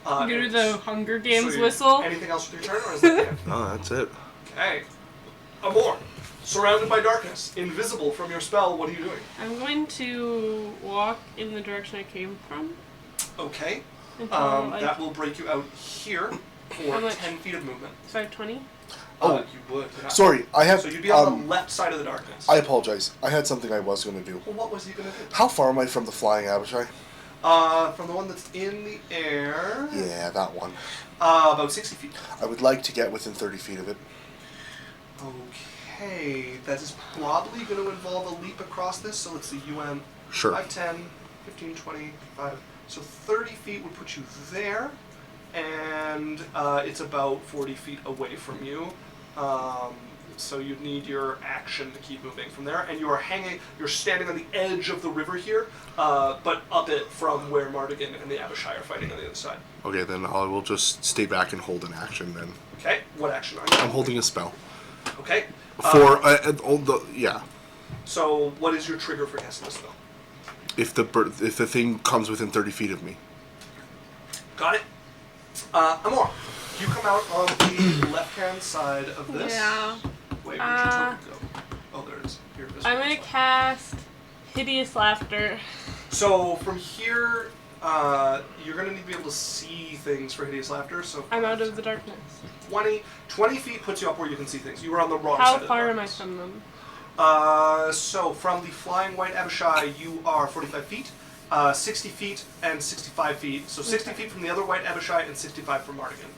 Do and the Hunger Games so whistle. Anything else with your turn, or is that the end? No, that's it. Okay. Amor, surrounded by darkness, invisible from your spell, what are you doing? I'm going to walk in the direction I came from. Okay. Until That will break you out here How for much? 10 feet of movement. 520. You would. Yeah. Sorry, I have. So you'd be on the left side of the darkness. I apologize. I had something I was going to do. Well, what was he going to do? How far am I from the flying Abishai? From the one that's in the air. Yeah, that one. About 60 feet. I would like to get within 30 feet of it. Okay, that is probably going to involve a leap across this. So let's see, you went Sure. 5, 10, 15, 20, 5. So 30 feet would put you there, and it's about 40 feet away from you. So you'd need your action to keep moving from there, and you're standing on the edge of the river here, but up it from where Mardigan and the Abishai are fighting on the other side. Okay, then I will just stay back and hold an action then. Okay, what action are you? I'm holding a spell. Okay. For all the yeah. So what is your trigger for casting the spell? If the thing comes within 30 feet of me. Got it. Amor, you come out on the left-hand side of this. Yeah. Wait, where'd your token go? Oh, there it is. Here it is. I'm gonna cast Hideous Laughter. So from here, you're gonna need to be able to see things for Hideous Laughter. So I'm out of the darkness. 20 feet puts you up where you can see things. You were on the wrong How side of the far am I darkness. from them? So from the flying white Abishai, you are 45 feet, 60 feet, and 65 feet. So 60 feet from the other white Abishai and 65 from Mardigan.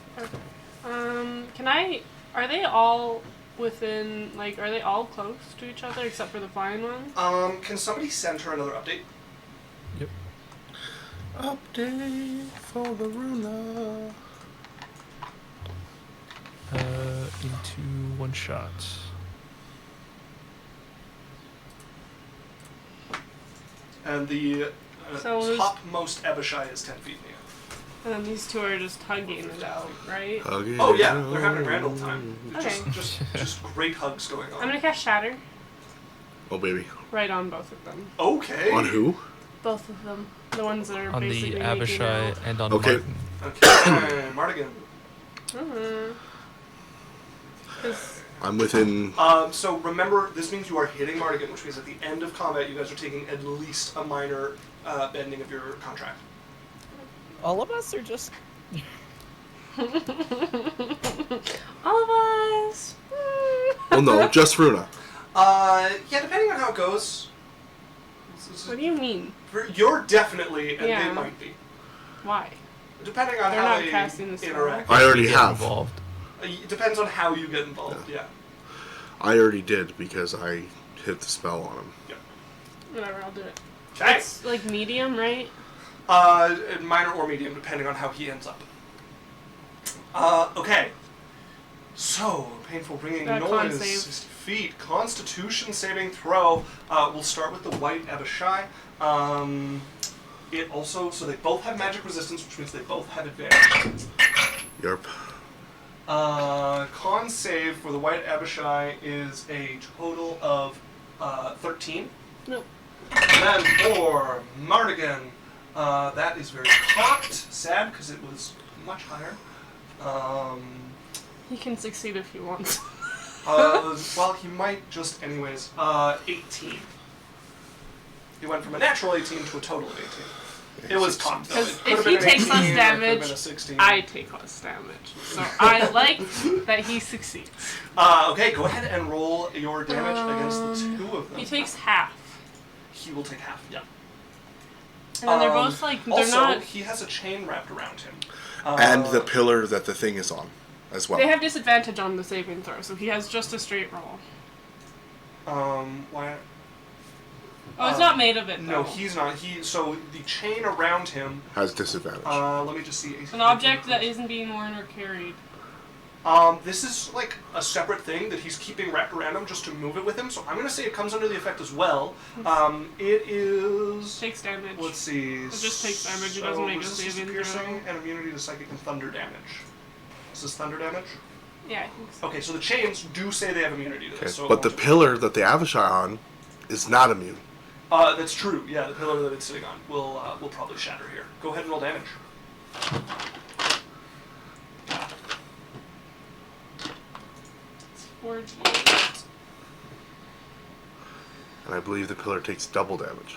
Okay. Are they all within, are they all close to each other except for the flying one? Can somebody send her another update? Yep. Update for the Runa. Into one shot. And the So topmost Abishai is 10 feet in the air. And then these two are just hugging it out, right? Okay. Oh yeah, they're having a grand old time. Okay. Just great hugs going on. I'm gonna cast Shatter Oh baby. right on both of them. Okay. On who? Both of them. The ones that are On basically the making Abishai out. and on Okay. Martin. Okay, Mardigan. Mhm. 'Cause I'm within. So remember, this means you are hitting Mardigan, which means at the end of combat, you guys are taking at least a minor bending of your contract. All of us are just. all of us. Well, no, just Runa. Yeah, depending on how it goes. What do you mean? You're definitely, and Yeah. they might be. Why? Depending on They're how not they casting the spell. interact. I already Get have. involved. It depends on how you get involved, yeah. I already did because I hit the spell on him. Whatever, I'll do it. Okay. It's like medium, right? Minor or medium, depending on how he ends up. Okay. So, painful ringing Con noise, save. 60 feet. Constitution saving throw. We'll start with the white Abishai. It also, so they both have magic resistance, which means they both have advantage. Yerp. Con save for the white Abishai is a total of 13. Nope. And then for Mardigan, that is very cocked. Sad, because it was much higher. He can succeed if he wants. Well, he might just anyways. 18. He went from a natural 18 to a total of 18. It was cocked, though. Because It could if have he been an takes 18, less or it could have damage, been a 16. I take less damage. So I like that he succeeds. Okay, go ahead and roll your damage against the two of them. He takes half. He will take half, yeah. And then they're both like, they're also, not. he has a chain wrapped around him. And the pillar that the thing is on, as well. They have disadvantage on the saving throw, so he has just a straight roll. Why? Oh, it's not made of it, though. No, he's not. So the chain around him Has disadvantage. let me just see. An object that isn't being worn or carried. This is like a separate thing that he's keeping wrapped around him just to move it with him. So I'm gonna say it comes under the effect as well. It is. Takes damage. Let's see. It just takes damage. It doesn't make a resistance to saving piercing throw. and immunity to psychic and thunder damage. Is this thunder damage? Yeah, I think so. Okay, so the chains do say they have immunity to this. Okay, So but the pillar that they Avishai on is not immune. That's true. Yeah, the pillar that it's sitting on will probably shatter here. Go ahead and roll damage. It's 48. And I believe the pillar takes double damage.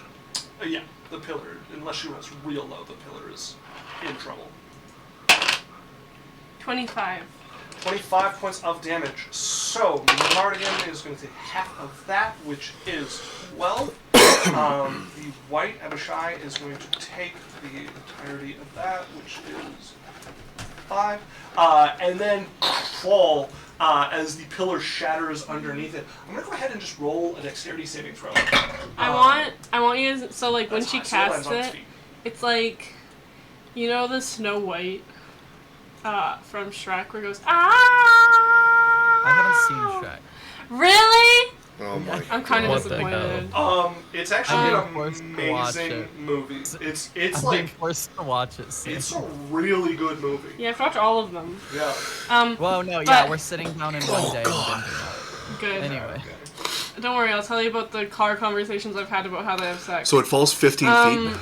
Yeah, the pillar, unless she rolls real low, the pillar is in trouble. 25. 25 points of damage. So, Mardigan is going to take half of that, which is 12. The white Abishai is going to take the entirety of that, which is 5. And then fall as the pillar shatters underneath it. I'm going to go ahead and just roll a dexterity saving throw. I want you to, so like when That's she fine, so it casts lands on its it, feet. it's like, you know the Snow White from Shrek where it goes, ah! I haven't seen Shrek. Really? Oh my I'm kind of What the disappointed. It's actually I'm an forced to watch amazing it. movie. It's I'm being like, forced to watch it soon. it's a really good movie. Yeah, I've watched all of them. Yeah. Well, no, yeah, But- we're sitting down in one day. And binging Good. it. Anyway, Don't worry, I'll tell you about the car conversations I've had about how they have sex. So it falls 15 feet.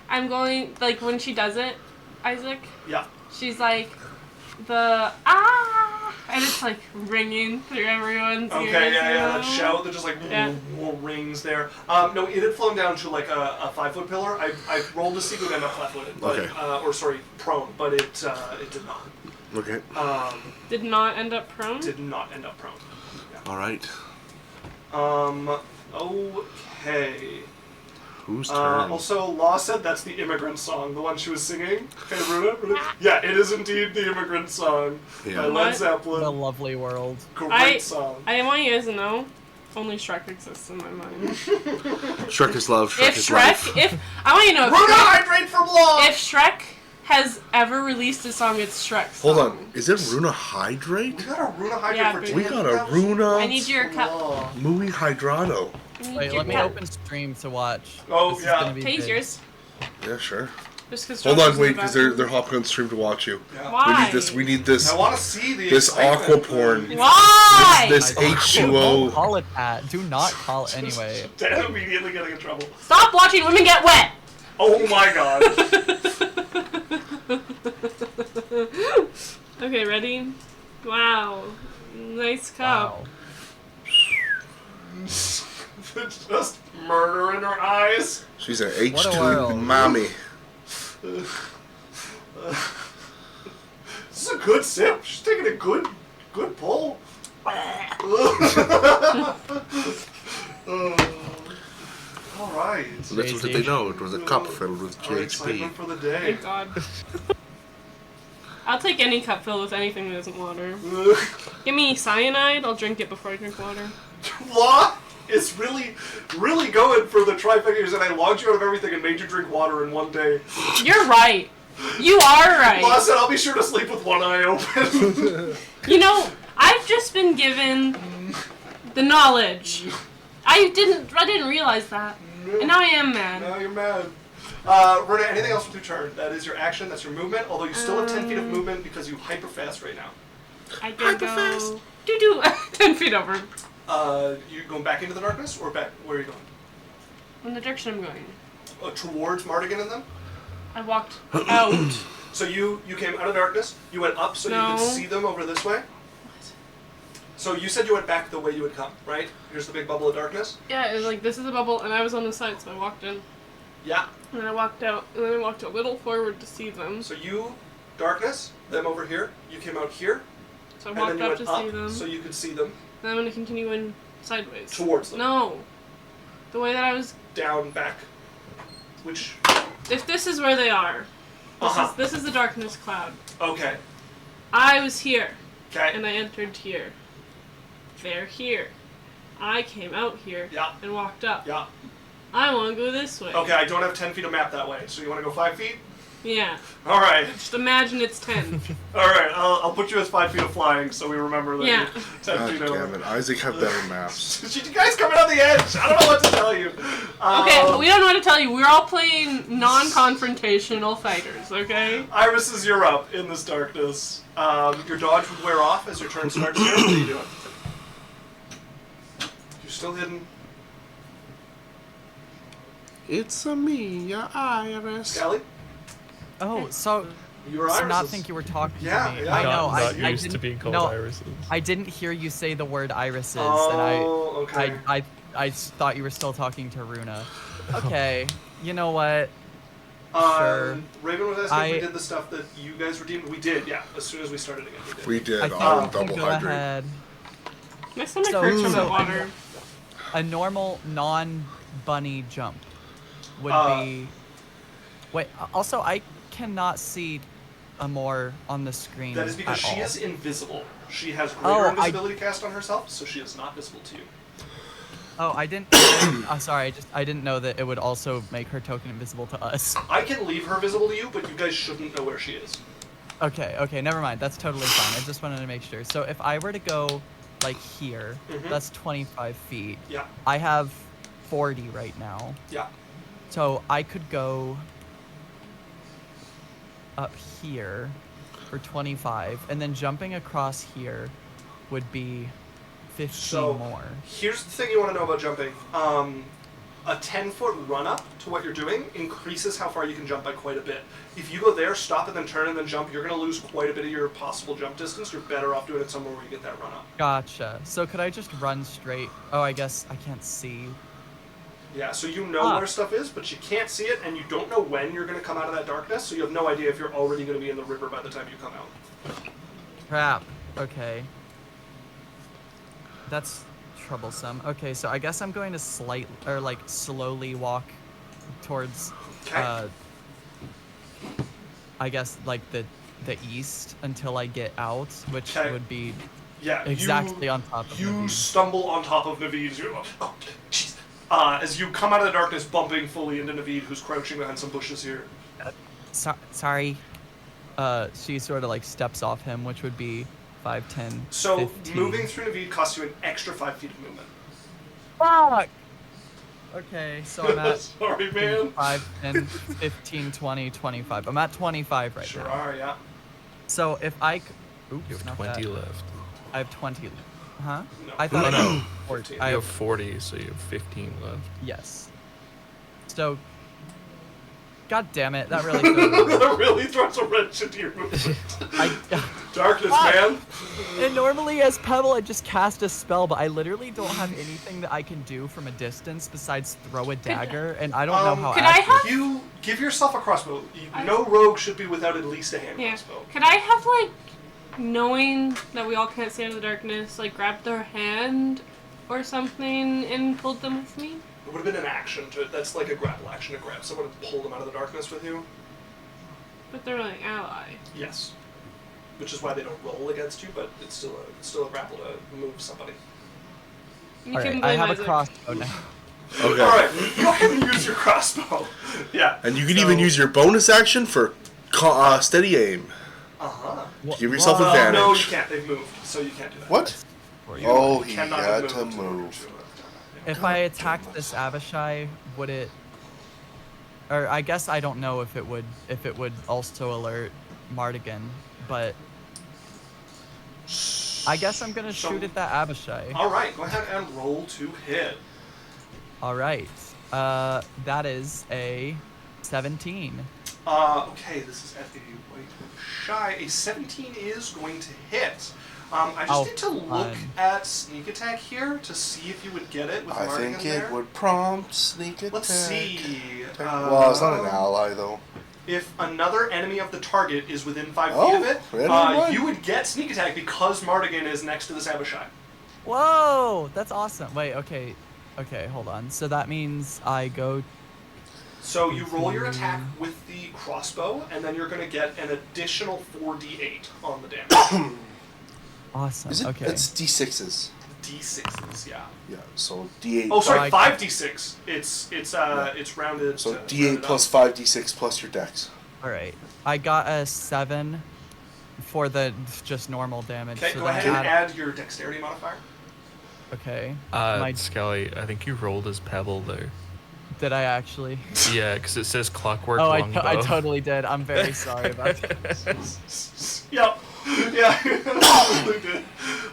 I'm going, like, when she does it, Isaac, Yeah. she's like, the, ah! And it's, like, ringing through everyone's ears. Okay, yeah, you that know? shout that just like Yeah. rings there. No, it had flown down to like a 5-foot pillar. I rolled to see if it would end up flat-footed, but, Okay. or sorry, prone, but it did not. Okay. Did not end up prone? Did not end up prone. Yeah. All right. Okay. Whose turn? Also, Law said that's the immigrant song, the one she was singing. Okay, Runa? Yeah, it is indeed the immigrant song Yeah. by What? Led the Zeppelin. lovely world. Great song. I want you guys to know, only Shrek exists in my mind. Shrek is love. Shrek If is life. Shrek, I want you to know, Runa, hydrate from Law! if Shrek has ever released a song, it's Shrek's Hold song. on. Is it Runa Hydrate? We got a Runa hydrate Yeah, for but- We got a 10,000 Runa I need your cup. Law. Muy Hydrado. Wait, let me cup. open stream to watch. Oh, This is yeah. gonna be Taste big. yours. Yeah, sure. Just because. Hold on, wait, because they're hopping on stream to watch you. Yeah. Why? We need this. We need this. I want to see the This excitement. aqua porn. Why? This Don't H2O. call it that. Do not call it anyway. Dan immediately getting in trouble. Stop watching women get wet. Oh my god. Okay, ready? Wow, nice cup. Wow. Just murder in her eyes. She's an What a H2 world. mommy. This is a good sip. She's taking a good pull. Alright. Little did they know it was a cup filled with Our GHP. excitement for the day. Thank God. I'll take any cup filled with anything that isn't water. Give me cyanide, I'll drink it before I drink water. Law is really going for the trifectas, and I logged you out of everything and made you drink water in one day. You're right. You are Law right. said, I'll be sure to sleep with one eye open. You know, I've just been given the knowledge. I didn't realize that. And now I am mad. Now you're mad. Runa, anything else with your turn? That is your action, that's your movement, although you still have 10 feet of movement because you hyper fast right now. I did go... Doo-doo. 10 feet over. You going back into the darkness, or back? Where are you going? In the direction I'm going. Towards Mardigan and them? I walked out. So you came out of darkness, you went up so you No. could see them over this way? So you said you went back the way you had come, right? Here's the big bubble of darkness? Yeah, it was like, this is a bubble, and I was on the side, so I walked in. Yeah. And then I walked out, and then I walked a little forward to see them. So you, darkness, them over here, you came out here, So I and then walked you up went to see up them. so you could see them And I'm going to continue in sideways. towards them. No. The way that I was down, back. Which? If this is where they are, Uh-huh. this is the darkness cloud. Okay. I was here, Okay. and I entered here. They're here. I came out here Yeah. and walked up. Yeah. I want to go this way. Okay, I don't have 10 feet of map that way, so you want to go 5 feet? Yeah. All right. Just imagine it's 10. All right, I'll put you as 5 feet of flying, so we remember that Yeah. you're 10 God feet damn over. it. Isaac have better maps. You guys coming on the edge. I don't know what to tell you. Okay, but we don't know what to tell you. We're all playing non-confrontational fighters, okay? Iris, you're up in this darkness. Your dodge would wear off as your turn starts here. What are you doing? You're still hidden. It's a me, your Iris. Scally? Oh, so You were I did not Irises. think you were talking Yeah, to me. yeah. I know. Not I used didn't, to being called no, irises. I didn't hear you say the word irises, Oh, okay. and I thought you were still talking to Runa. Okay, you know what? Sure. Raven was asking if we I- did the stuff that you guys redeemed. We did, yeah. As soon as we started again, we did. We did I think all we can double go hydrate. ahead. My stomach So- hurts from the so- water. A normal non-bunny jump would be. Wait. Also, I cannot see Amor on the screen. That is because at she all. is invisible. She has Oh, greater I- invisibility cast on herself, so she is not visible to you. Oh, I didn't. I'm sorry. I didn't know that it would also make her token invisible to us. I can leave her visible to you, but you guys shouldn't know where she is. Okay, never mind. That's totally fine. I just wanted to make sure. So if I were to go, like here, Mhm. that's 25 feet. Yeah, I have 40 right now. yeah. So I could go up here for 25, and then jumping across here would be 15 So more. here's the thing you want to know about jumping. A 10-foot run up to what you're doing increases how far you can jump by quite a bit. If you go there, stop, and then turn, and then jump, you're going to lose quite a bit of your possible jump distance. You're better off doing it somewhere where you get that run up. Gotcha. So could I just run straight? Oh, I guess I can't see. Yeah, so you know Ah. where stuff is, but you can't see it, and you don't know when you're going to come out of that darkness, so you have no idea if you're already going to be in the river by the time you come out. Crap. Okay. That's troublesome. Okay, so I guess I'm going to slowly walk towards Okay. I guess like the east until I get out, which Okay. would be Yeah, exactly on top of You Naveed. stumble on top of Naveed. You're like, oh, jeez. As you come out of the darkness, bumping fully into Naveed, who's crouching behind some bushes here. Sorry. She sort of like steps off him, which would be 5, 10, So 15. moving through Naveed costs you an extra 5 feet of movement. Fuck! Okay, so I'm at Sorry, man. 5, 10, 15, 20, 25. I'm at 25 right Sure now. are, yeah. So if I... Oops, You have not 20 that. left. I have 20. Huh? No. I thought I had 14. You I have have... 40, so you have 15 left. Yes. So... God damn it, that really threw me. That really throws a wrench into your movement. Darkness, Fuck. man. And normally as Pebble, I just cast a spell, but I literally don't have anything that I can do from a distance besides throw a dagger, and I don't know how Could I accurate- have- You give yourself a crossbow. No rogue should be without at least a hand Yeah. crossbow. Could I have, like, knowing that we all can't see out of the darkness, like, grabbed their hand or something and pulled them with me? It would have been an action to. That's like a grapple action to grab someone and pull them out of the darkness with you. But they're like ally. Yes. Which is why they don't roll against you, but it's still a grapple to move somebody. You All can right, I blame have Isaac. a crossbow now. Okay. All right, go ahead and use your crossbow. Yeah. And you can even use your bonus action for steady aim. Uh huh. Give yourself Whoa. advantage. No, you can't. They've moved, so you can't do that. What? You Oh, he cannot had have to moved in order move. to- If I attacked this Abishai, would it... Or I guess I don't know if it would also alert Mardigan, but... I guess I'm gonna shoot at that Abishai. All right, go ahead and roll to hit. Alright. That is a 17. Okay, this is at the wait shy. A 17 is going to hit. I just Oh, need to look fun. at sneak attack here to see if you would get it with I Martin think in it there. would prompt sneak attack. Let's see. Well, it's not an ally though. If another enemy of the target is within 5 feet Oh, of it, right on, right. you would get sneak attack because Mardigan is next to this Abishai. Whoa! That's awesome. Wait, okay. Okay, hold on. So that means I go. So you roll your attack with the crossbow, and then you're going to get an additional 4d8 on the damage. Awesome. Is it? Okay. It's D6s. D6s, yeah. Yeah. So D8. Oh, sorry, I- 5d6. It's rounded. So to- D8 rounded plus up. 5d6 plus your dex. All right. I got a 7 for the just normal damage. Okay, so go then ahead and add your dexterity modifier. Okay. My- Skelly, I think you rolled as Pebble there. Did I actually? Yeah, because it says Clockwork Oh, Longbow. I totally did. I'm very sorry about that. Yep. Yeah, absolutely did.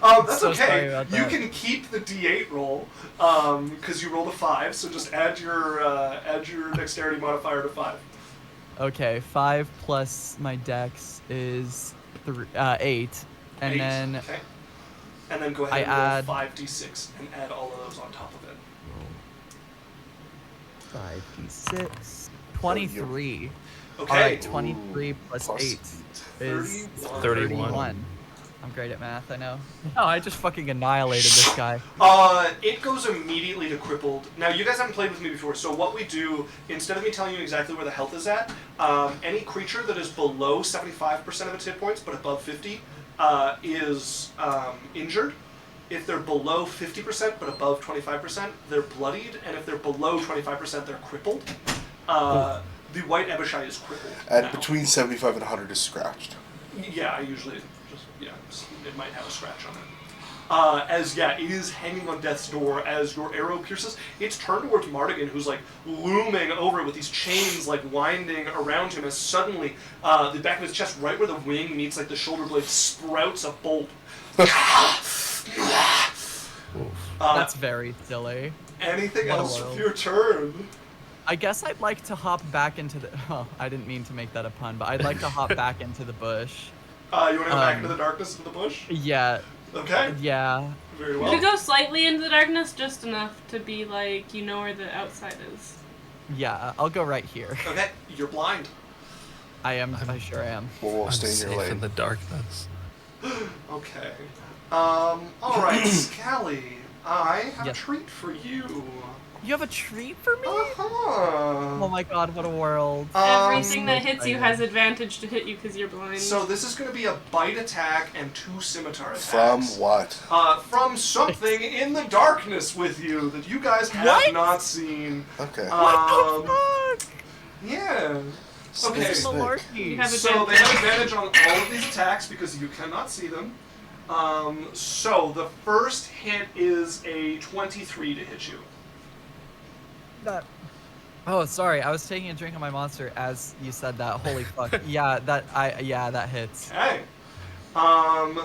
That's So sorry okay. about You that. can keep the D8 roll because you rolled a 5. So just add your dexterity modifier to 5. Okay, 5 plus my dex is 8, and 8, then okay. And then go I ahead and add- roll 5d6 and add all of those on top of it. 5d6, 23. Okay. All right, 23 plus Plus 8 is 31. 31. I'm great at math, I know. Oh, I just fucking annihilated this guy. It goes immediately to crippled. Now, you guys haven't played with me before, so what we do, instead of me telling you exactly where the health is at, any creature that is below 75% of its hit points, but above 50, is injured. If they're below 50%, but above 25%, they're bloodied, and if they're below 25%, they're crippled. The White Ebishai is crippled And now. between 75 and 100 is scratched. Yeah, I usually it might have a scratch on it. It is hanging on death's door as your arrow pierces. It's turned towards Mardigan, who's like looming over it with these chains like winding around him. As suddenly, the back of his chest, right where the wing meets like the shoulder blade, sprouts a bolt. That's very silly. Anything What a else world. with your turn? I guess I'd like to hop back into the. Oh, I didn't mean to make that a pun, but I'd like to hop back into the bush. You want to go back Um, into the darkness of the bush? Yeah, Okay, yeah. very You well. could go slightly into the darkness, just enough to be like, you know where the outside is. Yeah, I'll go right here. Okay, you're blind. I sure am. We'll I'm stay in safe your lane. in the darkness. Okay. All right, Scally. I have a Yes. treat for you. You have a treat for me? Uh-huh. Oh my god, what a world. Everything that hits you I has advantage to hit you because you're blind. So this is going to be a bite attack and 2 scimitar attacks. From what? From something in the darkness with you that you guys have What? not seen. Okay. Um, Fuck! yeah. Snake, Okay. snake. you Malarkey. have So they advantage. have advantage on all of these attacks because you cannot see them. So the first hit is a 23 to hit you. That. Oh, sorry. I was taking a drink of my monster as you said that. Holy fuck. Yeah, that hits. Okay.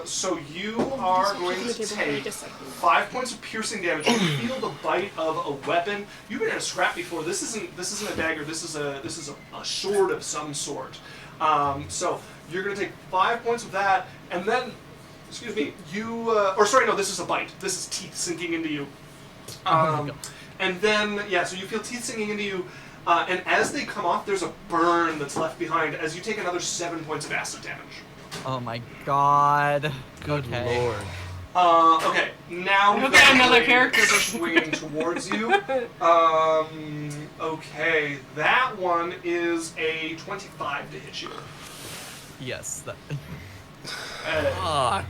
So you are going to take 5 points of piercing damage. You feel the bite of a weapon. You've been in a scrap before. This isn't a dagger. This is a sword of some sort. So you're going to take 5 points of that, and then, excuse me, this is a bite. This is teeth sinking into you. And then, so you feel teeth sinking into you, and as they come off, there's a burn that's left behind as you take another 7 points of acid damage. Oh my god. Good Okay. lord. Okay, now we've Okay, got another blade character. swinging towards you. Okay, that one is a 25 to hit you. Yes. That. Uh,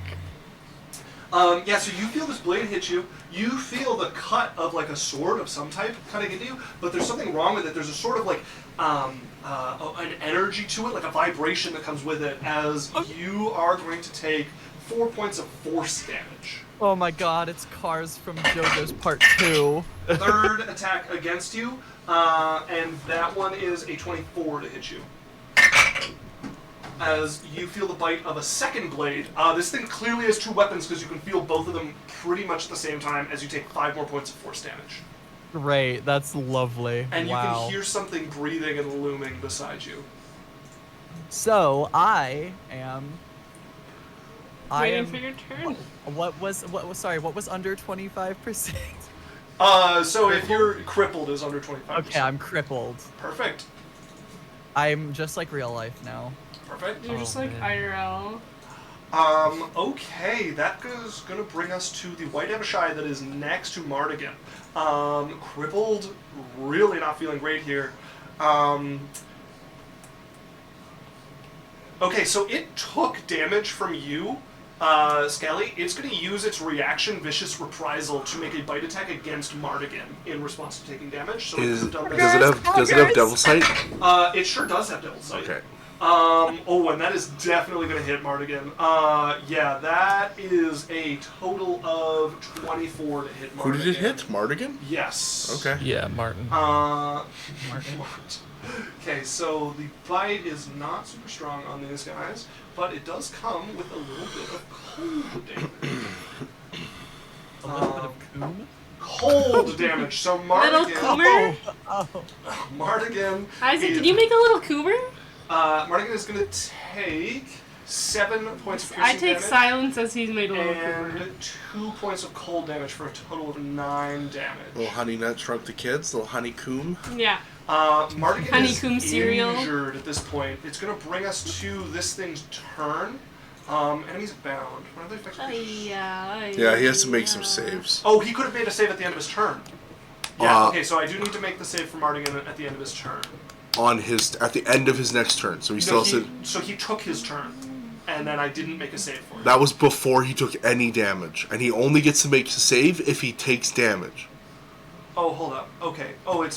Fuck. so you feel this blade hit you. You feel the cut of like a sword of some type cutting into you, but there's something wrong with it. There's a sort of like an energy to it, like a vibration that comes with it, as you are going to take 4 points of force damage. Oh my god, it's Cars from JoJo's Part 2. Third attack against you, and that one is a 24 to hit you. As you feel the bite of a second blade. This thing clearly has 2 weapons because you can feel both of them pretty much at the same time as you take 5 more points of force damage. Great, that's lovely. And you wow. can hear something breathing and looming beside you. So I am. Waiting for your turn. What was under 25%? So if you're crippled is under 25%. Okay, I'm crippled. Perfect. I'm just like real life now. Perfect. You're just Oh, like man. IRL. Okay, that is going to bring us to the White Abishai that is next to Mardigan. Crippled, really not feeling great here. Okay, so it took damage from you, Skelly. It's going to use its reaction, Vicious Reprisal, to make a bite attack against Mardigan in response to taking damage. So Does it's done it have Devil Sight? It sure does have Devil Sight. Okay. And that is definitely going to hit Mardigan. Yeah, that is a total of 24 to hit Mardigan. Who did it hit? Mardigan? Yes. Okay. Yeah, Martin. Martin. Okay, so the bite is not super strong on these guys, but it does come with a little bit of cold damage. A little bit of coom. Cold damage. So Little Mardigan. coomer? Mardigan. Isaac, did you make a little coomer? Mardigan is going to take 7 points of piercing I take damage silence as he's made a little coomer. and 2 points of cold damage for a total of 9 damage. Little honey nut shrunk the kids. Little honeycomb. Yeah. Mardigan Honeycomb is cereal. injured at this point. It's going to bring us to this thing's turn. Enemies bound. What are they effectively? Yeah, Yeah, he has to make some saves. Oh, he could have made a save at the end of his turn. Yeah, okay, so I do need to make the save for Mardigan at the end of his turn. At the end of his next turn, so he still has to. So he took his turn, and then I didn't make a save for him. That was before he took any damage, and he only gets to make a save if he takes damage. Oh, hold up. Okay. Oh,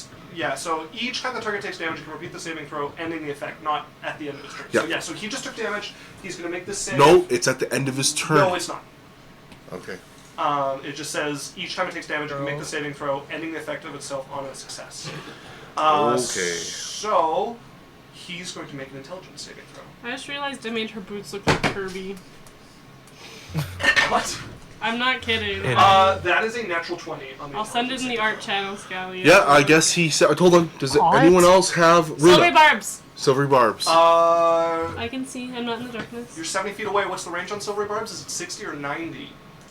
so each time the target takes damage, you can repeat the saving throw, ending the effect, not at the end of his turn. Yeah. So he just took damage. He's going to make this save. No, it's at the end of his turn. No, it's not. Okay. It just says each time it takes damage, you can make the saving throw, ending the effect of itself on a success. Okay. So he's going to make an intelligence saving throw. I just realized I made her boots look like Kirby. What? I'm not kidding. That is a natural 20 on the I'll send it in the intelligence art saving channel, Scally. Yeah, I guess he said. I told him. Does What? anyone else have Silvery Runa? barbs. Silvery barbs. throw. I can see. I'm not in the darkness. You're 70 feet away. What's the range on silvery barbs? Is it 60 or 90?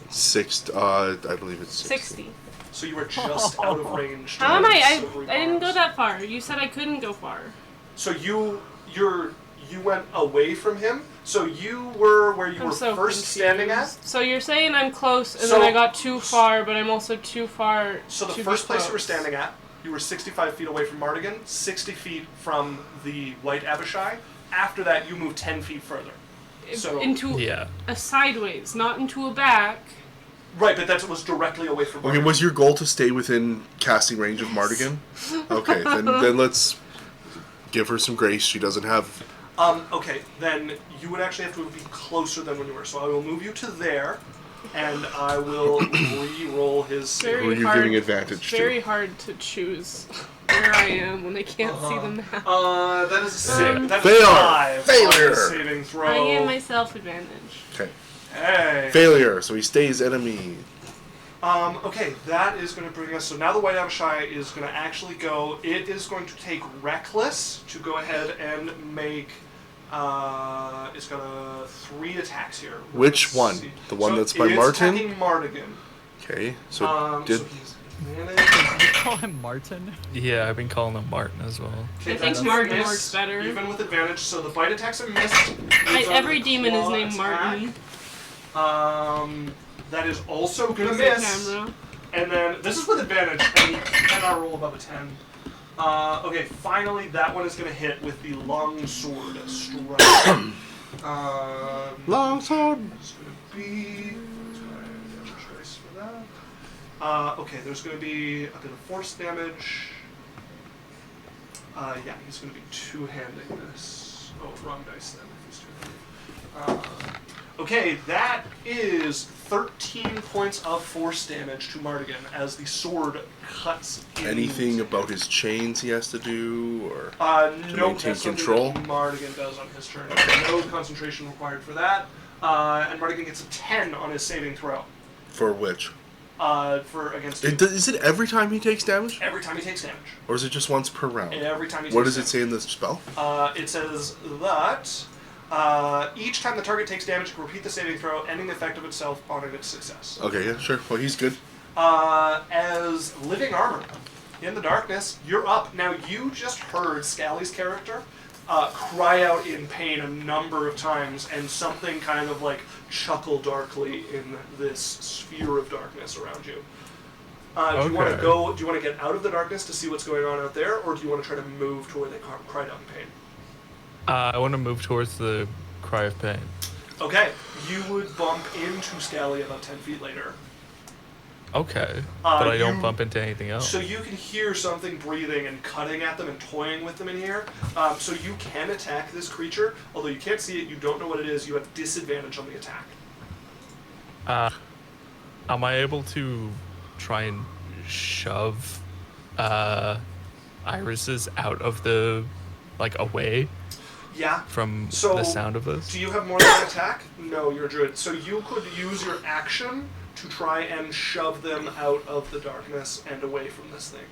I believe it's 60. So you were just out of range. to How am hit I? silvery I didn't go barbs. that far. You said I couldn't go far. So you went away from him. So you were where you I'm were so first standing at. confused. So you're saying I'm close, and So- then I got too far, but I'm also too far. So the to first be place you were close. standing at, you were 65 feet away from Mardigan, 60 feet from the White Abishai. After that, you moved 10 feet further. So into Yeah. a sideways, not into a back. right, but that was directly away from Okay, Mardigan. was your goal to stay within casting range of Mardigan? Okay, then let's give her some grace. She doesn't have. Okay, then you would actually have to be closer than when you were. So I will move you to there, and I will re-roll his save. Very Who are you hard. giving advantage to? Very hard to choose where I am when they can't see the map. That is a save. That's Failure. 5 Failure. on his saving throw. I give myself advantage. Okay. Hey. Failure. So he stays enemy. Okay, that is going to bring us. So now the White Abishai is going to actually go. It is going to take Reckless to go ahead and make. It's got 3 attacks here. Which Let's one? see. The one So that's by it's Martin? attacking Mardigan. Okay. So So did he's advantage. You call him Martin? Yeah, I've been calling him Martin as well. Okay, I think that's a Martin miss, works better. Even with advantage, so the bite attacks are missed. Moves on Every to the demon is claw named attack. Martin. That is also gonna There's the miss. camera. And then this is with advantage, and you cannot roll above a 10. Okay, finally that one is gonna hit with the long sword strike. long sword. It's gonna be. That's my choice for that. Okay, there's gonna be a bit of force damage. Yeah, he's gonna be two-handing this. Oh, wrong dice then. If he's two-handing. Okay, that is 13 points of force damage to Mardigan as the sword cuts in. Anything about his chains he has to do, or Nope, maintain that's something control? that Mardigan does on his turn. No concentration required for that. And Mardigan gets a 10 on his saving throw. for which? For against you. Is it every time he takes damage, Every time he takes damage. or is it just once per round? Every time he takes What does it damage. say in the spell? It says that each time the target takes damage, it can repeat the saving throw, ending the effect of itself on its success. Okay, yeah, sure. Well, he's good. As living armor in the darkness, you're up. Now, you just heard Scally's character cry out in pain a number of times, and something kind of like chuckle darkly in this sphere of darkness around you. Do you want to Okay. go? Do you want to get out of the darkness to see what's going on out there, or do you want to try to move to where they cried out in pain? I want to move towards the cry of pain. Okay, you would bump into Scally about 10 feet later. Okay, but I don't you- bump into anything else. So you can hear something breathing and cutting at them and toying with them in here. So you can attack this creature, although you can't see it, you don't know what it is, you have disadvantage on the attack. Am I able to try and shove irises out of the, like, away Yeah. from So, the sound of this? Do you have more than an attack? No, you're a druid. So you could use your action to try and shove them out of the darkness and away from this thing.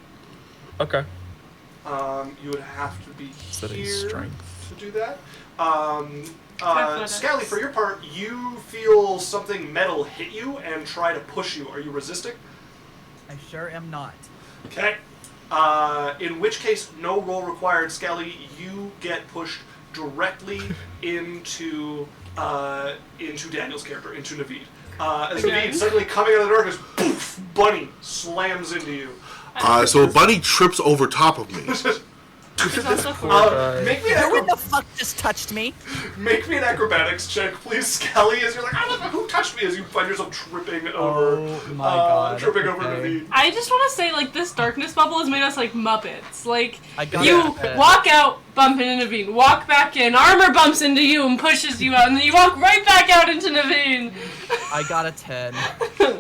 Okay. You would have to be Is that a here strength? to do that. Athletics. Scally, for your part, you feel something metal hit you and try to push you. Are you resisting? I sure am not. Okay. In which case, no roll required. Scally, you get pushed directly into Daniel's character, into Naveed. As Again? Naveed suddenly coming out of the darkness, poof, Bunny slams into you. So Bunny trips over top of me. It's also for Make me an Who in the fuck just touched me? Make me an acrobatics check, please, Scally, as you're like, I don't know who touched me, as you find yourself tripping over. Oh my god. Tripping over okay. Naveed. I just want to say, like, this darkness bubble has made us like Muppets. Like, I got you it. walk out, bump into Naveen, walk back in, armor bumps into you and pushes you out, and then you walk right back out into Naveen. I got a 10.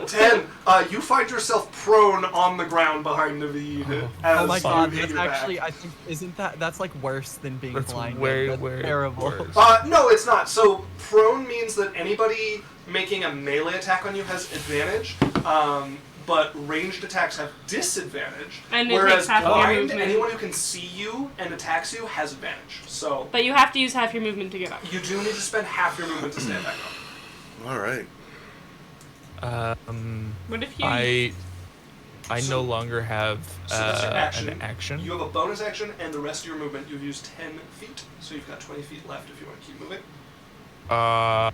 10. You find yourself prone on the ground behind Naveed. Oh my as god, you hit that's your actually, back. I think, isn't that's like worse than being That's blinded. way, That's way terrible. worse. No, it's not. So prone means that anybody making a melee attack on you has advantage, but ranged attacks have disadvantage. And it whereas takes half of your blind, movement. anyone who can see you and attacks you has advantage. So But you have to use half your movement to get up. you do need to spend half your movement to stand back up. All right. What if you... I no longer have So that's your action. an action. You have a bonus action, and the rest of your movement, you've used 10 feet, so you've got 20 feet left if you want to keep moving. I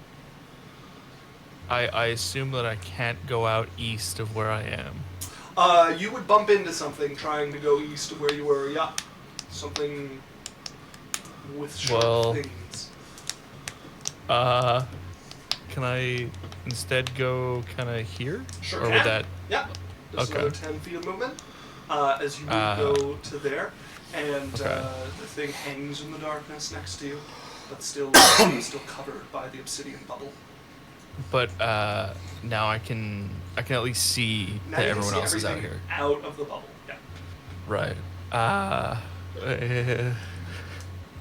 assume that I can't go out east of where I am. You would bump into something trying to go east of where you were, yeah. Something with sharp Well, things. Can I instead go kind of here? Sure Or can. would that? Yeah. There's Okay. another 10 feet of movement. As you would go to there, and Okay. the thing hangs in the darkness next to you, but still covered by the obsidian bubble. But now I can at least see Now that you can everyone see else is out everything here. out of the bubble. Yeah. Right.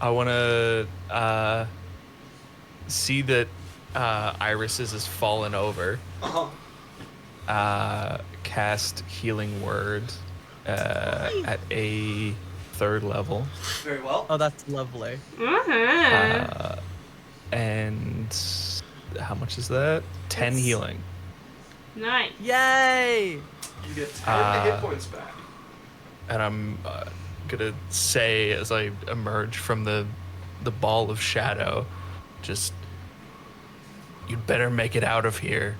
I want to see that Iris's has fallen over. Uh-huh. Cast Healing Word at a 3rd level. Very well. Oh, that's lovely. Uh-huh. And how much is that? 10 healing. Nice. Yay! You get 10 hit points back. And I'm gonna say as I emerge from the ball of shadow, just, you'd better make it out of here.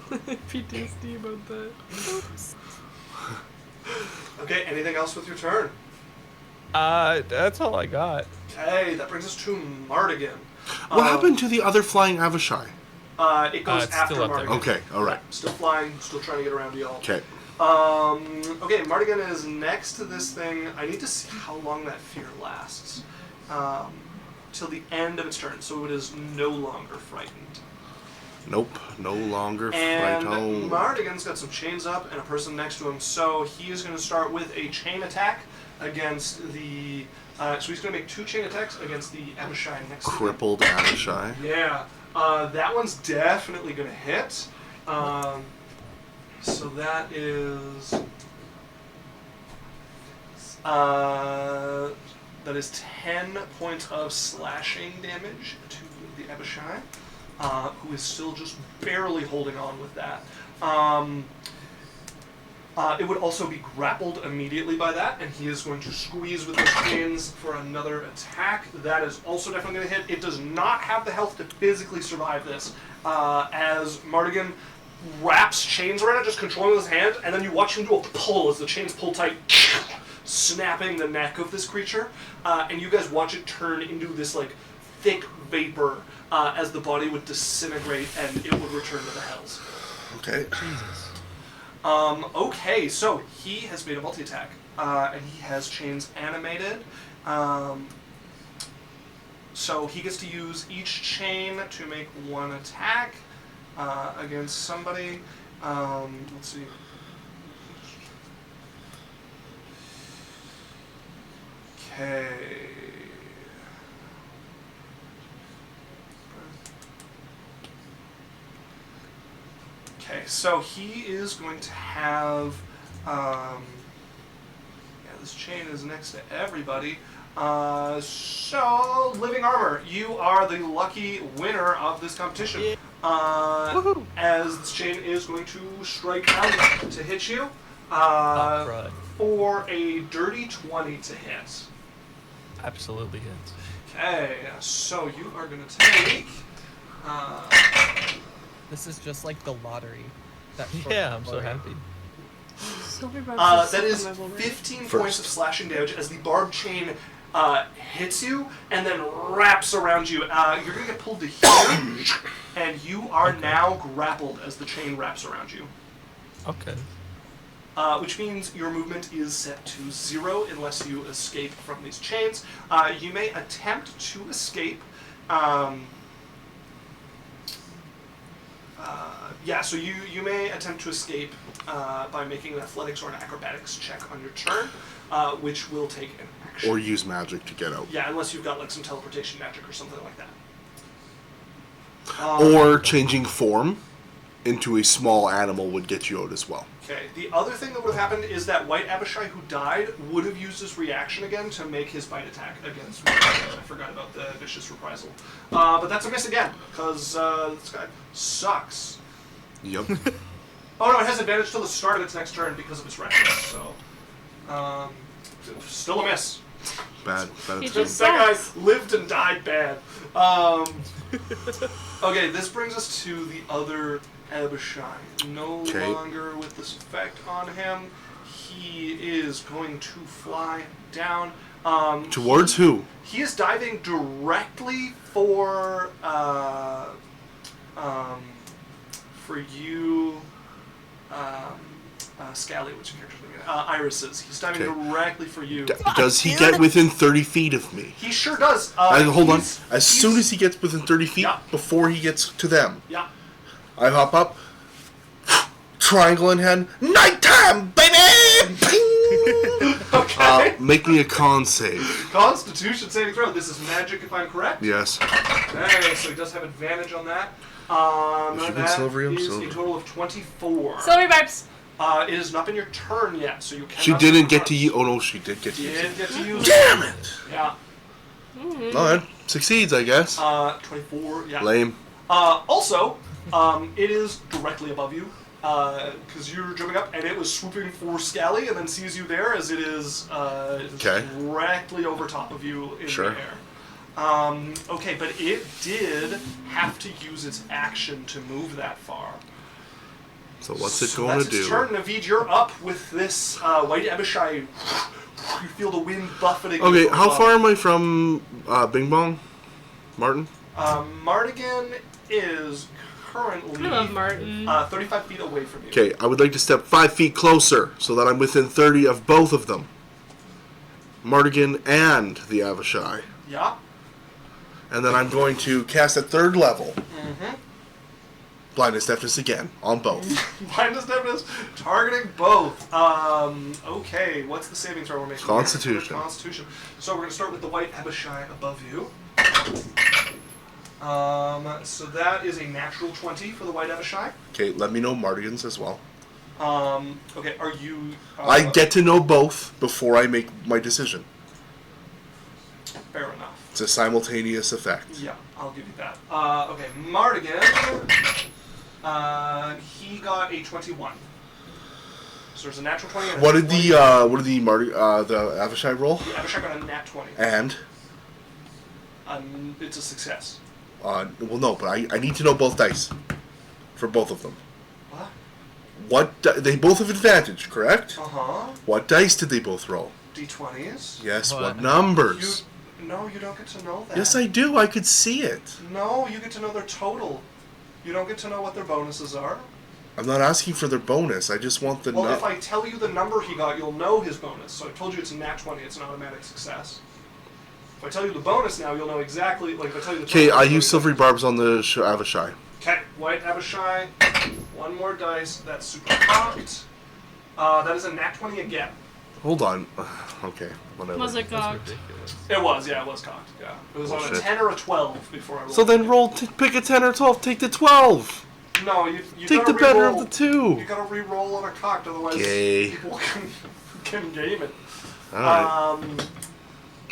PTSD about that. Okay, anything else with your turn? That's all I got. Okay, that brings us to Mardigan. What happened to the other flying Avishai? It goes It's after still up there. Mardigan. Okay, all right. Yeah, still flying, still trying to get around to y'all. Okay. Okay, Mardigan is next to this thing. I need to see how long that fear lasts. Till the end of its turn, so it is no longer frightened. Nope, no longer And frightened. Mardigan's got some chains up and a person next to him, so he is going to start with a chain attack against the... so he's going to make 2 chain attacks against the Abishai next to him. Crippled Avishai. Yeah, that one's definitely going to hit. So that is... that is 10 points of slashing damage to the Abishai, who is still just barely holding on with that. It would also be grappled immediately by that, and he is going to squeeze with the chains for another attack. That is also definitely going to hit. It does not have the health to physically survive this, as Mardigan wraps chains around it, just controlling his hand, and then you watch him do a pull as the chains pull tight, snapping the neck of this creature, and you guys watch it turn into this like thick vapor as the body would disintegrate and it would return to the hells. Okay. Jesus. Okay, so he has made a multi-attack, and he has chains animated. So he gets to use each chain to make one attack against somebody. Let's see. Okay. Okay, so he is going to have, this chain is next to everybody. So, Living Armor, you are the lucky winner of this competition. As this chain is going to strike out to hit you for a dirty 20 to hit. Absolutely hits. Okay, so you are going to take... This is just like the lottery. Yeah, I'm so happy. That is 15 points of slashing damage as the barbed chain hits you and then wraps around you. You're going to get pulled to here, and you are now grappled as the chain wraps around you. Okay. Which means your movement is set to 0 unless you escape from these chains. You may attempt to escape. So you may attempt to escape by making an athletics or an acrobatics check on your turn, which will take an action. Or use magic to get out. Yeah, unless you've got like some teleportation magic or something like that. Or changing form into a small animal would get you out as well. Okay, the other thing that would have happened is that White Abishai, who died, would have used his reaction again to make his bite attack against me. I forgot about the vicious reprisal. But that's a miss again, because this guy sucks. Yep. Oh no, it has advantage till the start of its next turn because of its reckless, so... still a miss. Bad. He Bad. just That guy sucks. lived and died bad. Okay, this brings us to the other Abishai. No Okay. longer with this effect on him. He is going to fly down. Towards who? He is diving directly for you, Scally, which your character's name is? Irises. He's diving Okay. directly for you. Does he get within 30 feet of me? He sure does. Hold on. he's- As he's- soon as he gets within 30 feet, Yeah. before he gets to them, Yeah. I hop up, triangle in hand, nighttime, baby! Ping! Okay. Make me a con save. Constitution saving throw. This is magic, if I'm correct. Yes. Okay, so he does have advantage on that. If you can That silver him, is silver. a total of 24. Silver vibes. It has not been your turn yet, so you cannot. She didn't get use to use. Oh no, she did get to use. Did get to use. Damn it! Yeah. No, that succeeds, I guess. 24. Yeah. Lame. Also, it is directly above you, because you're jumping up, and it was swooping for Scally, and then sees you there as it is Okay. directly over top of you in Sure. the air. Okay, but it did have to use its action to move that far. So what's it So going that's to its do? turn. Naveed, you're up with this White Abishai. You feel the wind buffeting. Okay, you how above. far am I from Bing Bong? Martin? Mardigan is currently I love Martin. 35 feet away from you. Okay, I would like to step 5 feet closer so that I'm within 30 of both of them. Mardigan and the Avishai. Yeah. And then I'm going to cast at 3rd level. Blindness, deafness again, on both. Blindness, deafness, targeting both. Okay, what's the saving throw we're making? Constitution. Constitution. So we're going to start with the White Abishai above you. So that is a natural 20 for the White Abishai. Okay, let me know Mardigan's as well. Okay, are you... I get to know both before I make my decision. Fair enough. It's a simultaneous effect. Yeah, I'll give you that. Okay, Mardigan, he got a 21. So there's a natural 20 and a What did 20. the Avishai roll? The Abishai got a nat 20. And It's a success. well, no, but I need to know both dice for both of them. What? They both have advantage, correct? Uh-huh. What dice did they both roll? D20s. Yes, What? what numbers? No, you don't get to know that. Yes, I do. I could see it. No, you get to know their total. You don't get to know what their bonuses are. I'm not asking for their bonus. I just want the Well, if I tell you the number he got, you'll know his bonus. So I told you it's a nat 20. It's an automatic success. If I tell you the bonus now, you'll know exactly. Like if I tell you the. Okay, total, I you'll know use silvery exactly. barbs on the Avishai. Okay, white Abishai. One more dice. That's super cocked. That is a nat 20 again. Hold on. Okay, whatever. Was it cocked? Ridiculous. It was, yeah, it was cocked. Yeah, it was on a Bullshit. 10 or a 12 before I rolled. So then it. roll. Pick a 10 or 12. Take the 12. No, you Take gotta the better re-roll. of the two. You gotta re-roll on a cocked, otherwise Gay. people can game it. All right. Um,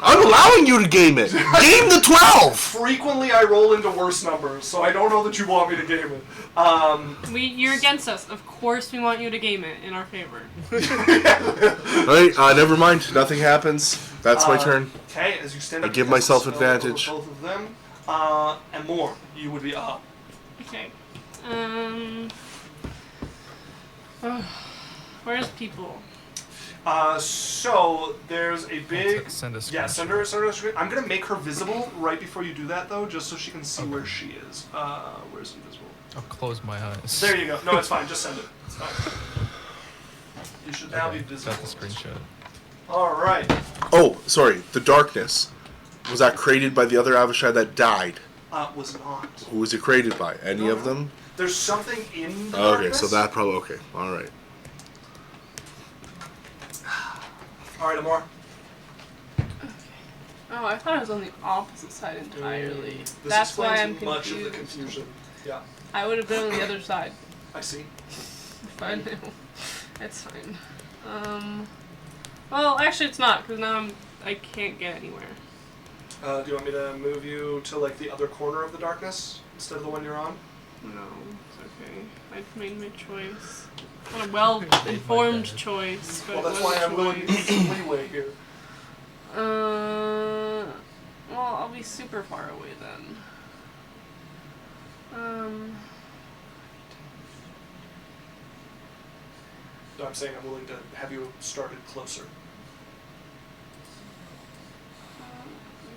I'm allowing you to game it. Game the 12. frequently I roll into worse numbers, so I don't know that you want me to game it. You're against us. Of course, we want you to game it in our favor. All right. Never mind. Nothing happens. That's my turn. Okay, as you stand I up, give you cast myself a spell over advantage. Both of them, and more. You would be up. Okay. Where's people? So there's a big. Send a Yeah, screenshot. send her a screen. I'm gonna make her visible right before you do that, though, just so she can see where she is. Where's invisible? I'll close my eyes. There you go. No, it's fine. Just send it. It's fine. You should now Okay, be visible. got the screenshot. All right. Oh, sorry. The darkness. Was that created by the other Avishai that died? Was not. Who was it created by? Any of them? There's something in the Okay, darkness. so that probably okay. All right. All right, Amor. Oh, I thought it was on the opposite side entirely. This That's why I'm explains much confused. of the confusion. Yeah, I would have been on the other side. I see. But no, it's fine. Well, actually, it's not because now I can't get anywhere. Do you want me to move you to like the other corner of the darkness instead of the one you're on? No, it's okay. I've made my choice. Not a well-informed choice, but Well, that's it why was I'm a willing to choice. give you some leeway here. Well, I'll be super far away then. No, I'm saying I'm willing to have you started closer.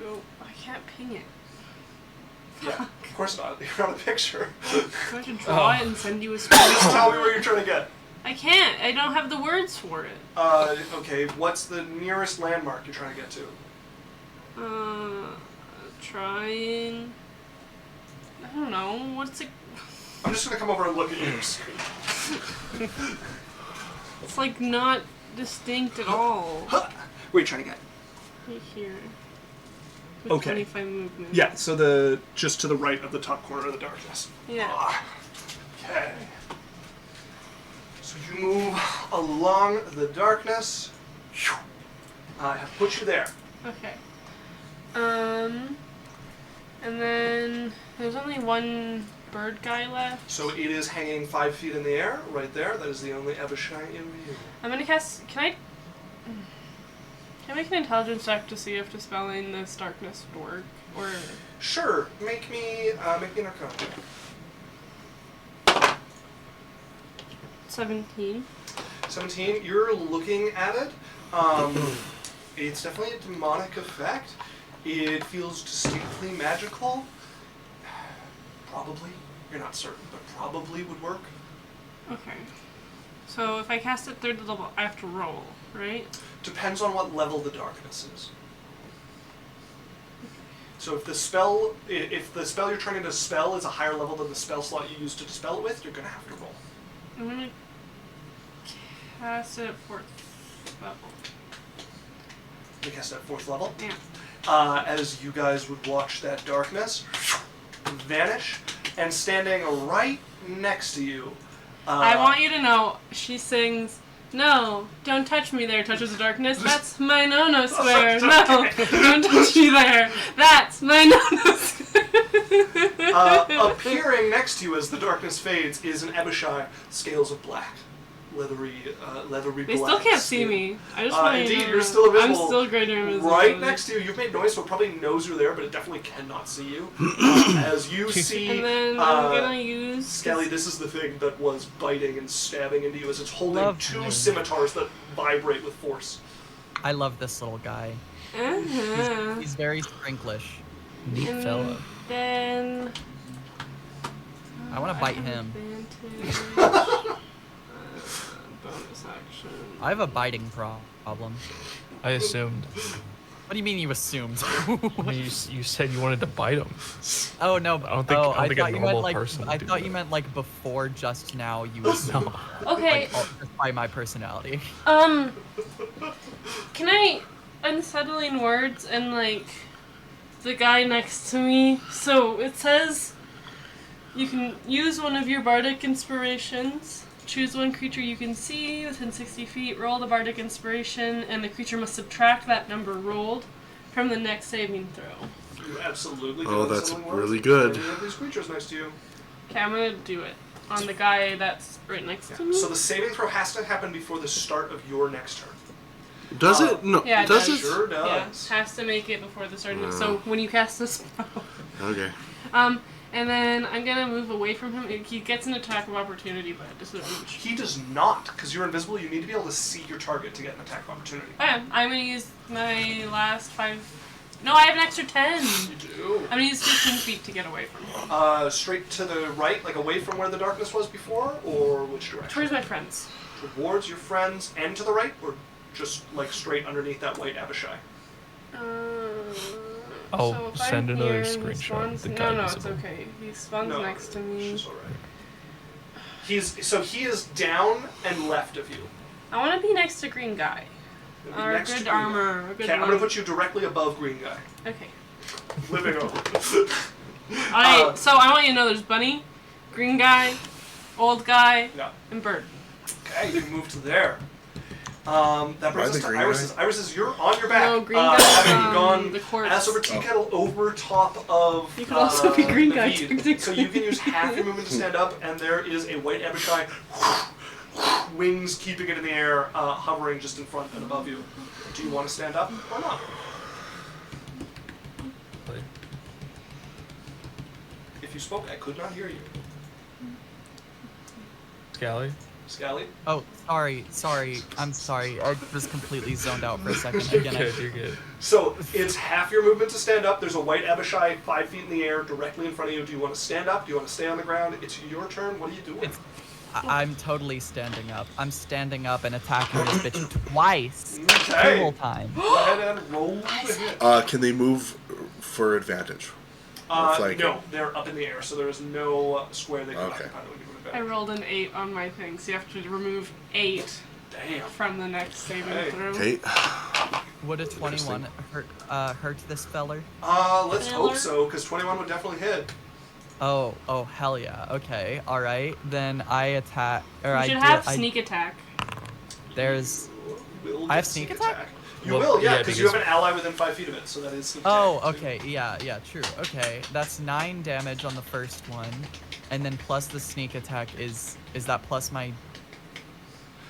Go. I can't ping it. Yeah, of course not. You're on a picture. Do I have to draw it and send you a screen? Just tell me where you're trying to get. I can't. I don't have the words for it. Okay, what's the nearest landmark you're trying to get to? Trying. I don't know. What's it? I'm just gonna come over and look at your screen. It's like not distinct at all. Where are you trying to get? Right here. With Okay. 25 movement. Yeah, so just to the right of the top corner of the darkness. Yeah. Okay. So you move along the darkness. I have put you there. Okay. And then there's only one bird guy left. So it is hanging 5 feet in the air, right there. That is the only Abishai in view. I'm gonna cast. Can I make an intelligence check to see if dispelling this darkness would work, or? Sure. Make me an Arcana. 17. 17. You're looking at it. It's definitely a demonic effect. It feels distinctly magical. Probably. You're not certain, but probably would work. Okay. So if I cast it third level, I have to roll, right? Depends on what level the darkness is. So if the spell you're trying to dispel is a higher level than the spell slot you used to dispel it with, you're gonna have to roll. I'm gonna cast it at 4th level. You cast it at 4th level. Yeah. As you guys would watch that darkness vanish, and standing right next to you. I want you to know, she sings, "No, don't touch me there, touches the darkness. That's my no-no square. No, don't touch me there. That's my no-no square." Appearing next to you as the darkness fades is an Abishai, scales of black, leathery They black still can't see skin. me. I just want to Indeed, you're still invisible. I'm still greater invisible. Right next to you. You've made noise, so it probably knows you're there, but it definitely cannot see you. As you see, And then I'm gonna use. Skelly, this is the thing that was biting and stabbing into you as it's holding Love two me. scimitars that vibrate with force. I love this little guy. Uh-huh. He's very sprinklish. Neat And fella. then. I want to bite him. Bonus action. I have a biting problem. I assumed. What do you mean you assumed? I mean, you said you wanted to bite him. Oh no! I don't think- I don't think a thought you normal meant like person would I do thought you that. meant like before just now you assumed. Okay. Like, just by my personality. Can I unsettling words and like the guy next to me? So it says you can use one of your bardic inspirations. Choose one creature you can see within 60 feet, roll the bardic inspiration, and the creature must subtract that number rolled from the next saving throw. You absolutely Oh, can that's unsettling words really with good. any of these creatures next to you. Okay, I'm gonna do it on the guy that's right next to me. So the saving throw has to happen before the start of your next turn. Does it? No. Yeah, it does does. it? Sure Yeah, does. has to make it before the start. Yeah. So when you cast a spell. Okay. And then I'm gonna move away from him. He gets an attack of opportunity, but at disadvantage. He does not, because you're invisible. You need to be able to see your target to get an attack of opportunity. Okay, I'm gonna use my last 5. No, I have an extra 10. You do. I'm gonna use 15 feet to get away from him. Straight to the right, like away from where the darkness was before, or which direction? Towards my friends. Towards your friends and to the right, or just like straight underneath that white Abishai? I'll so if send I'm another here and he screenshot spawns- of the guy No, it's visible. okay. He spawns No, next to me. She's alright. He is down and left of you. I want to be next to green guy. Gonna be Or next to good Green Guy. armor. Or good Okay, I'm gonna one. put you directly above Green Guy. Okay. Living over. Alright, so I want you to know there's Bunny, green guy, old guy, Yeah. and bird. Okay, you move to there. That brings us the to green Iris's. Iris's, you're on your back. No, green guy having from gone the corpse. ass over tea kettle over top of. You could also be green guy, David. technically. So you can use half your movement to stand up, and there is a white Abishai, wings keeping it in the air, hovering just in front and above you. Do you want to stand up or not? If you spoke, I could not hear you. Scally? Scally? Oh, sorry. I'm sorry. I was completely zoned out for a second. You're Again, good, you're good. So it's half your movement to stand up. There's a white Abishai 5 feet in the air directly in front of you. Do you want to stand up? Do you want to stay on the ground? It's your turn. What are you doing? I'm totally standing up. I'm standing up and attacking this bitch twice. Okay. Whole time. Go ahead and roll the hit. Can they move for advantage? Like- No, they're up in the air, so there is no square they can Okay. occupy that would give them I advantage. rolled an 8 on my thing, so you have to remove 8 Damn. from the next saving Okay. throw. Okay. Would a 21 hurt this feller? Let's hope Miller? so, because 21 would definitely hit. Oh, hell yeah. Okay, all right. Then I attack. Or You I should do- have I- sneak attack. There's. Will I have get sneak attack? You Well, will, yeah, yeah, because you have because- an ally within 5 feet of it, so that is sneak Oh, attack. okay. Yeah, true. Okay, that's 9 damage on the first one, and then plus the sneak attack is that plus my?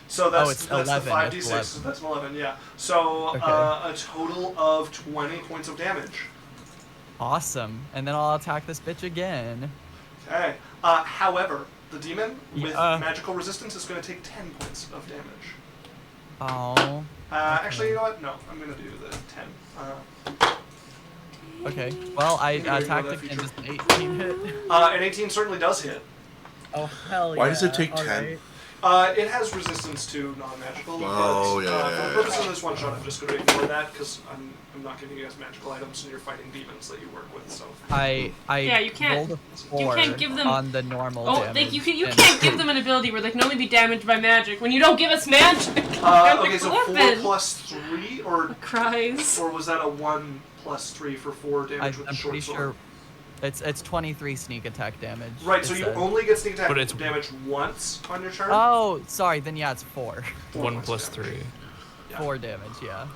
So that's, it's that's 11, the 5d6, it's so that's an 11, yeah. So Okay. a total of 20 points of damage. Awesome. And then I'll attack this bitch again. Okay. However, the demon with Yeah. magical resistance is going to take 10 points of damage. Oh. Actually, you know what? No, I'm going to do the 10. Okay. Well, I You can ignore attacked that again. feature. Just an 18 hit. An 18 certainly does hit. Oh hell yeah. Why does it take All 10? right. It has resistance to non-magical, Oh, but yeah, for the purposes of this one shot, I'm just going to ignore that because I'm not giving you guys magical items and you're fighting demons that you work with. So I Yeah, you can't- rolled a you 4 can't give them- on the normal Oh, damage. you and- can't give them an ability where they can only be damaged by magic when you don't give us magic. okay, so 4 Weapon. plus 3, or Cries. was that a 1 plus 3 for 4 damage with the I'm short pretty sword? sure it's 23 sneak attack damage. Right, it so you says. only get sneak attack But it's- damage once on your turn. Oh, sorry. Then yeah, it's 4. 1 plus 3. Yeah. 4 damage. Yeah.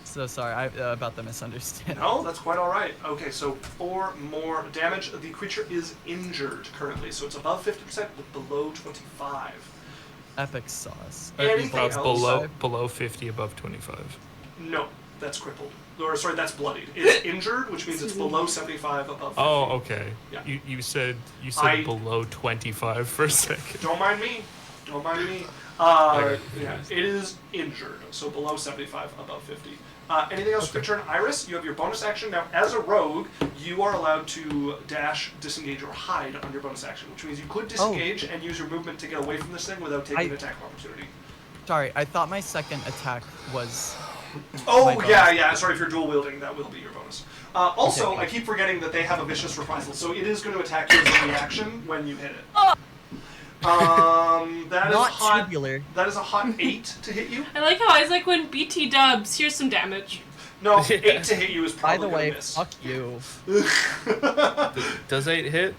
So sorry about the misunderstanding. No, that's quite all right. Okay, so 4 more damage. The creature is injured currently, so it's above 50% but below 25. epic sauce. Anything Well, it's else? below 50, above 25. No, that's crippled. Or sorry, that's bloodied. It's injured, which means it's below 75, above 50. Oh, okay. Yeah. You said I- below 25 for a second. Don't mind me. Don't mind me. Okay. Yeah, it is injured, so below 75, above 50. Anything else for your turn? Iris, you have your bonus action. Now, as a rogue, you are allowed to dash, disengage, or hide on your bonus action, which means you could disengage and use your movement to get away from this thing without taking an attack of opportunity. Sorry, I thought my second attack was. Oh, My bonus. yeah. Sorry, if you're dual wielding, that will be your bonus. Also, Okay. I keep forgetting that they have a vicious reprisal, so it is going to attack you as a reaction when you hit it. That is Not a hot. tubular. That is a hot 8 to hit you. I like how I was like, when BT dubs, here's some damage. No, 8 to hit you is By probably the way, gonna miss. fuck you. Does 8 hit?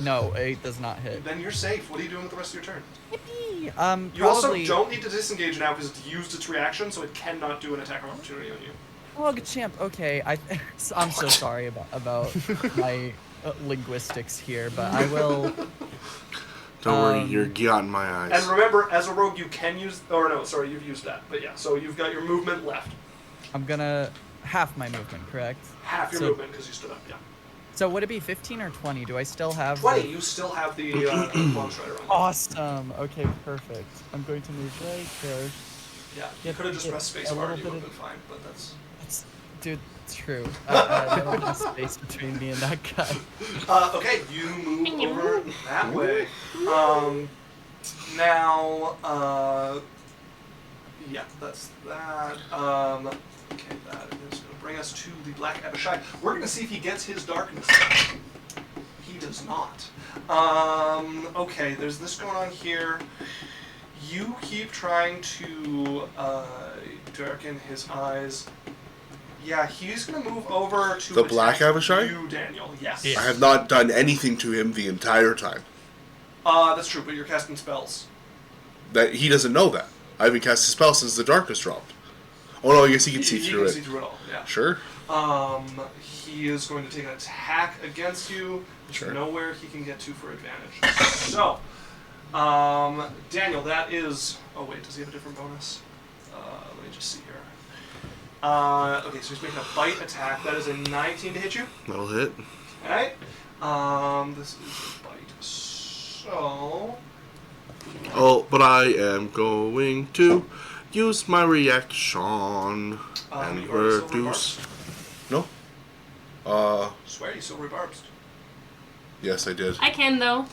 No, 8 does not hit. Then you're safe. What are you doing with the rest of your turn? Probably. You also don't need to disengage now because it's used its reaction, so it cannot do an attack of opportunity on you. Oh, good champ. Okay, I'm so sorry about my linguistics here, but I will. Don't worry, you're got in my eyes. And remember, as a rogue, you can use. Or no, sorry, you've used that. But yeah, so you've got your movement left. I'm gonna half my movement, correct? Half your So- movement because you stood up. Yeah. So would it be 15 or 20? Do I still have 20. the- You still have the Long Strider on. Awesome. Okay, perfect. I'm going to move right there. Yeah. You Get- could have just get pressed space a bar little and you bit would have of- been fine. But that's. Dude, true. There would be space between me and that guy. Okay, you move over that way. Now, yeah, that's that. Okay, that is going to bring us to the Black Abishai. We're going to see if he gets his darkness. He does not. Okay, there's this going on here. You keep trying to darken his eyes. Yeah, he's going to move over to The Black attack Abishai? you, Daniel. Yes. Yeah. I have not done anything to him the entire time. That's true, but you're casting spells. That he doesn't know that. I haven't cast a spell since the darkness dropped. Oh no, I guess he can see He through can it. see through it all, yeah. Sure. He is going to take an attack against you. There's Sure. nowhere he can get to for advantage. So, Daniel, that is... Oh wait, does he have a different bonus? Let me just see here. Okay, so he's making a bite attack. That is a 19 to hit you. That'll hit. Okay. This is a bite. So... Oh, but I am going to use my reaction and you already silver reduce. barbs? No. Swear you silver barbs. Yes, I did. I can, though.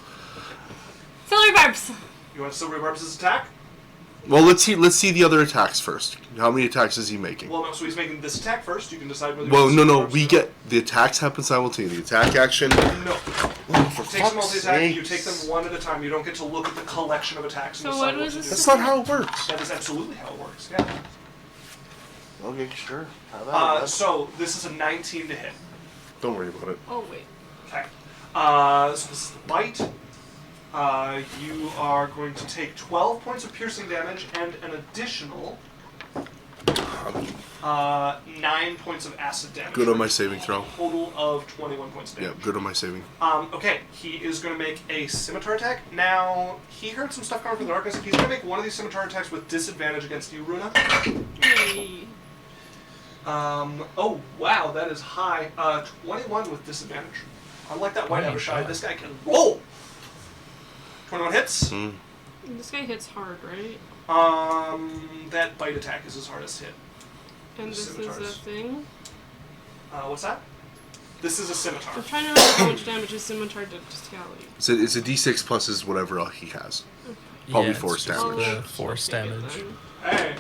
Silver barbs! You want silver barbs' attack? Well, let's see the other attacks first. How many attacks is he making? Well, no, so he's making this attack first. You can decide whether you Well, want no, silver no. barbs We or get the attacks happen simultaneously. The attack action. No. For Take some fuck's multi-attack and you sakes. take them one at a time. You don't get to look at the collection of attacks and So decide what what was to this? do. That's not how it works. That is absolutely how it works, yeah. Okay, sure. Have at it. So, this is a 19 to hit. Don't worry about it. Oh, wait. Okay. So this is the bite. You are going to take 12 points of piercing damage and an additional 9 points of acid damage. Good on my saving throw. Total of 21 points of Yeah, damage. good on my saving. Okay, he is going to make a scimitar attack. Now, he heard some stuff coming from the darkness. He's going to make one of these scimitar attacks with disadvantage against you, Runa. Yay. Oh, wow, that is high. 21 with disadvantage. Unlike that white Abishai, this guy can roll. 21 hits. This guy hits hard, right? That bite attack is his hardest hit. And this is a Scimitars. thing. What's that? This is a scimitar. I'm trying to remember how much damage his scimitar did to Scally. It's a D6 plus is whatever he has. Probably Yeah, force it's just damage. the force damage. Hey,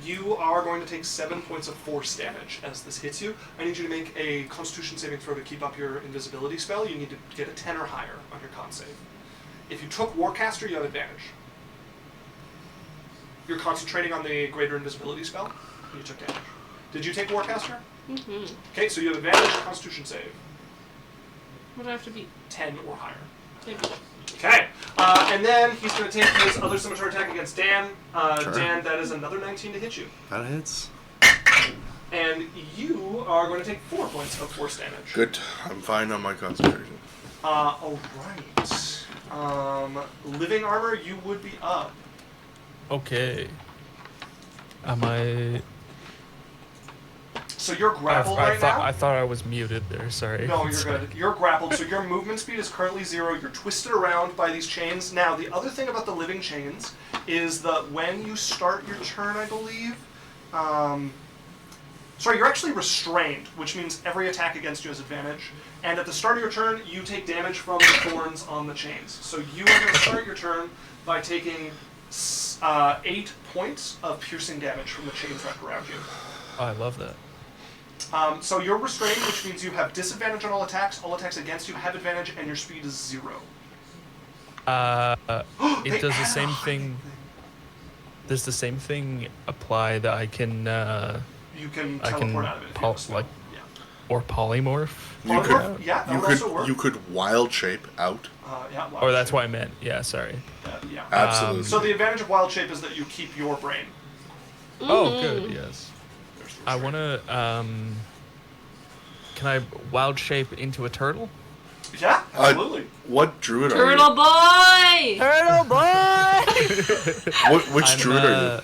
you are going to take 7 points of force damage as this hits you. I need you to make a Constitution saving throw to keep up your invisibility spell. You need to get a 10 or higher on your con save. If you took Warcaster, you have advantage. You're concentrating on the greater invisibility spell, and you took damage. Did you take Warcaster? Mm-hmm. Okay, so you have advantage Constitution save. What do I have to beat? 10 or higher. Maybe. Okay, and then he's going to take his other scimitar attack against Dan. Sure. Dan, that is another 19 to hit you. That hits. And you are going to take 4 points of force damage. Good. I'm fine on my concentration. Alright. Living armor, you would be up. Okay. Am I? So you're grappled right now? I thought I was muted there. Sorry. No, you're good. You're grappled, so your movement speed is currently 0. You're twisted around by these chains. Now, the other thing about the living chains is that when you start your turn, I believe... sorry, you're actually restrained, which means every attack against you has advantage. And at the start of your turn, you take damage from the thorns on the chains. So you are going to start your turn by taking 8 points of piercing damage from the chains wrapped around you. Oh, I love that. So you're restrained, which means you have disadvantage on all attacks. All attacks against you have advantage, and your speed is 0. It does the same thing. Does the same thing apply that I can? You can I teleport can out of it. If you want to. like Yeah. or polymorph. You could, Polymorph? Yeah, that would also work. you could wild shape out. Yeah, wild Or that's shape. what I meant. Yeah, sorry. Yeah. Absolutely. So the advantage of wild shape is that you keep your brain. Oh, good. Yes. There's the I restraint. wanna. Can I wild shape into a turtle? Yeah, absolutely. What druid Turtle boy! Turtle boy! are you? Which I'm, druid are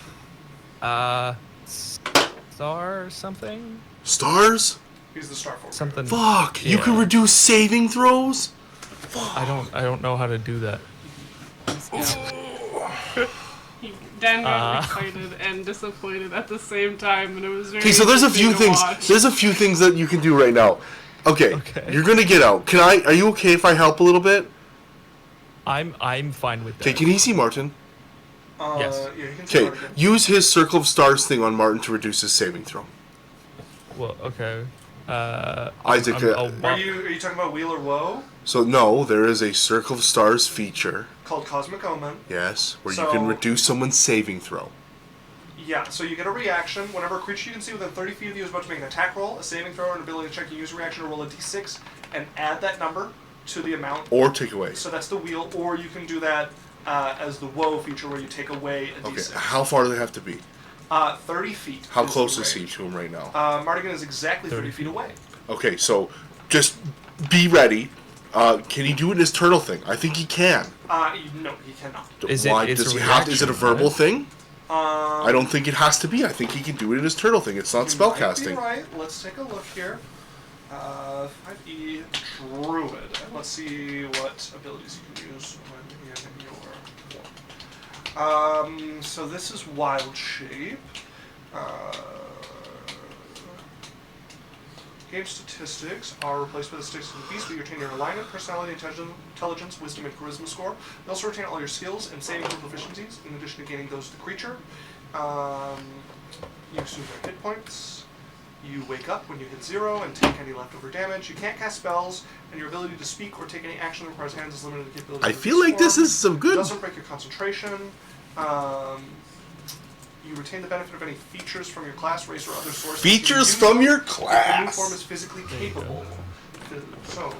you? Star or something? Stars? He's the star forward. Something. Fuck! You can Yeah. reduce saving throws? I don't know how to do that. Dan got excited and disappointed at the same time, and it was very Okay, so there's a few interesting to things. watch. There's a few things that you can do right now. Okay, Okay. you're gonna get out. Are you okay if I help a little bit? I'm fine with that. Take it easy, Martin. Yes. Yeah, you can Okay, start again. use his Circle of Stars thing on Martin to reduce his saving throw. Well, okay. Isaac, I'll Are you talking about Wheel or Woe? So no, there is a Circle of Stars feature, Called Cosmic Omen. yes, where you So- can reduce someone's saving throw. Yeah, so you get a reaction. Whenever a creature you can see within 30 feet of you is about to make an attack roll, a saving throw, or an ability check, you use a reaction to roll a d6 and add that number to the amount. Or take away. So that's the wheel, or you can do that as the woe feature where you take away a Okay, d6. how far do they have to be? 30 feet. How is close the is he range. to him right now? Mardigan is exactly 30 feet away. Okay, so just be ready. Can he do it in his turtle thing? I think he can. No, he cannot. Is it- Why it's does a he have to? Is it a reaction, verbal right? thing? I don't think it has to be. I think he can do it in his turtle thing. It's not You might be spellcasting. right. Let's take a look here. 5e Druid. And let's see what abilities you can use when in your... so this is Wild Shape. Game statistics are replaced by the statistics of the beast, but you retain your alignment, personality, intelligence, wisdom, and charisma score. You also retain all your skills and saving throw proficiencies, in addition to gaining those of the creature. You assume their hit points. You wake up when you hit 0 and take any leftover damage. You can't cast spells, and your ability to speak or take any action that requires hands is limited to capabilities. I of feel like this form. is some good. Doesn't break your concentration. You retain the benefit of any features from your class, race, or other sources. Features You from your The new class. form is physically capable. So,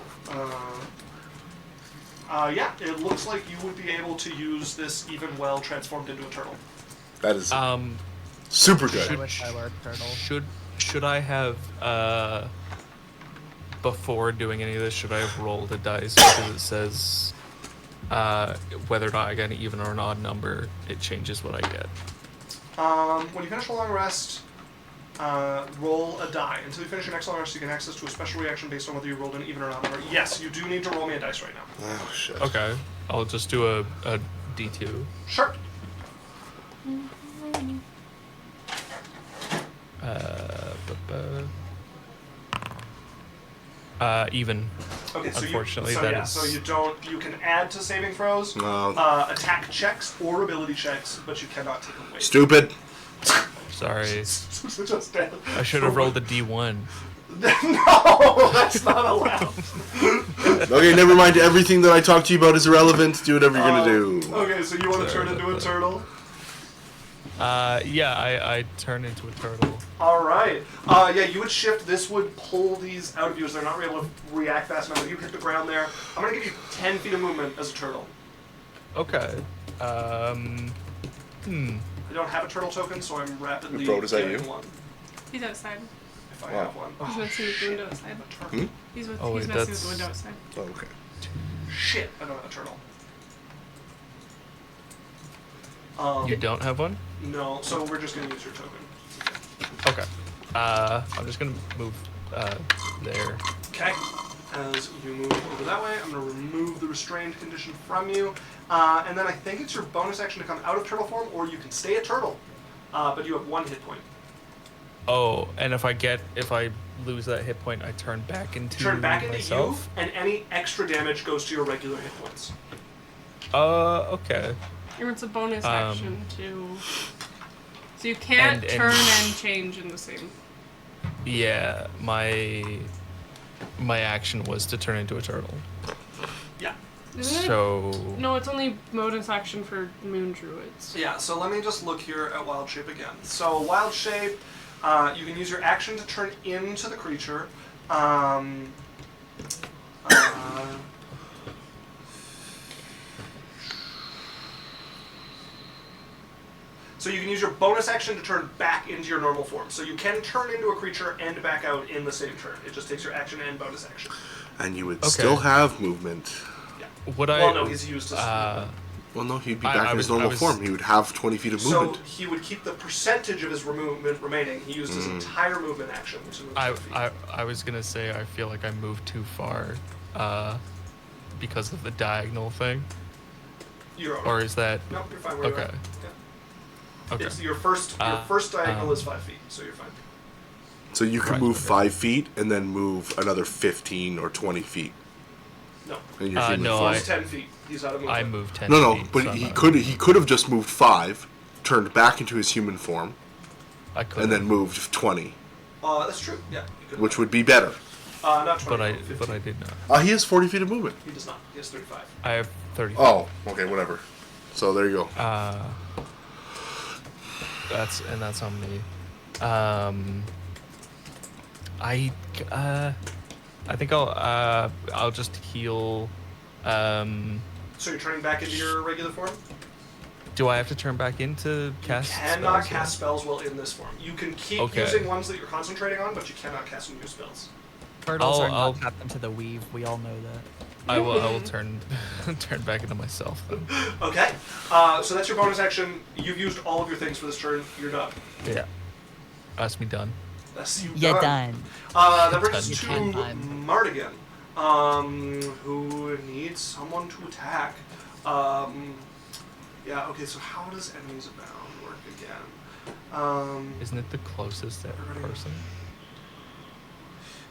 yeah, it looks like you would be able to use this even well transformed into a turtle. That is Um, super I good. wish I were a turtle. should I have before doing any of this? Should I have rolled a dice because it says whether or not I get an even or an odd number, it changes what I get. When you finish a long rest, roll a die. Until you finish your next long rest, you get access to a special reaction based on whether you rolled an even or odd number. Yes, you do need to roll me a dice right now. Oh shit. Okay, I'll just do a D2. Sure. Even. Okay, so Unfortunately, you, so that yeah, is- so you don't. You can add to saving throws, No. attack checks, or ability checks, but you cannot take away. Stupid. Sorry, Just dead. I should have rolled a D1. No, that's not allowed. Okay, never mind. Everything that I talked to you about is irrelevant. Do whatever you're gonna do. Okay, so you want to turn into a turtle? Yeah, I turn into a turtle. All right. Yeah, you would shift. This would pull these out of you as they're not able to react fast enough. You hit the ground there. I'm gonna give you 10 feet of movement as a turtle. Okay. I don't have a turtle token, so I'm rapidly Bro, is that getting you? one. He's outside. If I Wow. have one. He's Oh, messing with the shit. window outside. I'm a turtle. He's Oh, he's wait, messing with that's- the window outside. Oh, okay. Shit, I don't have a turtle. You don't have one? No, so we're just gonna use your token. Okay. I'm just gonna move there. Okay. As you move over that way, I'm gonna remove the restrained condition from you, and then I think it's your bonus action to come out of turtle form, or you can stay a turtle, but you have 1 hit point. Oh, and if I lose that hit point, I turn back into myself? You, and any extra damage goes to your regular hit points. Okay. Or it's a bonus action too. So you can't turn and change in the same. Yeah, my action was to turn into a turtle. Yeah. Isn't So it? No, it's only bonus action for moon druids. Yeah, so let me just look here at Wild Shape again. So Wild Shape, you can use your action to turn into the creature. So you can use your bonus action to turn back into your normal form. So you can turn into a creature and back out in the same turn. It just takes your action and bonus action. And you would still have movement. Yeah. would Well, no, he's used his Well, no, he'd be back in his normal form. He would have 20 feet of movement. So he would keep the percentage of his movement remaining. He used his entire movement action to move 10 feet. I was gonna say I feel like I moved too far, because of the diagonal thing. You're all right. Or is that No, you're fine. Where you okay? are. Yeah. Okay. It's your first diagonal is 5 feet, so you're fine. So you can move 5 feet and then move another 15 or 20 feet. No. In your human no, form. He's 10 feet. He's out of movement. I moved 10 No, feet. but so he could have just moved 5, turned back into his human form, I could. and then moved 20, That's true. Yeah. You could which would be better. not 20. But I did not. He has 40 feet of movement. He does not. He has 35. I have 30. Oh, okay, whatever. So there you go. That's on me. I think I'll just heal. So you're turning back into your regular form? Do I have to turn back into cast? You cannot spells? cast spells while in this form. You can keep Okay. using ones that you're concentrating on, but you cannot cast new spells. Turtles are I'll- not tapped into the weave. We all know that. I will turn turn back into myself then. Okay. So that's your bonus action. You've used all of your things for this turn. You're done. Yeah. That's me done. That's you You're done. done. That brings us You're to done. Mardigan, who needs someone to attack. Yeah, okay, so how does enemies abound work again? Isn't it the closest person?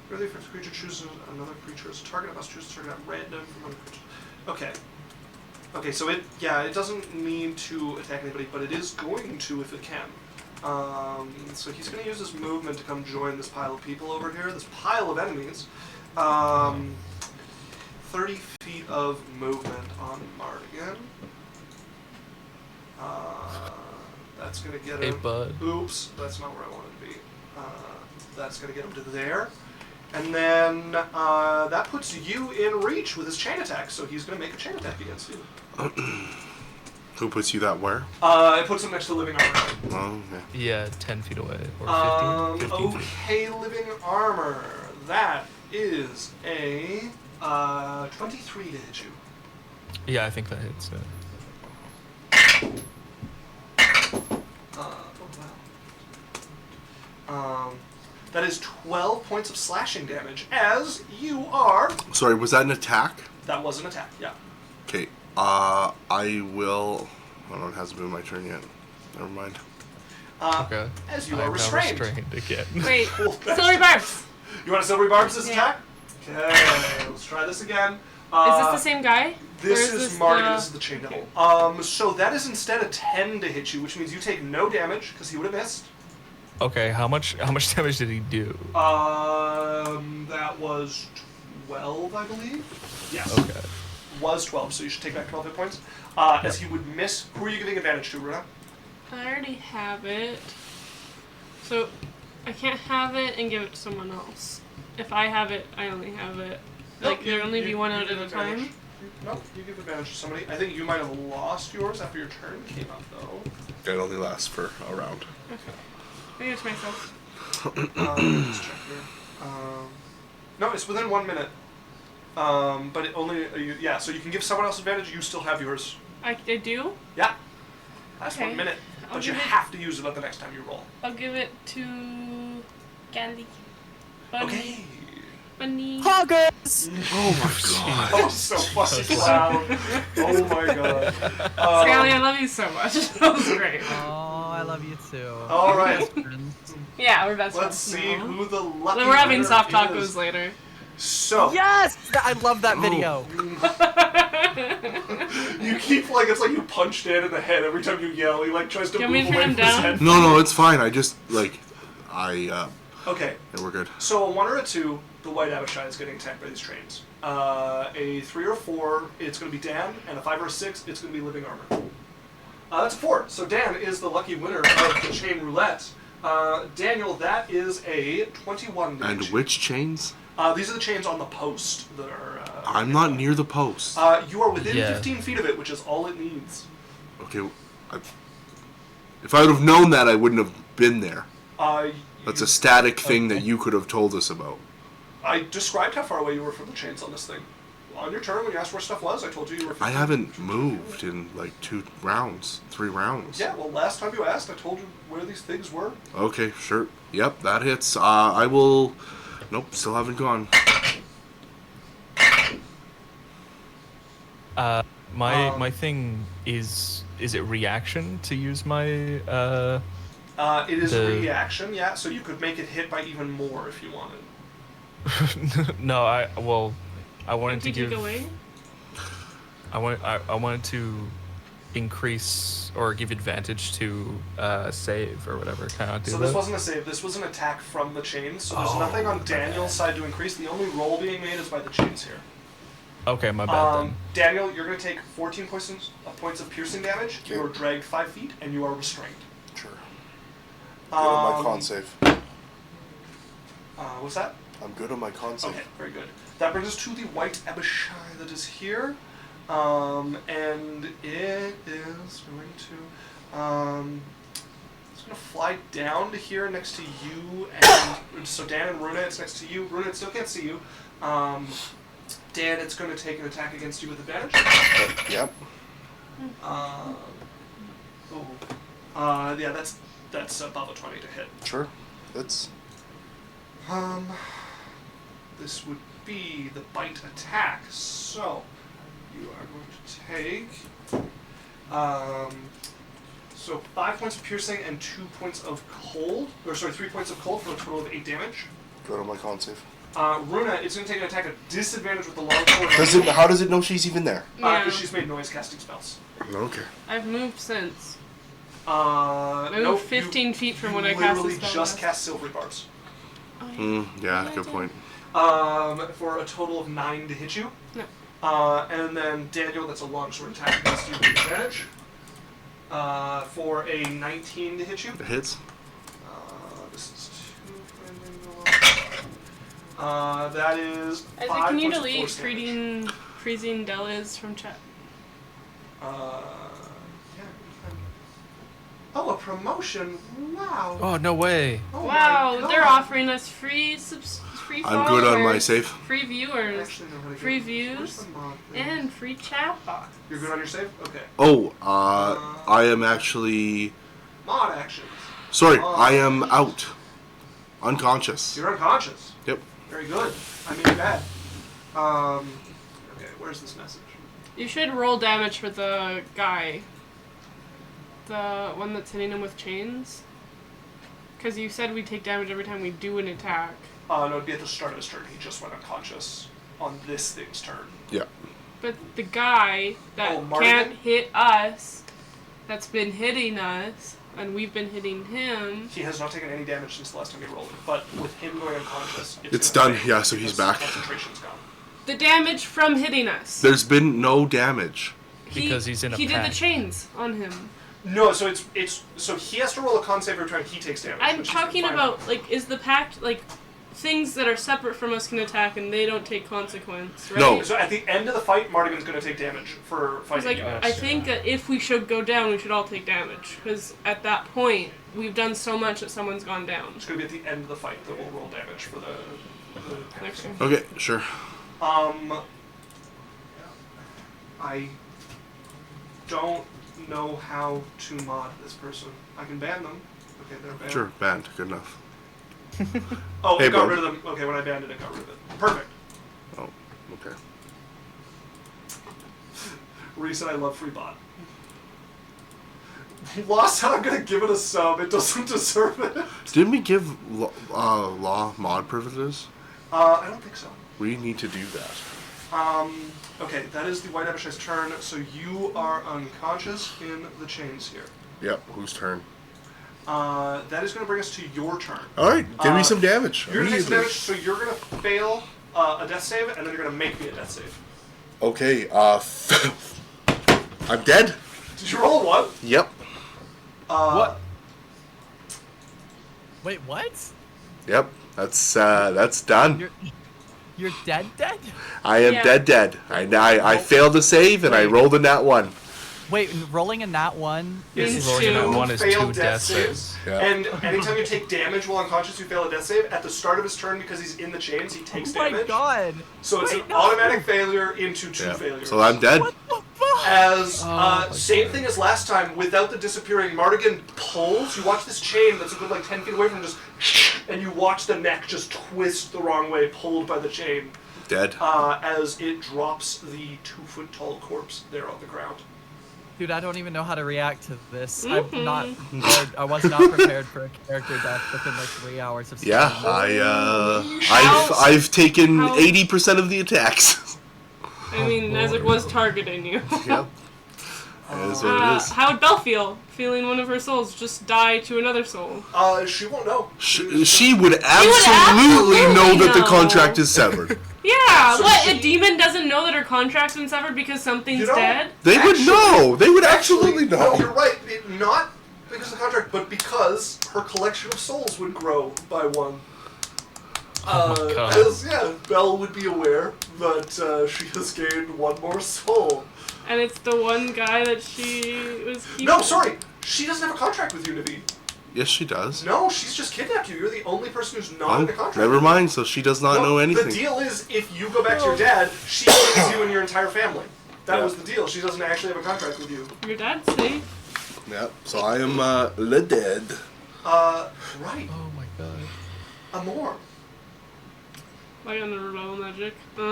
Really, if a creature chooses another creature as a target, it must choose a target at random from other creatures. Okay. Okay, so it doesn't need to attack anybody, but it is going to if it can. So he's going to use his movement to come join this pile of people over here, this pile of enemies. 30 feet of movement on Mardigan. That's going to get him... Hey, bud. Oops, that's not where I wanted to be. That's going to get him to there. And then that puts you in reach with his chain attack, so he's going to make a chain attack against you. Who puts you that where? It puts him next to living armor. Oh, okay. Yeah, 10 feet away or 15 feet. Okay, living armor. That is a 23 to hit you. Yeah, I think that hits. That is 12 points of slashing damage as you are... Sorry, was that an attack? That was an attack, yeah. Okay, I will... Hold on, it hasn't been my turn yet. Never mind. Okay. As you I'm are now restrained. again. Wait, Cool. silvery barbs. You want a silvery barbs this Yeah. attack? Okay, let's try this again. Is this the same guy? This Or is this Marty, the- this is the chain devil. So that is instead a 10 to hit you, which means you take no damage, because he would have missed. Okay, how much damage did he do? That was 12, I believe. Yes. Okay. Was 12, so you should take back 12 hit points. As he would miss. Who are you giving advantage to, Runa? I already have it. So I can't have it and give it to someone else. If I have it, I only have it. Like, there only be one out give at a advantage. time? No, you give advantage to somebody. I think you might have lost yours after your turn came up, though. It only lasts for a round. Okay. I give it to myself. Let's check here. No, it's within 1 minute. But it only... yeah, so you can give someone else advantage, you still have yours. I do? Yeah. That's Okay. 1 minute. I'll But you give it- have to use it the next time you roll. I'll give it to Candy. Bunny. Okay. Bunny. Poggers! Oh my god. Oh, so fucking loud. Oh my god. Scally, I love you so much. That was great. Oh, I love you too. All right. Best friends. Yeah, we're best Let's friends see now. who the lucky We're having winner soft is. tacos later. So, Yes! I love that video. you keep like, it's like you punch Dan in the head every time you yell. He like tries to You want me move to away turn from him his down? head. No, it's fine. I just Okay, yeah, we're good. so a 1 or a 2, the white Abishai is getting attacked by these trains. A 3 or 4, it's going to be Dan, and a 5 or a 6, it's going to be living armor. That's a 4. So Dan is the lucky winner of the chain roulette. Daniel, that is a 21 And damage. which chains? These are the chains on the post that are. I'm not near the post. You are within Yeah. 15 feet of it, which is all it needs. Okay, if I would have known that, I wouldn't have been there. That's a static thing that you could have told us about. I described how far away you were from the chains on this thing. On your turn, when you asked where stuff was, I told you were 15 I haven't moved in like 3 rounds. Yeah, well, last time you asked, I told you where these things were. Okay, sure. Yep, that hits. I will. Nope, still haven't gone. My thing is it reaction to use my It is The- reaction, yeah, so you could make it hit by even more if you wanted. no, I wanted to Did you give go away? I wanted to increase or give advantage to save or whatever. Can I do So that? this wasn't a save, this was an attack from the chains, so there's nothing on Daniel's side to increase. The only roll being made is by the chains here. Okay, my bad then. Daniel, you're going to take 14 points of piercing damage. Okay. You are dragged 5 feet, and you are restrained. Sure. Good on my con save. What's that? I'm good on my con save. Okay, very good. That brings us to the white Abishai that is here. And it is going to... it's going to fly down to here next to you. And so Dan and Runa, it's next to you. Runa, it still can't see you. Dan, it's going to take an attack against you with advantage. Yep. Yeah, that's above a 20 to hit. Sure. That's This would be the bite attack. So you are going to take so 5 points of piercing and 2 points of cold, or sorry, 3 points of cold for a total of 8 damage. good on my con save. Runa, it's going to take an attack at disadvantage with the long sword. How does it know she's even there? Yeah. Because she's made noise casting spells. Okay. I've moved since. I I moved 15 feet from when I cast the literally spell just last. cast silver bars. Yeah, good point. For a total of 9 to hit you. No. And then Daniel, that's a longsword attack against you with advantage. For a 19 to hit you. It hits. This is 2. That is 5 Isaac, can you points of delete force damage. freezing Deez from chat? Yeah. Oh, a promotion! Wow. Oh no way! Oh Wow, my they're God. offering us free free I'm good on my followers, save. free I viewers, actually know how to get free it. Where's views, the mod thing? and free chat box. You're good on your save? Okay. Oh, I am actually. Mod actions. Sorry, I am out. Unconscious. You're unconscious. Yep. Very good. I mean, bad. Okay, where's this message? You should roll damage for the guy. The one that's hitting him with chains. Because you said we take damage every time we do an attack. No, it'd be at the start of his turn. He just went unconscious on this thing's turn. Yeah. But the guy that Oh, Martin? can't hit us, that's been hitting us, and we've been hitting him. He has not taken any damage since the last time he rolled it, but with him going unconscious, It's gonna done, fail yeah, so he's because back. Concentration's gone. The damage from hitting us. There's been no damage. Because he's in a He did the pack. chains on him. No, so it's so he has to roll a con save every time he takes damage. I'm which he's been talking fine about, with. like, is the pact, like, things that are separate from us can attack and they don't take consequence, right? No. So at the end of the fight, Mardigan's going to take damage for It's fighting like, you. I think that if we should go down, we should all take damage. Because at that point, we've done so much that someone's gone down. It's going to be at the end of the fight that we'll roll damage for the Next turn. Okay, sure. I don't know how to mod this person. I can ban them. Okay, they're banned. Sure, banned. Good enough. Oh, Hey, it got bud. rid of them. Okay, when I banned it, it got rid of it. Perfect. Oh, okay. Reese said I love free bot. Lost said I'm gonna give it a sub. It doesn't deserve it. Didn't we give law mod privileges? I don't think so. We need to do that. Okay, that is the White Abishai's turn, so you are unconscious in the chains here. Yep. Whose turn? That is going to bring us to your turn. All right. Give me some damage. You're going to take some immediately. damage, so you're going to fail a death save, and then you're going to make me a death save. Okay. I'm dead. Did you roll a 1? Yep. What? Wait, what? Yep. That's done. You're dead? I am Yeah. dead. I failed to save and I rolled a nat 1. Wait, rolling a nat 1? Means Rolling two. a one is Failed 2 death saves. Yeah. And anytime you take damage while unconscious, you fail a death save. At the start of his turn, because he's in the chains, he takes Oh my damage. god! So it's Wait, an no. automatic failure into 2 Yeah. failures. So I'm dead. What the fuck? As my same thing as last time, without the disappearing, Mardigan pulls. You watch this chain that's a good 10 feet away from him, just, and you watch the neck just twist the wrong way, pulled by the chain, Dead. as it drops the 2-foot tall corpse there on the ground. Dude, I don't even know how to react to this. Mhm. I'm not prepared. I was not prepared for a character death within 3 hours of Yeah. How- I've taken how- 80% of the attacks. I mean, Nezek was targeting you. Yep. It is what it is. How'd Belle feel? Feeling one of her souls just die to another soul. She won't know. She would absolutely know that the know. contract is severed. Yeah, So what? she- A demon doesn't know that her contract's been severed because something's You know, dead? They would Actually- know. They would Actually, absolutely no, know. you're right. Not because of the contract, but because her collection of souls would grow by 1. Oh my God. As, Belle would be aware that she has gained 1 more soul. And it's the one guy that she was keeping. No, sorry. She doesn't have a contract with you, Naveed. Yes, she does. No, she's just kidnapped you. You're the only person who's not Oh, in a contract. never with mind. So she does not you. know The anything. deal is, if you go back to your dad, she gives you and your entire family. That Yeah. was the deal. She doesn't actually have a contract with you. Your dad's safe. Yep. So I am le dead. Right. Oh my god. Amor. Like on the rebel magic. Do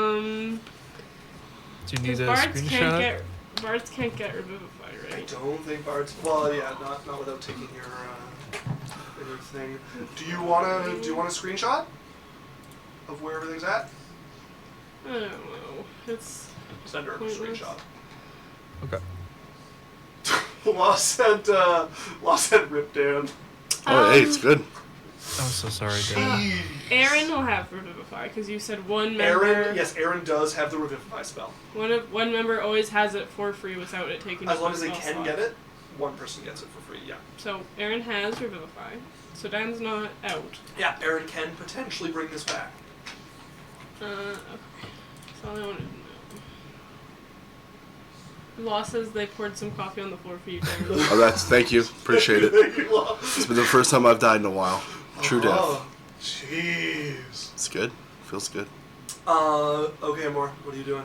you need Because a screenshot? Bards can't get revivify, I right? don't think Bard's. Well, yeah, not without taking your thing. Do you wanna a screenshot of where everything's at? I don't know. It's Send her a Pointless. screenshot. Okay. Lost said Rip Dan. Oh, hey, it's good. I'm so sorry, Dan. Jeez. Aaron will have revivify because you said one member. Aaron does have the Revivify spell. One member always has it for free without it taking. As long as they spell can slot. get it, one person gets it for free. Yeah. So Aaron has revivify. So Dan's not out. Yeah, Aaron can potentially bring this back. Okay. That's all I wanted to know. Law says they poured some coffee on the floor for you, Darren. Oh, thank you. Appreciate it. Thank you, Law. It's been the first time I've died in a while. True death. Oh, jeez. It's good. Feels good. Okay, Amor, what are you doing?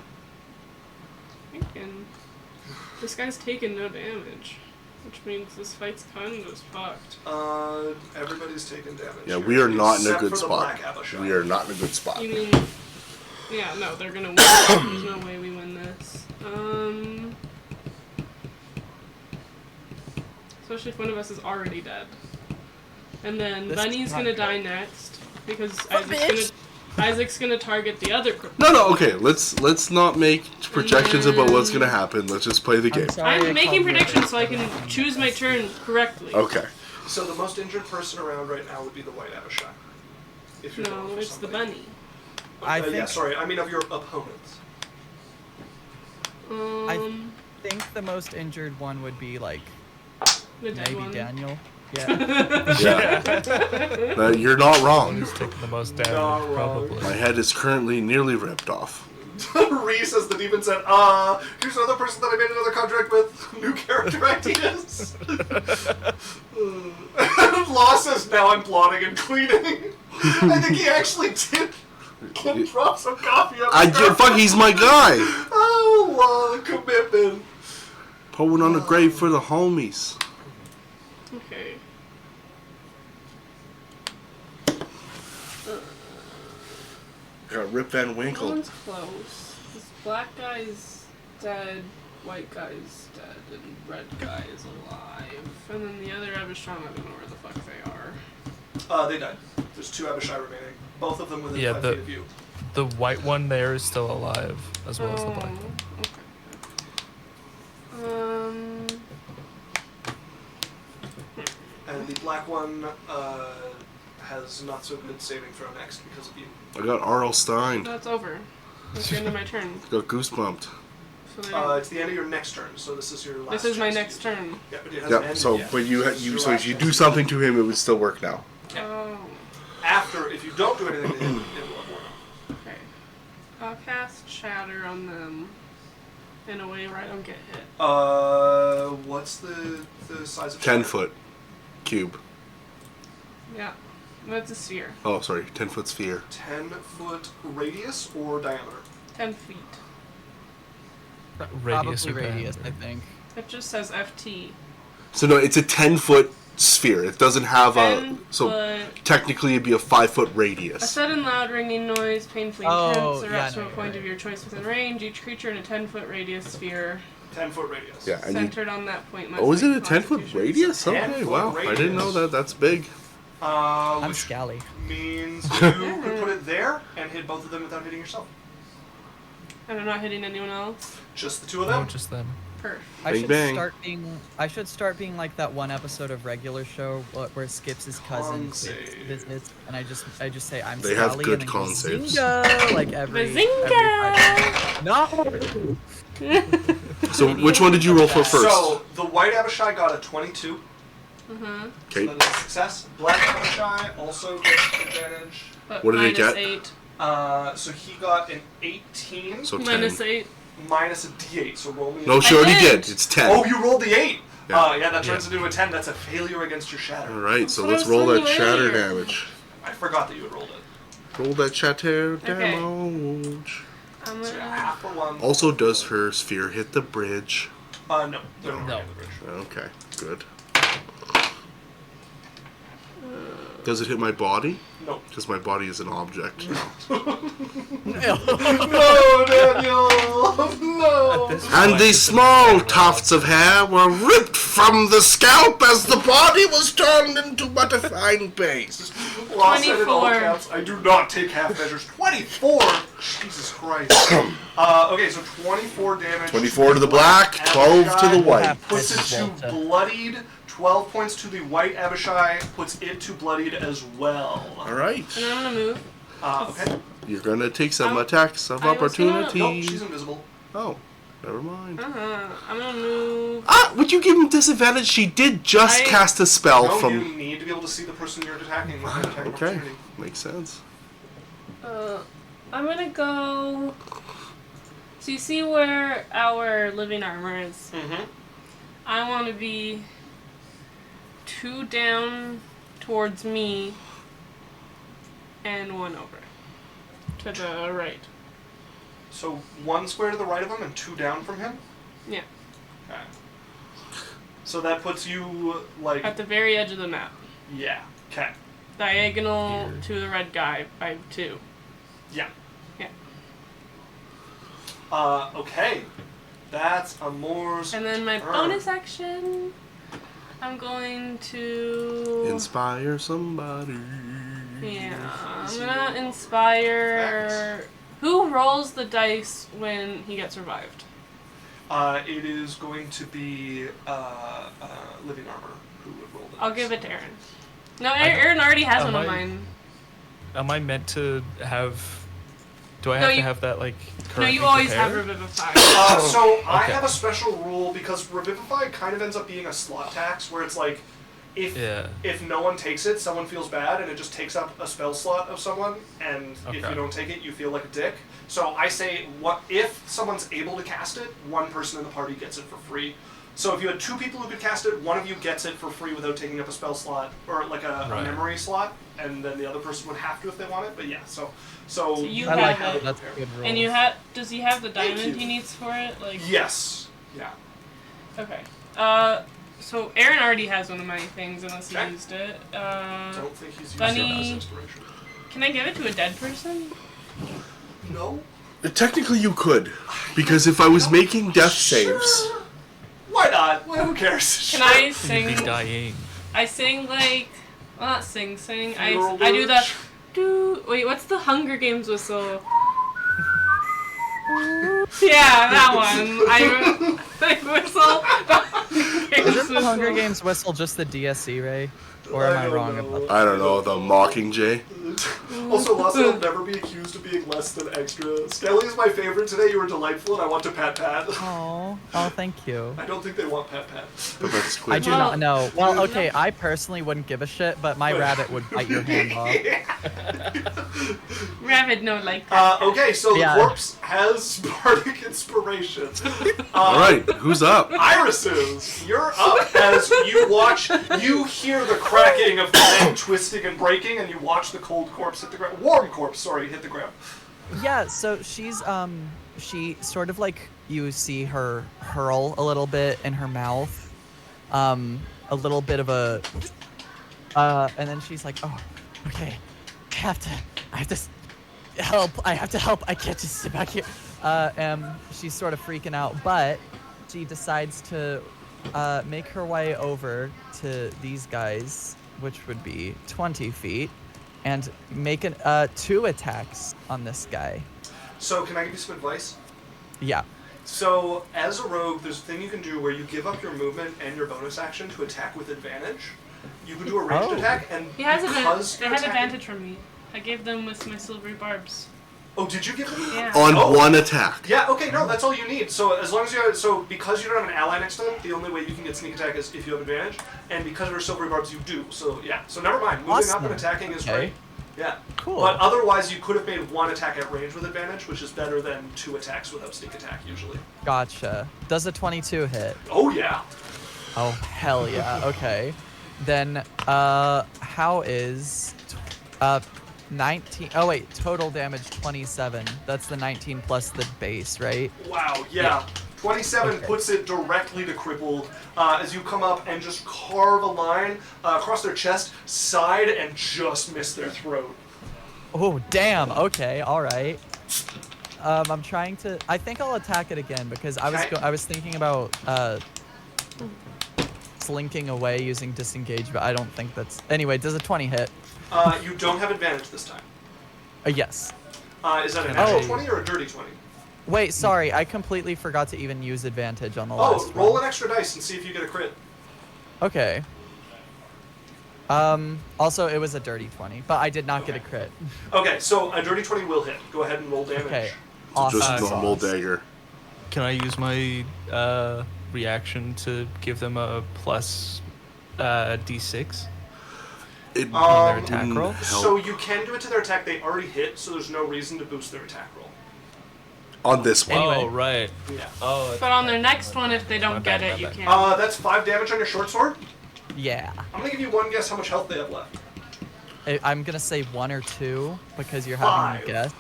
Thinking. This guy's taking no damage, which means this fight's kind of fucked. Everybody's taking damage. Yeah, here, we are not in a except good for the spot. Black Abishai. We are not in a good spot. You mean? Yeah, no, they're gonna win. There's no way we win this. Especially if one of us is already dead. And then This Bunny's is not gonna good. die next because bitch. Isaac's gonna target the other. No, okay. Let's not make projections about what's gonna happen. Let's just play the game. I'm making predictions so I can choose my turn correctly. Okay. So the most injured person around right now would be the White Abishai. If you're going No, for it's the somebody. bunny. I Yeah, think- sorry. I mean of your opponents. I think the most injured one would be like The dead maybe one. Daniel. Yeah. Yeah. You're not wrong. Who's taking the most damage? Not wrong. Probably. My head is currently nearly ripped off. Reese, as the demon said, here's another person that I made another contract with. New character ideas. Law says, now I'm plotting and cleaning. I think he actually did drop some coffee on the Fuck, he's my guy. Oh, Law, commitment. Pour one on the grave for the homies. Okay. Got Rip Van That Winkle. one's close. This black guy's dead, white guy's dead, and red guy is alive. And then the other Abishon, I don't know where the fuck they are. They died. There's 2 Abishai remaining. Both of them within Yeah, 5 the- feet of you. The white one there is still alive, as well as the black one. Okay. And the black one has not so good saving throw next because of you. I got R.L. Stein. That's over. That's the end of my turn. Got goosebumped. So they don't- It's the end of your next turn, so this is your last. this is my chance to next use turn. Yeah, but it hasn't Yeah. ended So, yet. but you, This is your so last if you chance do to something to him, it would still work now. Oh. After, if you don't do anything to him, it will have worn off. Okay. I'll cast Shatter on them in a way where I don't get hit. What's the size of 10 shatter? foot cube. Yeah. That's a sphere. Oh, sorry, 10-foot sphere. 10-foot radius or diameter? 10 feet. Radius Probably or radius, diameter. I think. It just says FT. So no, it's a 10-foot sphere. It doesn't have a. 10 So foot. technically, it'd be a 5-foot A radius. sudden loud ringing noise painfully Oh, intense erupts yeah, from no, a point you're of your choice within range. Each creature in a 10-foot radius sphere 10-foot radius. Yeah, and you. centered on that point must Oh, is it make a 10-foot Constitution radius? saving. Okay, 10-foot wow. I didn't know radius. that. That's big. I'm Which scally. means you could put it there and hit both of them without hitting yourself. And I'm not hitting anyone else. Just the 2 of No, them? just them. Perf. I Bang, should bang. start being. I should start being like that one episode of Regular Show where Skips' cousin Con save. visits, and I just say I'm They have Scally, good and then con go, saves. Zinga! Like every. Bazinga! No. So which one did you roll for first? So, the white Abishai got a 22. Mm-hmm. Okay. So that is a success. Black Abishai also gets advantage. But What did he minus get? 8. So he got an 18 So 10. Minus 8. minus a d8. So roll me a No, she already did. did. It's 10. Oh, you rolled the 8! Yeah. Yeah, that turns into a 10. That's a failure against your shatter. Alright, so That's let's what I was roll that telling you shatter earlier. damage. I forgot that you had rolled it. Roll that shatter Okay. damage. I'm So yeah, gonna... half for one. Also, does her sphere hit the bridge? No. They're not No. on the bridge. Okay, good. Does it hit my body? No. Because my body is an object. No, Daniel! No! And the small tufts of hair were ripped from the scalp as the body was turned into a defined base. Lost it in all 24. counts. I do not take half measures. 24? Jesus Christ. Okay, so 24 damage. 24 to the black, 12 to the white. Puts it to bloodied. 12 points to the white Abishai. Puts it to bloodied as well. Alright. And I'm gonna move. Okay. You're gonna take some I'm- attacks of I was gonna- opportunity. Nope, she's invisible. Oh, never mind. I'm gonna move. Ah, would you give him disadvantage? She did just I- cast a spell No, from. you need to be able to see the person you're attacking with an attack of Okay, opportunity. makes sense. I'm gonna go. So you see where our living armor is? Mm-hmm. I want to be 2 down towards me and 1 over to the right. So 1 square to the right of him and 2 down from him? Yeah, Okay. So that puts you, like... at the very edge of the map. Yeah. Okay. Diagonal to the red guy by 2. Yeah. Yeah. Okay. That's a Moore's And then my turn. bonus action, I'm going to... Inspire somebody. Yeah, I'm gonna inspire... Who rolls the dice when he gets revived? It is going to be Living Armor who would roll the I'll dice. give it to Aaron. No, Aaron already has Am one of I- mine. Am I meant to have? Do I No, have to you- have that like? No, currently you always have prepared? Revivify. So I Okay. have a special rule because Revivify kind of ends up being a slot tax where it's like if Yeah. if no one takes it, someone feels bad and it just takes up a spell slot of someone, and if Okay. you don't take it, you feel like a dick. So I say, what if someone's able to cast it, one person in the party gets it for free. So if you had 2 people who could cast it, one of you gets it for free without taking up a spell slot or like a Right. memory slot, and then the other person would have to if they want it. But yeah, so So you I like have that. it. That's a good roll. And you have... Does he have the Thank diamond you. he needs for it? Like... yes, yeah. Okay. So Aaron already has one of my things unless he Okay. used it. Don't think he's used Bunny- it as inspiration. Can I give it to a dead person? No. Technically, you could, because if I was making death saves, Why not? Well, who cares? Can I You'd be sing? dying. I sing like, well, not sing. Funeral I do the dirge? do. Wait, what's the Hunger Games whistle? Yeah, that one. I whistle. Isn't the Hunger Games whistle just the DSC, Ray? Or am I wrong about that? I don't know, the Mockingjay. Also, Lawson will never be accused of being less than extra. Skelly is my favorite today. You were delightful, and I want to pat. Oh, thank you. I don't think they want pat. But that's I quick. do not know. Well, okay, I personally wouldn't give a shit, but my rabbit would bite your hand off. Rabbit no like that. Okay, so Yeah. the corpse has bardic inspiration. All right, who's up? Irises, you're up as you hear the cracking of the neck twisting and breaking, and you watch the cold corpse hit the ground. Warm corpse, sorry, hit the ground. Yeah, so she's she sort of like, you see her hurl a little bit in her mouth, a little bit of a and then she's like, oh, okay, I have to help, I can't just sit back here. She's sort of freaking out, but she decides to make her way over to these guys, which would be 20 feet, and make 2 attacks on this guy. So, can I give you some advice? Yeah. So, as a rogue, there's a thing you can do where you give up your movement and your bonus action to attack with advantage. You can do a ranged Oh. attack, and He has because they you're have attacking- advantage from me. I gave them with my silvery barbs. Oh, did you give them? Yeah. On Oh. one attack. Yeah, okay, no, that's all you need. So as long as because you don't have an ally next to them, the only way you can get sneak attack is if you have advantage, and because of her silvery barbs, you do. So yeah, so never mind. Moving up and Awesome. attacking is Okay. great. Yeah. Cool. But otherwise, you could have made 1 attack at range with advantage, which is better than 2 attacks without sneak attack usually. Gotcha. Does a 22 hit? Oh yeah. Oh, hell yeah. Okay. Then, how is 19? Oh wait, total damage 27. That's the 19 plus the base, right? Wow. Yeah. 27 Okay. puts it directly to crippled as you come up and just carve a line across their chest, side, and just miss their throat. Oh, damn. Okay. All right. I'm trying to. I think I'll attack it again because Okay. I was thinking about slinking away using disengage, but I don't think that's. Anyway, does a 20 hit? You don't have advantage this time. Yes. Is that a Can natural I- 20 or a dirty 20? Wait, sorry. I completely forgot to even use advantage on the Oh, last roll one. an extra dice and see if you get a crit. Okay. Also, it was a dirty 20, but I did not get a Okay. crit. Okay, so a dirty 20 will hit. Go ahead and roll damage. Okay. So Awesome just normal sauce. dagger. Can I use my reaction to give them a plus d6 It, on their attack mm, roll? So you can do it to their attack. They already hit, so there's no reason to boost their attack roll. on this one. Anyway. Oh, right. Yeah. Oh, But on their next one, if they don't My get bad, it, you my bad. can't. That's 5 damage on your short sword. Yeah. I'm gonna give you one guess how much health they have left. I'm gonna say 1 or 2 because you're having 5. me guess.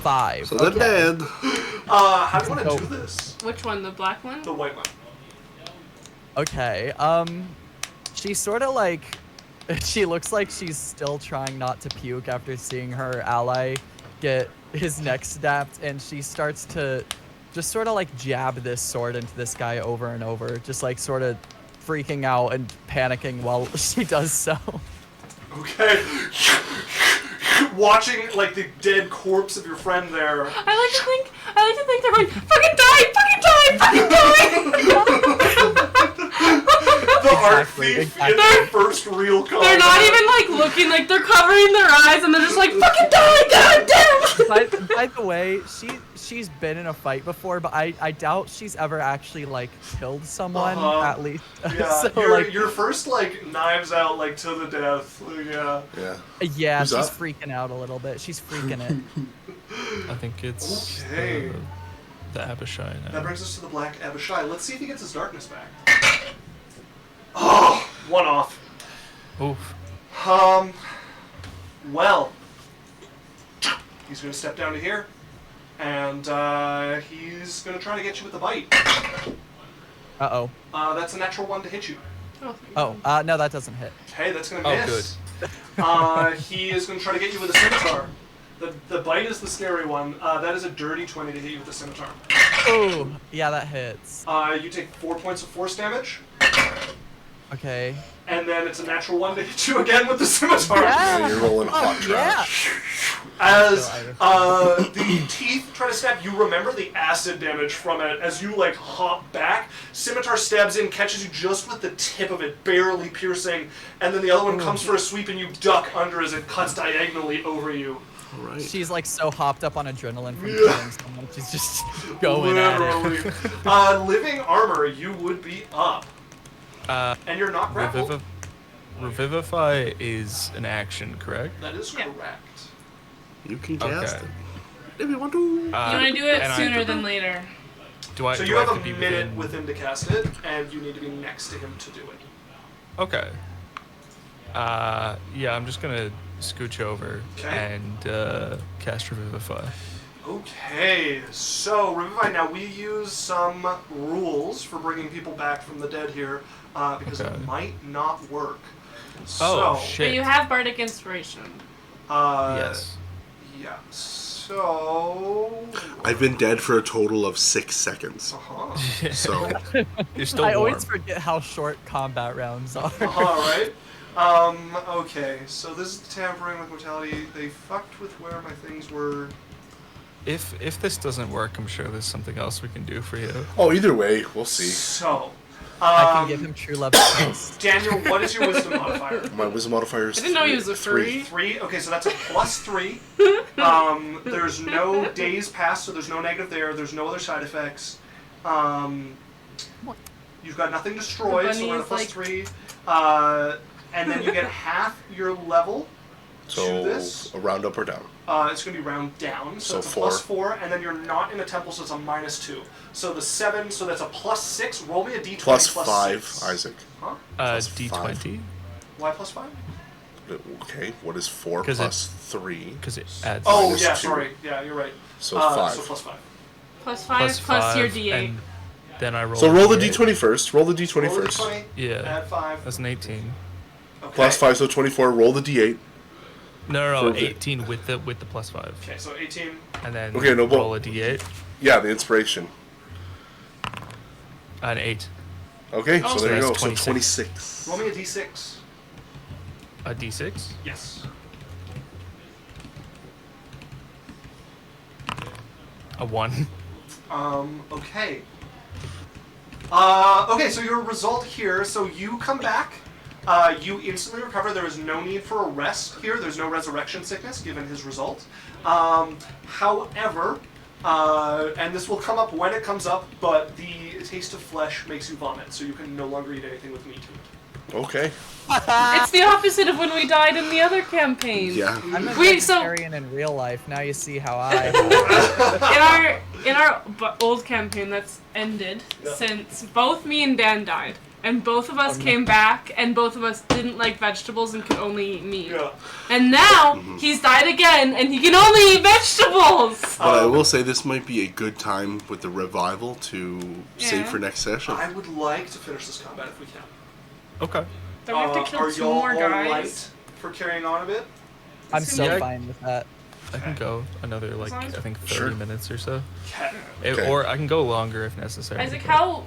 5. So they're dead. How do you want to Oh. do this? Which one? The black one? The white one. Okay. She's sort of like, she looks like she's still trying not to puke after seeing her ally get his neck snapped, and she starts to just sort of like jab this sword into this guy over and over, just like sort of freaking out and panicking while she does so. Okay. Watching like the dead corpse of your friend there. I like to think they're going, fucking die, fucking die, fucking die! The art Exactly, thief exactly. in their first real combat. They're not even like looking, like they're covering their eyes and they're just like, fucking die, goddamn! By the way, she's been in a fight before, but I doubt she's ever actually like killed someone, at least. Yeah, So, your first like knives out like to the death. Like, yeah. Yeah. yeah, Who's she's up? freaking out a little bit. She's freaking it. I think it's Okay. the Abishai now. That brings us to the Black Abishai. Let's see if he gets his darkness back. Oh, one off. Oof. Well, he's gonna step down to here, and he's gonna try to get you with the bite. Uh-oh. That's a natural 1 to hit you. Oh, no, that doesn't hit. Hey, that's gonna Oh, miss. He is gonna try to get you with a scimitar. The bite is the scary one. That is a dirty 20 to hit you with a scimitar. Oh, yeah, that hits. You take 4 points of force damage, Okay. and then it's a natural 1 to hit you again with the scimitar. Yeah, you're rolling hot Yeah. trash. As the teeth try to stab, you remember the acid damage from it. As you like hop back, scimitar stabs in, catches you just with the tip of it, barely piercing, and then the other one comes for a sweep, and you duck under as it cuts diagonally over you. All right. She's like so hopped up on adrenaline from killing someone. She's just going at it. Literally. Living armor, you would be up, and you're not grappled. Revivify is an action, correct? That is correct. You can cast Okay. it if you want to. You want to do it and I- sooner than later. Do I? So do you I have to a be minute within... with him to cast it, and you need to be next to him to do it. Okay. Yeah, I'm just gonna scooch over Okay. and cast Revivify. Okay, so Revivify. Now we use some rules for bringing people back from the dead here, because Okay. it might not work. Oh So, shit! But you have Bardic Inspiration. Yes. Yeah. So. I've been dead for a total of 6 seconds. Uh-huh. So You're still I warm. always forget how short combat rounds are. Right. Okay, so this is the tampering with mortality. They fucked with where my things were. If this doesn't work, I'm sure there's something else we can do for you. oh, either way, we'll see. So. I can give him true love. Daniel, what is your wisdom modifier? My wisdom modifier is I didn't know he was a three. furry. 3. Okay, so that's a +3. There's no days passed, so there's no negative there. There's no other side effects. You've got nothing destroyed, so we're at a bunny is +3. And then you get half your level to So this. a round up or down. It's going to be round down, so So it's a 4. +4, and then you're not in a temple, so it's a -2. So the 7, so that's a +6. Roll me a d20 Plus plus 5, 6. Isaac. Huh? Plus D20 Why +5? Okay, what is 4 'Cause plus 3? because it adds. Oh, Minus yeah, 2. sorry. Yeah, you're right. So 5. So +5. +5 plus your D8. and then I roll. So roll the D8. d20 first. Roll the d20 Roll the first. d20, Yeah, add 5. that's an 18. Okay. Plus 5, so 24. Roll the d8. No, For the- 18 with the +5, Okay, so 18. and then Okay, no, but- roll a D8, Yeah, the inspiration. an 8, Okay, Oh, so so there you go. that's So 26. 26. Roll me a d6. a D6. Yes. A 1. Okay. Okay, so your result here, so you come back, you instantly recover. There is no need for a rest here. There's no resurrection sickness given his result. However, and this will come up when it comes up, but the taste of flesh makes you vomit, so you can no longer eat anything with meat to it. Okay. It's the opposite of when we died in the other campaign. Yeah. I'm a Wait, so- vegetarian in real life. Now you see how I. In our old campaign that's ended, Yeah. since both me and Dan died, and both of us came back, and both of us didn't like vegetables and could only eat meat. Yeah. And now he's died again, and he can only eat vegetables. But I will say this might be a good time with the revival to save Yeah. for next session. I would like to finish this combat if we can. Okay. Then we have to are kill 2 y'all more all guys. right for carrying on a bit? I'm so Yeah. fine with that. I can go another long as- I think 30 Sure. minutes or so. Okay. Okay. Or I can go longer if necessary. Isaac, how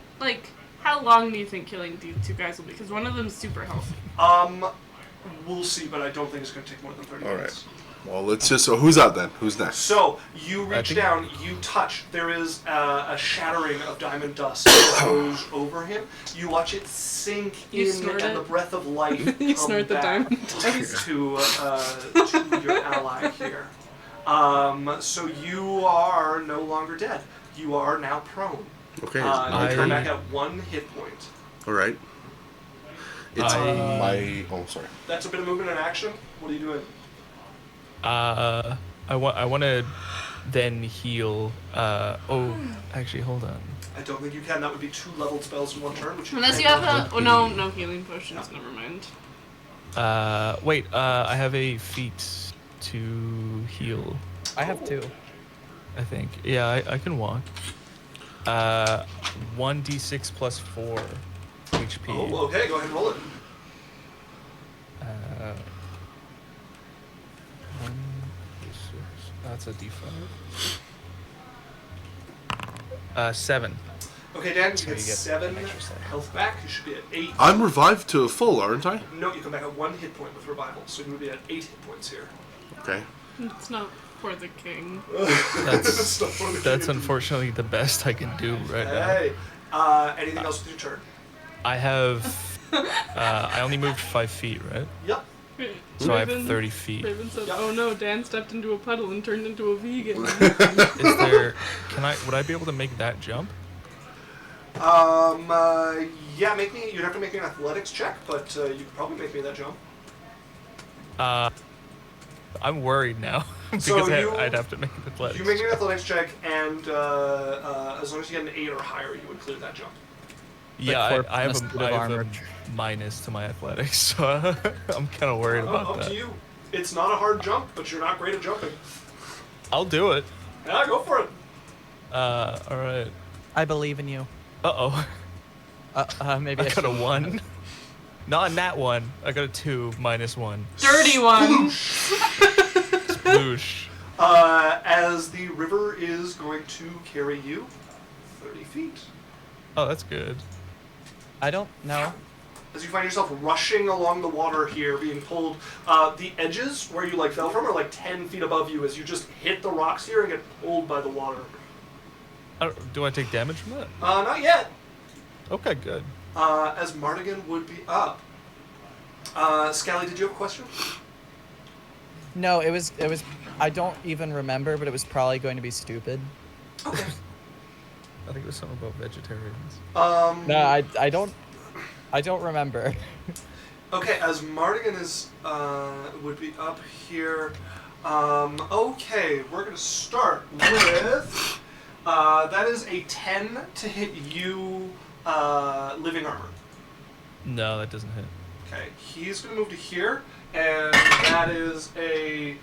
long do you think killing these 2 guys will be? Because one of them's super healthy. We'll see, but I don't think it's going to take more than 30 All right. minutes. Well, let's just. So who's up then? Who's next? So, you reach think- down, you touch. There is a shattering of diamond dust that goes over him. You watch it sink You in, snort and it. the breath of life You come snort the back diamond dust. to your ally here. So you are no longer dead. You are now prone. Okay. You come I- back at 1 hit point. All right. It's I- my. Oh, sorry. That's a bit of movement and action. What are you doing? I want to then heal. Actually, hold on. I don't think you can. That would be 2 leveled spells in 1 turn. Which Unless you cannot have do. a... Oh, no healing potions. Never mind. Wait. I have a feat to heal. I have 2. I think. Yeah, I can walk. 1d6 plus 4 HP. Oh, okay. Go ahead and roll it. 1d6. That's a d5. 7. Okay, Dan, you So get you get 7 an extra 7. health back. You should be at 8. I'm revived to full, aren't I? No, you come back at 1 hit point with revival, so you would be at 8 hit points here. Okay. It's not for the king. That's not for the that's king. unfortunately the best I can do right now. Hey, anything else with your turn? I have. I only moved 5 feet, right? Yep. So I have 30 feet. Raven said, Yep. "Oh no, Dan stepped into a puddle and turned into a vegan." Is there? Would I be able to make that jump? Yeah, you'd have to make me an athletics check, but you could probably make me that jump. I'm worried now because So you- I'd have to make an athletics. You make me an athletics check, and as long as you get an 8 or higher, you would clear that jump. Yeah, Corp I have must a, have I have armor. a minus to my athletics, so I'm kind of worried about Up that. to you. It's not a hard jump, but you're not great at jumping. I'll do it. Yeah, go for it. All right. I believe in you. Uh-oh. Maybe I got a shouldn't. 1. Not in that one. I got a 2 minus 1. Dirty one. Sploosh. As the river is going to carry you 30 feet. Oh, that's good. I don't know. As you find yourself rushing along the water here, being pulled, the edges where you fell from are 10 feet above you as you just hit the rocks here and get pulled by the water. Do I take damage from that? Not yet. Okay, good. As Mardigan would be up. Scally, did you have a question? No, it was. I don't even remember, but it was probably going to be stupid. Okay. I think it was something about vegetarians. No, I don't remember. Okay, as Mardigan would be up here. Okay, we're gonna start with. That is a 10 to hit you, living armor. No, that doesn't hit. Okay, he's gonna move to here, and that is a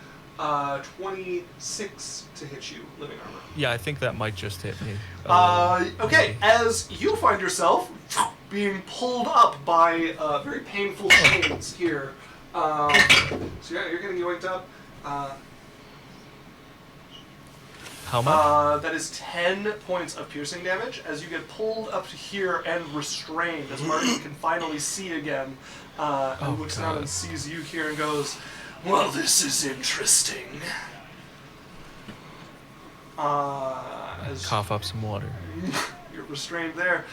26 to hit you, living armor. Yeah, I think that might just hit me. Okay, as you find yourself being pulled up by very painful chains here. So yeah, you're getting yoinked up. How much? That is 10 points of piercing damage as you get pulled up to here and restrained as Marty can finally see again. And looks down and sees you here and goes, "Well, this is interesting." As Cough up some water. you're restrained there.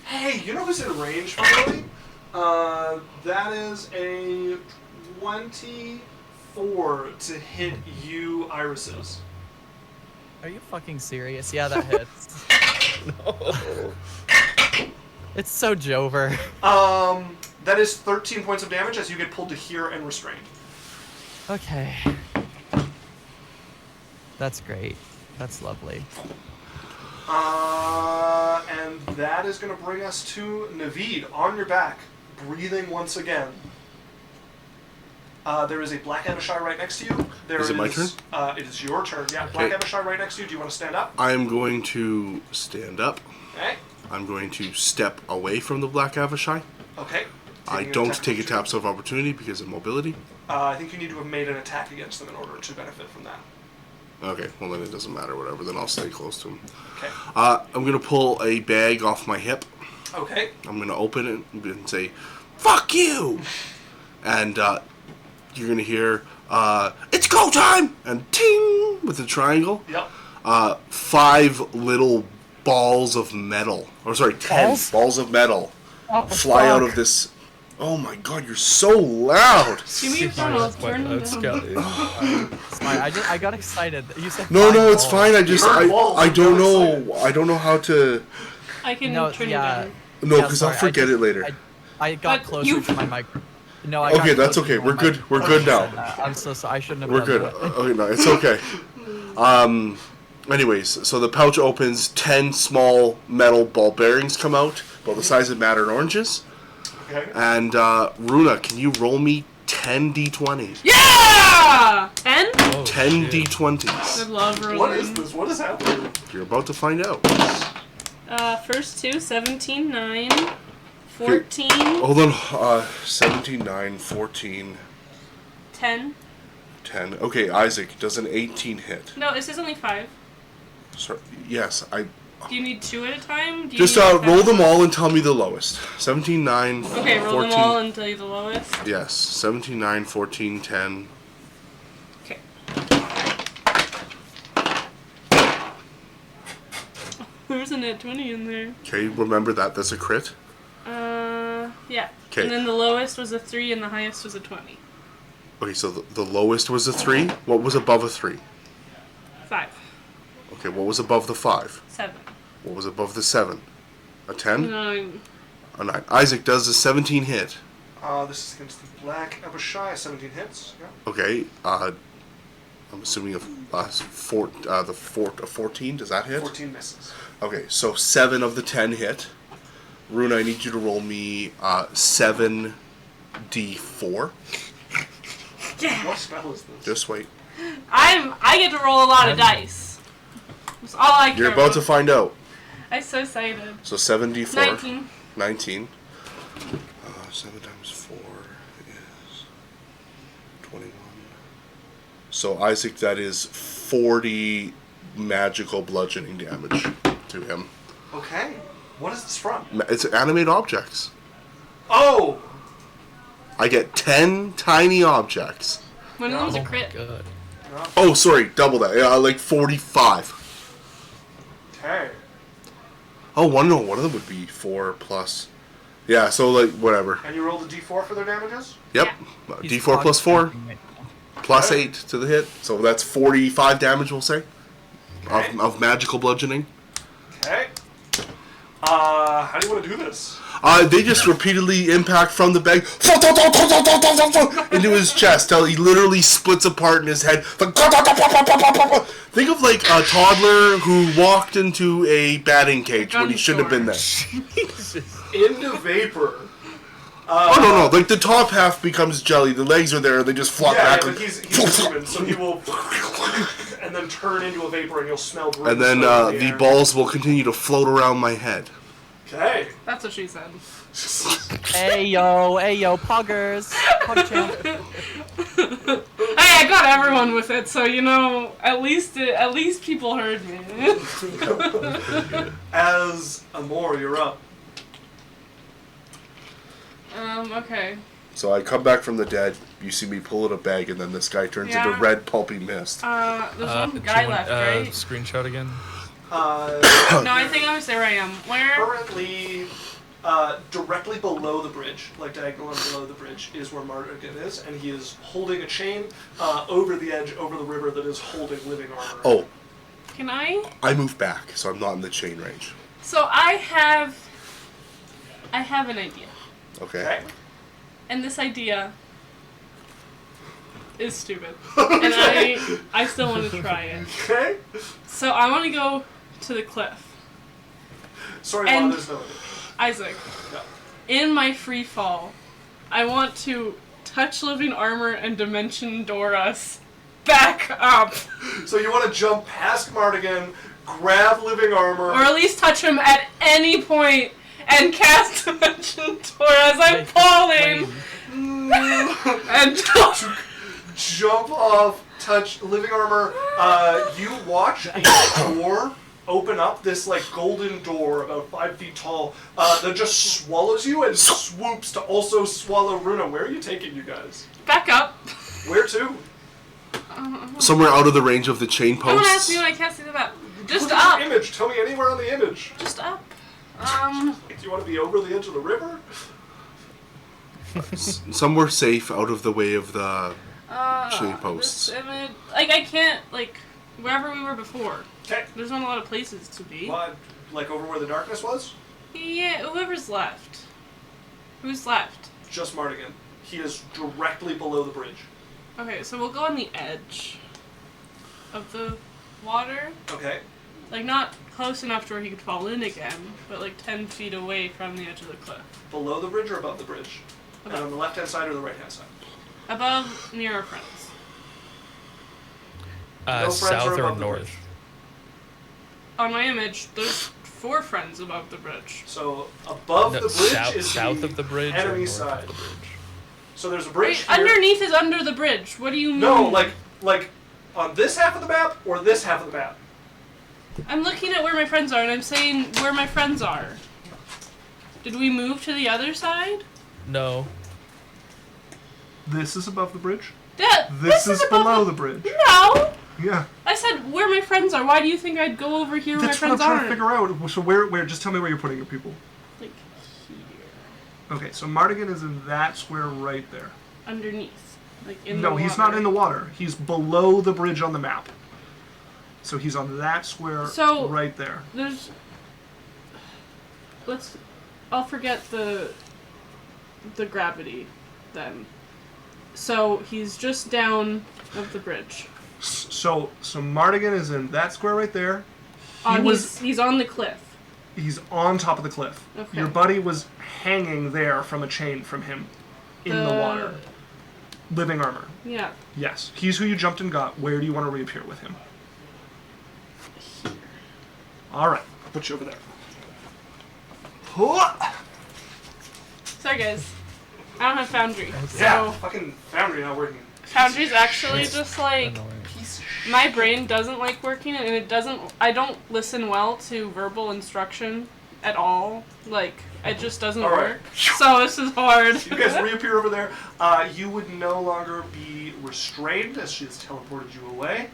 Hey, you know who's in range finally? That is a 24 to hit you, Irises. Are you fucking serious? Yeah, that hits. No. It's so Jover. That is 13 points of damage as you get pulled to here and restrained. Okay. That's great. That's lovely. And that is going to bring us to Naveed on your back, breathing once again. There is a Black Abishai right next to you. Is it my turn? It is your turn. Yeah, Black Okay. Abishai right next to you. Do you want to stand up? I'm going to stand up. Okay. I'm going to step away from the Black Avishai. Okay. I Taking an don't attack take a against taps of opportunity because of mobility. you. I think you need to have made an attack against them in order to benefit from that. Okay, well then it doesn't matter, whatever. Then I'll stay close to him. Okay. I'm going to pull a bag off my hip. Okay. I'm going to open it and say, "Fuck you!" And you're going to hear, "It's go time!" And ting! With the triangle. Yep. 5 little balls of metal. Or sorry, 10 balls of metal fly out of this. Oh my god, you're so loud! Give me your phone, I'll That's quite turn them loud, down. Skelly. It's fine. I got excited. You said No, 5 no, it's balls. fine. I just, heard balls, I I'm don't so know. I don't know how to. I can No, turn yeah. you down. No, Yeah, because I'll sorry, forget I it later. I got But closer you- to my mic. No, I got Okay, that's closer okay. to my We're good. mic. We're good now. I'm so sorry. I shouldn't have We're done good. that. Okay, no, it's okay. Anyways, so the pouch opens. 10 small metal ball bearings come out, about the size of battered oranges. Okay. And Runa, can you roll me 10 d20s. Yeah! 10? Oh, 10 shit. I d20s. love rolling. What is this? What is happening? You're about to find out. First two, 17, 9, 14, Hold on. 17, 9, 14, 10. 10. Okay, Isaac, does an 18 hit? No, this is only 5. Sorry. Yes, I... Do you need 2 at a time? Do you Just need roll them all and tell me the lowest. 17, 9, Okay, roll 14. them all and tell you the lowest. Yes, 17, 9, 14, 10. Okay. There's a net 20 in there. Okay, remember that. That's a crit. Yeah. 'Kay. And then the lowest was a 3 and the highest was a 20. Okay, so the lowest was a 3. What was above a 3? 5. Okay, what was above the 5? 7. What was above the 7? A 10? 9. A 9. Isaac, does a 17 hit? This is against the Black Abishai. 17 hits. Yeah. Okay, I'm assuming a 14. Does that hit? 14 misses. Okay, so 7 of the 10 hit. Runa, I need you to roll me 7d4. Yeah. What spell is this? Just wait. I get to roll a lot of dice. That's all I care You're about to about. find out. I'm so excited. So 7d4. 19. 19. 7 times 4 is 21. So Isaac, that is 40 magical bludgeoning damage to him. Okay. What is this from? It's animate objects. Oh! I get 10 tiny objects. One of them's a Oh crit. my god. Oh, sorry, double that. Yeah, like 45. Okay. Oh, one of them would be 4 plus. Yeah, so like whatever. And you rolled a d4 for their damages? Yep. He's D4 plus 4 talking right now. plus 8 to the hit. So that's 45 damage, we'll say, Okay. of magical bludgeoning. Okay. How do you want to do this? They just repeatedly impact from the bag into his chest till he literally splits apart in his head. Think of like a toddler who walked into a batting cage when he shouldn't have been there. Into vapor. Oh no, like the top half becomes jelly, the legs are there, and they just flop Yeah, back. but he's a human, so he will and then turn into a vapor and you'll smell bruise. And then in the air. balls will continue to float around my head. Okay. That's what she said. Hey yo, poggers. Pog champ. Hey, I got everyone with it, so you know, at least people heard me. As Amor, you're up. Okay. So I come back from the dead, you see me pull out a bag, and then this guy turns into Yeah. red pulpy mist. There's one Do guy you want, left, right? Screenshot again. No, I think I was there. I am. Where? Currently, directly below the bridge, like diagonal and below the bridge, is where Mardigan is, and he is holding a chain over the edge, over the river that is holding living armor. Oh, Can I? I move back, so I'm not in the chain range. So I have an idea, Okay. Okay. and this idea is stupid, and I still want to try it. Okay. So I want to go to the cliff. Sorry, And- Mom, there's no image. Isaac, No. in my free fall, I want to touch living armor and dimension door us back up. So you want to jump past Mardigan, grab living armor, Or at least touch him at any point and cast dimension door as I'm falling. And jump off, touch living armor. You watch a door open up, this like golden door about 5 feet tall, that just swallows you and swoops to also swallow Runa. Where are you taking you guys? back up. Where to? Somewhere out of the range of the chain Don't ask posts. me when I cast it up. Just Look at up. the image. Tell me anywhere on the image. Just up. Do you want to be over the edge of the river? Somewhere safe, out of the way of the chain posts. This image, like I can't, like wherever we were before. Okay. There's not a lot of places to be. What? Like over where the darkness was? Yeah, whoever's left. Who's left? Just Mardigan. He is directly below the bridge. Okay, so we'll go on the edge of the water. Okay. Like, not close enough to where he could fall in again, but like 10 feet away from the edge of the cliff. Below the bridge or above the bridge? And Above. on the left-hand side or the right-hand side? Above, near our friends. No friends are South or above the north? bridge. On my image, there's 4 friends above the bridge. So above No, the bridge south, is south the of the bridge or enemy north side. of the bridge? So there's a bridge Wait, here. underneath is under the bridge. What do you mean? No, like on this half of the map or this half of the map. I'm looking at where my friends are, and I'm saying where my friends are. Did we move to the other side? No. This is above the bridge. This is above below the bridge. No! Yeah. I said where my friends are. Why do you think I'd go over here where That's my what I'm friends trying are? to figure out. So where? Just tell me where you're putting your people. Like here. Okay, so Mardigan is in that square right there. Underneath. Like in No, the he's water. not in the water. He's below the bridge on the map. So he's on that square So- right there. There's... I'll forget the gravity then. So he's just down of the bridge. So Mardigan is in that square right there. He's on the cliff. He's on top of the cliff. Okay. Your buddy was hanging there from a chain from him in the water. Living armor. Yeah. Yes. He's who you jumped and got. Where do you want to reappear with him? Here. Alright. I'll put you over there. Hooah! Sorry guys. I don't have Foundry. Yeah, So fucking Foundry not working. Foundry's actually just like Annoying. my brain doesn't like working and it doesn't I don't listen well to verbal instruction at all. Like it just doesn't All right. work. So this is hard. You guys reappear over there. You would no longer be restrained as she has teleported you away.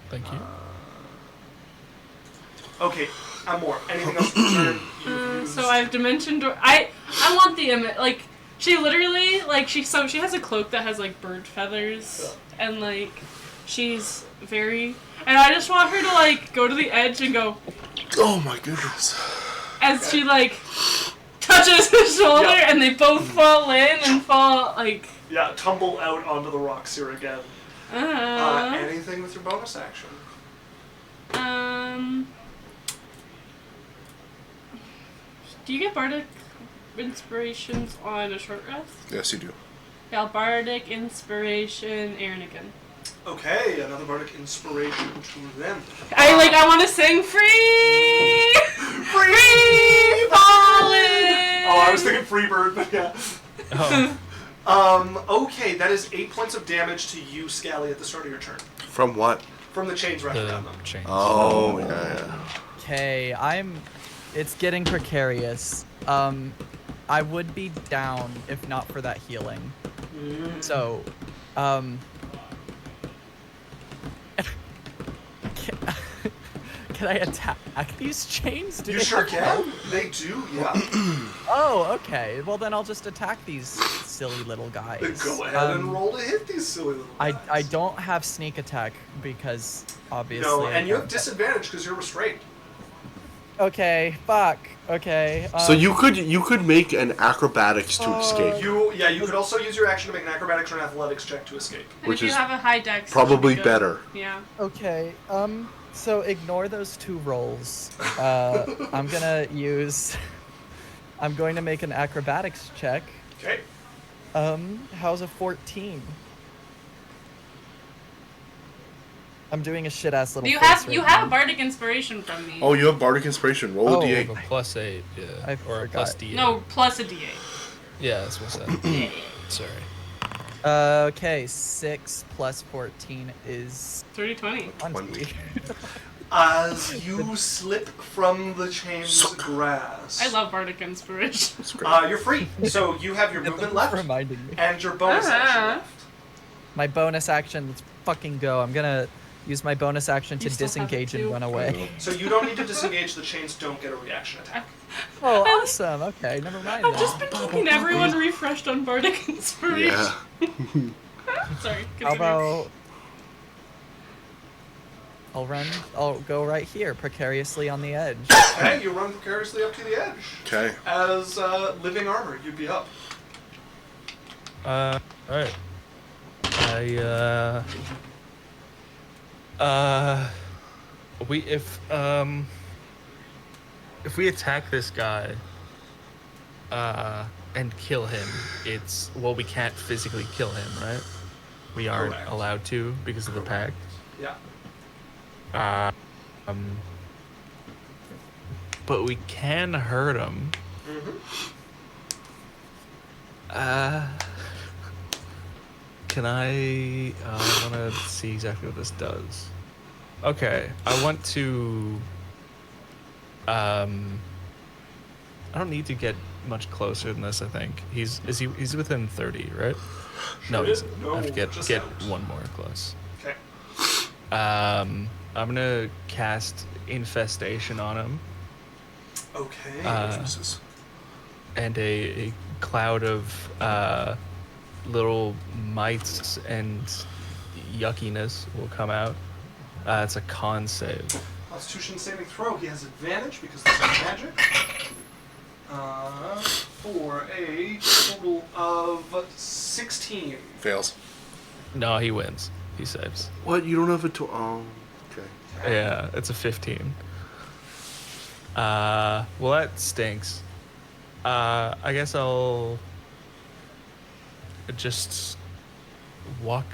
Thank you. Okay, more. Anything else to turn? So I have dimension door. I want the image. Like she literally like she has a cloak that has like bird feathers and like she's very and I just want her to like go to the edge and go Oh my goodness. as she like touches his shoulder Yeah. and they both fall in and fall like. Yeah, tumble out onto the rocks here again. Anything with your bonus action? Do you get bardic inspirations on a short rest? Yes, you do. Yeah, bardic inspiration, Aaron again. Okay, another bardic inspiration to them. I want to sing free, free falling. Oh, I was thinking Freebird, but yeah. Oh. Okay, that is 8 points of damage to you, Scally, at the start of your turn. From what? From the chains wrapped The around them. chains. Oh, yeah. Okay, it's getting precarious. I would be down if not for that healing. So, can I attack these chains? Do You they sure have can. health? They do, yeah. Oh, okay. Well, then I'll just attack these silly little guys. Go ahead and roll to hit these silly little guys. I don't have sneak attack because obviously. No, I and you have don't- disadvantage because you're restrained. Okay, fuck. Okay. So you could make an acrobatics to escape, You could also use your action to make an acrobatics or an athletics check to escape. And which if you is have a high dex, it probably should be good. better. Yeah. Okay. So ignore those 2 rolls. I'm gonna use. I'm going to make an acrobatics check. Okay. How's a 14? I'm doing a shit ass little. You face have right you now. have bardic inspiration from me. Oh, you have bardic inspiration. Roll Oh. a You have d8. a +8, yeah. I or a forgot. +D8. No, plus a d8. Yeah, that's what's that. Sorry. Okay, 6 plus 14 is 30-20. 20. As you slip from the chain's grasp. I love bardic inspiration. That's great. You're free. So you have your movement left Reminding me. and your bonus action left. My bonus action, let's fucking go. I'm gonna use my bonus action to You still have it disengage and too. run away. So you don't need to disengage. The chains don't get a reaction attack. Oh, awesome. Okay, never mind I've then. just been keeping everyone refreshed on bardic inspiration. Yeah. Sorry. How Continue. about I'll go right here, precariously on the edge. Okay, you run precariously up to the edge. Okay. As living armor, you'd be up. Alright. If we attack this guy, and kill him, it's well, we can't physically kill him, right? We aren't Correct. allowed to because of the pact. Yeah. But we can hurt him. Can I want to see exactly what this does. Okay, I want to. I don't need to get much closer than this. I think he's within 30, right? No, Sure he's. is. I have to get just get out. one more close. Okay. I'm gonna cast infestation on him. Okay. Jesus. And a cloud of little mites and yuckiness will come out. It's a con save. Constitution saving throw. He has advantage because this is magic. For a total of 16. Fails. No, he wins. He saves. What? You don't have a oh, okay. Yeah, it's a 15. Well, that stinks. I guess I'll just walk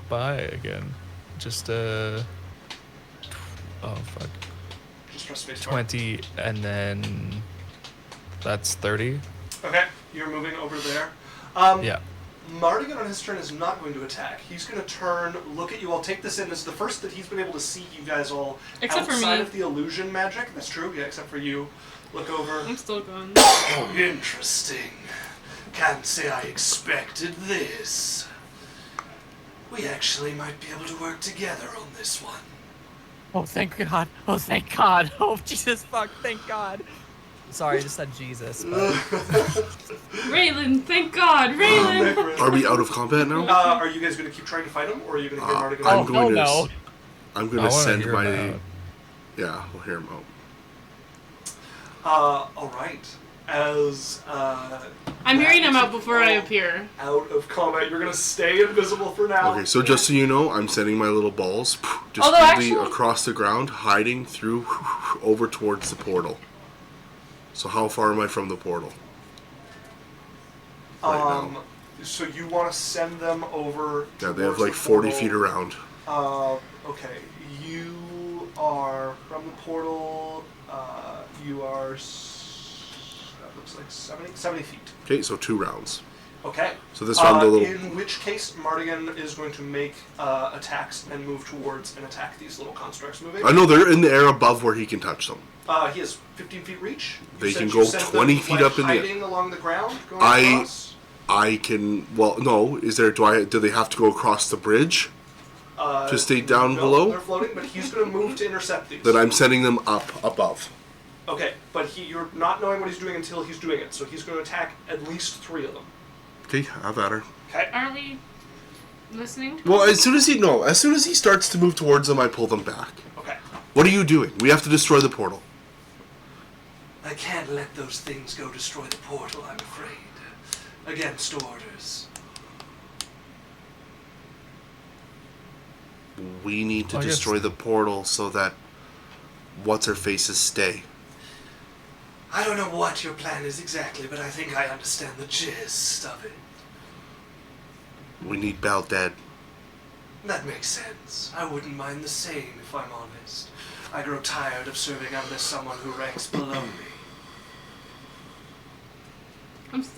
by again. Just oh fuck. Just press space bar. 20 and then that's 30. Okay, you're moving over there. Yeah. Mardigan on his turn is not going to attack. He's going to turn, look at you all, take this in. This is the first that he's been able to see you guys all Except for outside me. of the illusion magic. That's true, yeah, except for you. Look over. I'm still gone. Oh, interesting. Can't say I expected this. We actually might be able to work together on this one. Oh, thank God. Oh, thank God. Oh, Jesus fuck, thank God. Sorry, I just said Jesus. But Raylan, thank God, Raylan! Are we out of combat now? Are you guys going to keep trying to fight him, or are you going to hear Mardigan? I'm Oh, going hell to. no. I'm going I to wanna send hear my. him out. Yeah, we'll hear him out. All right. As I'm hearing him that out before I appear. out of combat, you're gonna stay invisible for now. Okay, so just so you know, I'm sending my little balls just Although really actually- across the ground, hiding through over towards the portal. So how far am I from the portal? Right now. So you want to send them over? Yeah, they have towards like the 40 portal. feet around. Okay. You are from the portal. You are. That looks like 70 feet. Okay, so 2 rounds. Okay. So this round a little. In which case, Mardigan is going to make attacks and move towards and attack these little constructs moving. I know they're in the air above where he can touch them. He has 15 feet reach. They You can said go you sent 20 them, feet like, up in the air. hiding along the ground, going I- across. I can. Well, no. Is there? Do they have to go across the bridge to stay down No, below? they're floating, but he's going to move to intercept these. Then I'm sending them up above. Okay, but you're not knowing what he's doing until he's doing it, so he's going to attack at least 3 of them. Okay, have at her. Okay. Aren't we listening to Well, as soon as he starts to move towards them, I pull them back. Okay. What are you doing? We have to destroy the portal. I can't let those things go destroy the portal, I'm afraid. Against orders. We need to I guess- destroy the portal so that what's-her-faces stay. I don't know what your plan is exactly, but I think I understand the gist of it. We need Belle dead. That makes sense. I wouldn't mind the same, if I'm honest. I grow tired of serving under someone who ranks below me.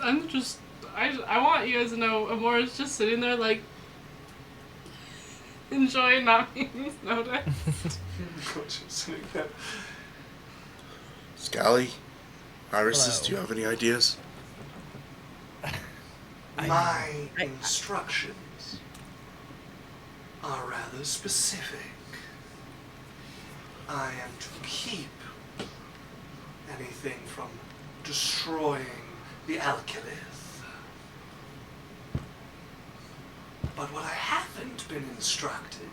I'm just. I want you guys to know Amora's just sitting there, like, enjoying not being noticed. Sitting there. Scally, Irises, Hello. do you have any ideas? My instructions are rather specific. I am to keep anything from destroying the alkylith. But what I haven't been instructed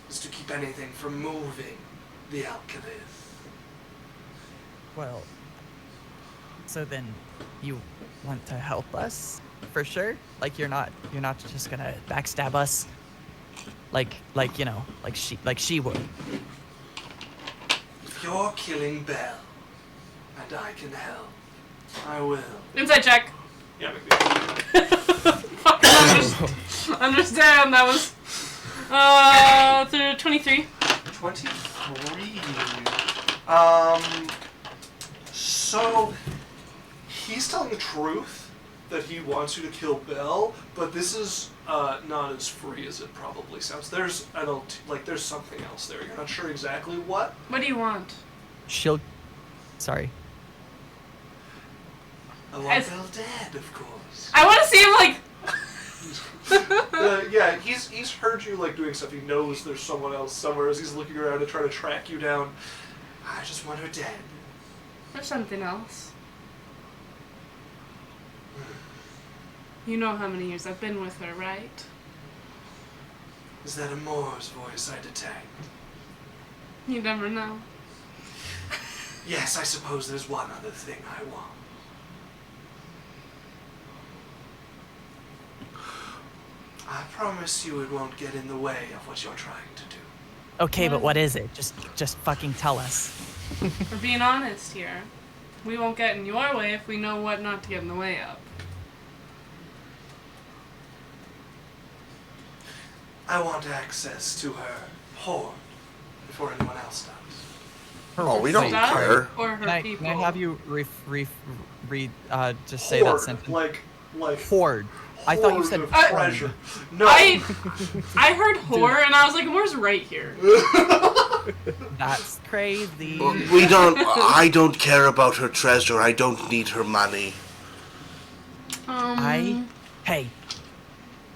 is to keep anything from moving the alkylith. Well, so then you want to help us for sure? Like you're not just gonna backstab us? Like she would. If you're killing Belle, and I can help, I will. Insight check. Yeah, make me. Fucking understand. That was 23. 23. So he's telling the truth that he wants you to kill Belle, but this is not as free as it probably sounds. There's there's something else there. You're not sure exactly what. What do you want? Sorry. I want Belle dead, of course. I want to see him like. Yeah, he's heard you like doing stuff. He knows there's someone else somewhere as he's looking around to try to track you down. I just want her dead. There's something else. You know how many years I've been with her, right? Is that a Moore's voice I detect? You never know. Yes, I suppose there's one other thing I want. I promise you it won't get in the way of what you're trying to do. Okay, but what is it? Just fucking tell us. We're being honest here. We won't get in your way if we know what not to get in the way of. I want access to her hoard before anyone else does. Oh, we don't Stuff care. Or her Can people. I have you just say that Hoard, sentence? like Hoard. I thought you hoard said of friend. treasure. No. I heard whore and I was like, whore's right here. That's crazy. We don't. I don't care about her treasure. I don't need her money. Hey,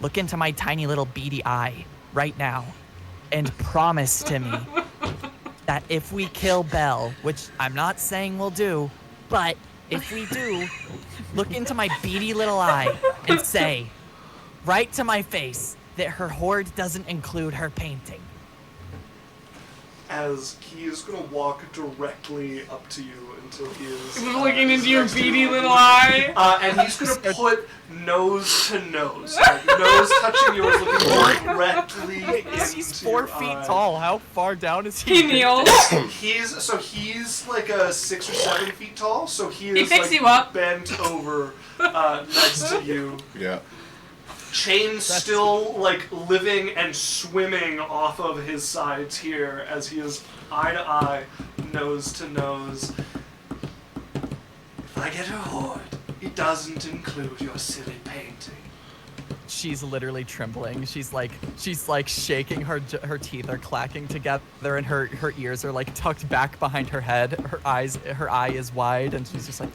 look into my tiny little beady eye right now and promise to me that if we kill Belle, which I'm not saying we'll do, but if we do, look into my beady little eye and say, right to my face, that her hoard doesn't include her painting. As he is going to walk directly up to you until he is Looking into your next to beady you. little eye. And he's going to put nose to nose. Like, nose touching yours, looking directly into He's 4 your feet eye. tall. How far down is he? He kneels. He's like 6 or 7 feet tall, so he is picks like you up. bent over next to you. Yeah. Chains still like living and swimming off of his sides here as he is eye to eye, nose to nose. If I get her hoard, it doesn't include your silly painting. She's literally trembling. She's like shaking. Her teeth are clacking together, and her ears are like tucked back behind her head. Her eye is wide, and she's just like,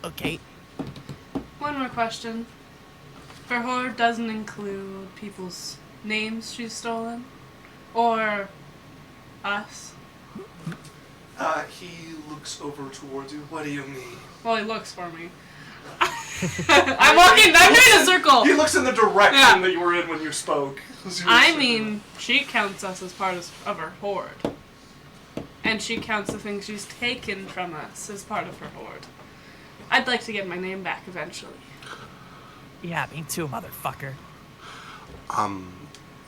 okay. One more question. Her hoard doesn't include people's names she's stolen? Or us? He looks over towards you. What do you mean? Well, he looks for me. I'm doing a circle! He looks in the direction Yeah. that you were in when you spoke. I mean, she counts us as part of her hoard. And she counts the things she's taken from us as part of her hoard. I'd like to get my name back eventually. Yeah, me too, motherfucker. I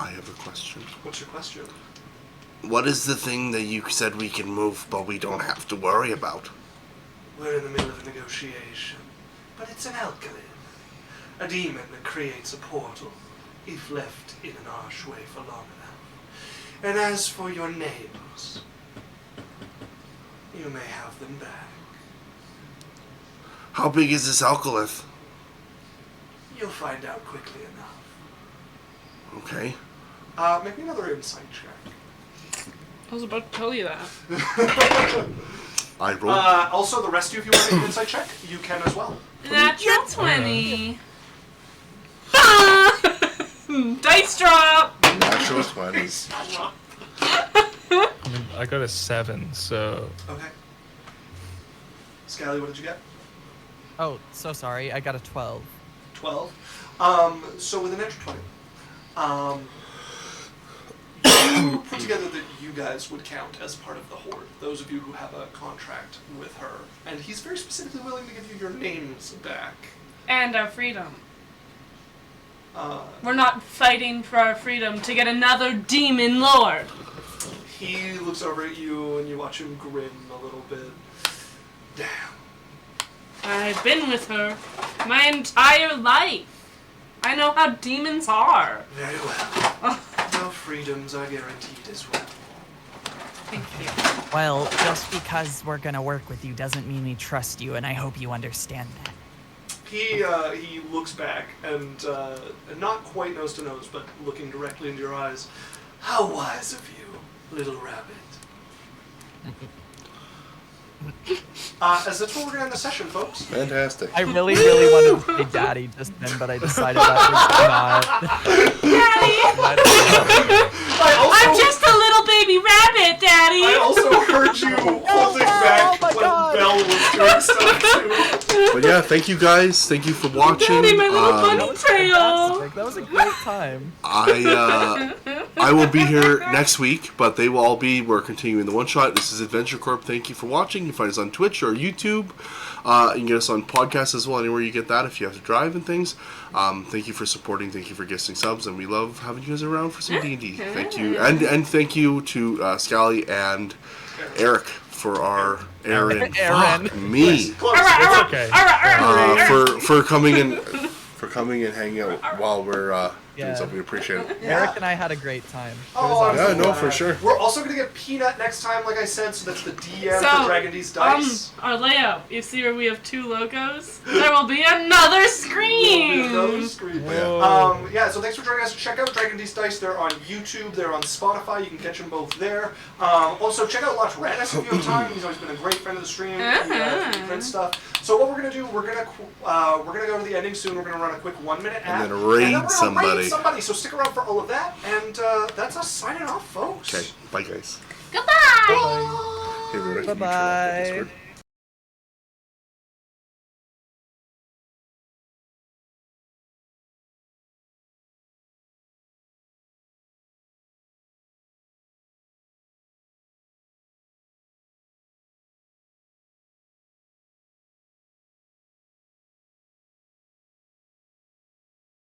have a question. What's your question? What is the thing that you said we can move, but we don't have to worry about? We're in the middle of a negotiation, but it's an alkaline. A demon that creates a portal, if left in an archway for long enough. And as for your names, you may have them back. How big is this alkalith? You'll find out quickly enough. Okay. Make me another insight check. I was about to tell you that. I rolled. Also, the rest of you, if you want to make an insight check, you can as well. Natural 20. Dice drop! Natural 20s. I got a 7, so Okay. Scally, what did you get? Oh, so sorry. I got a 12. 12. So with an extra 20, you put together that you guys would count as part of the Horde, those of you who have a contract with her. And he's very specifically willing to give you your names back. And our freedom. We're not fighting for our freedom to get another demon lord. He looks over at you and you watch him grin a little bit. Damn. I've been with her my entire life. I know how demons are. Very well. No freedoms are guaranteed as well. Thank you. Well, just because we're gonna work with you doesn't mean we trust you, and I hope you understand that. He looks back and not quite nose to nose, but looking directly into your eyes. How wise of you, little rabbit. As that's where we're gonna end the session, folks. Fantastic. I really, really wanted to say daddy just then, but I decided that was not. Daddy! I'm just a little baby rabbit, Daddy! I also heard you holding back my when God. Belle was doing stuff too. But yeah, thank you guys. Thank you for watching. Daddy, my little That bunny was tail! fantastic. That was a great time. I will be here next week, but they will all be. We're continuing the one shot. This is Adventure Corp. Thank you for watching. You can find us on Twitch or YouTube. You can get us on podcasts as well, anywhere you get that if you have to drive and things. Thank you for supporting. Thank you for gifting subs, and we love having you guys around for some D&D. Thank you, and thank you to Scally and Eric for our Aaron. Aaron. Fuck me. Close. It's okay. For coming and hanging out while we're doing Yeah. something. We appreciate it. Eric and I had a great time. It Oh, was Yeah, awesome. no, for sure. We're also gonna get Peanut next time, like I said, so that's the DM So, for Dragon Deez Dice. our layout, you see where we have 2 logos? There will be another screen! Another screen. Whoa. Yeah, so thanks for joining us. Check out Dragon Deez Dice. They're on YouTube. They're on Spotify. You can catch them both there. Also, check out Lots Radis if you have time. He's always been a great friend of the stream. He print stuff. So what we're gonna do, we're gonna go to the ending soon. We're gonna run a quick 1-minute ad. And then raid we're gonna somebody. Raid somebody. So stick around for all of that. And that's us signing off, folks. Okay, bye guys. Goodbye! Hey, Rhoda, can you turn off the Bye-bye. Discord?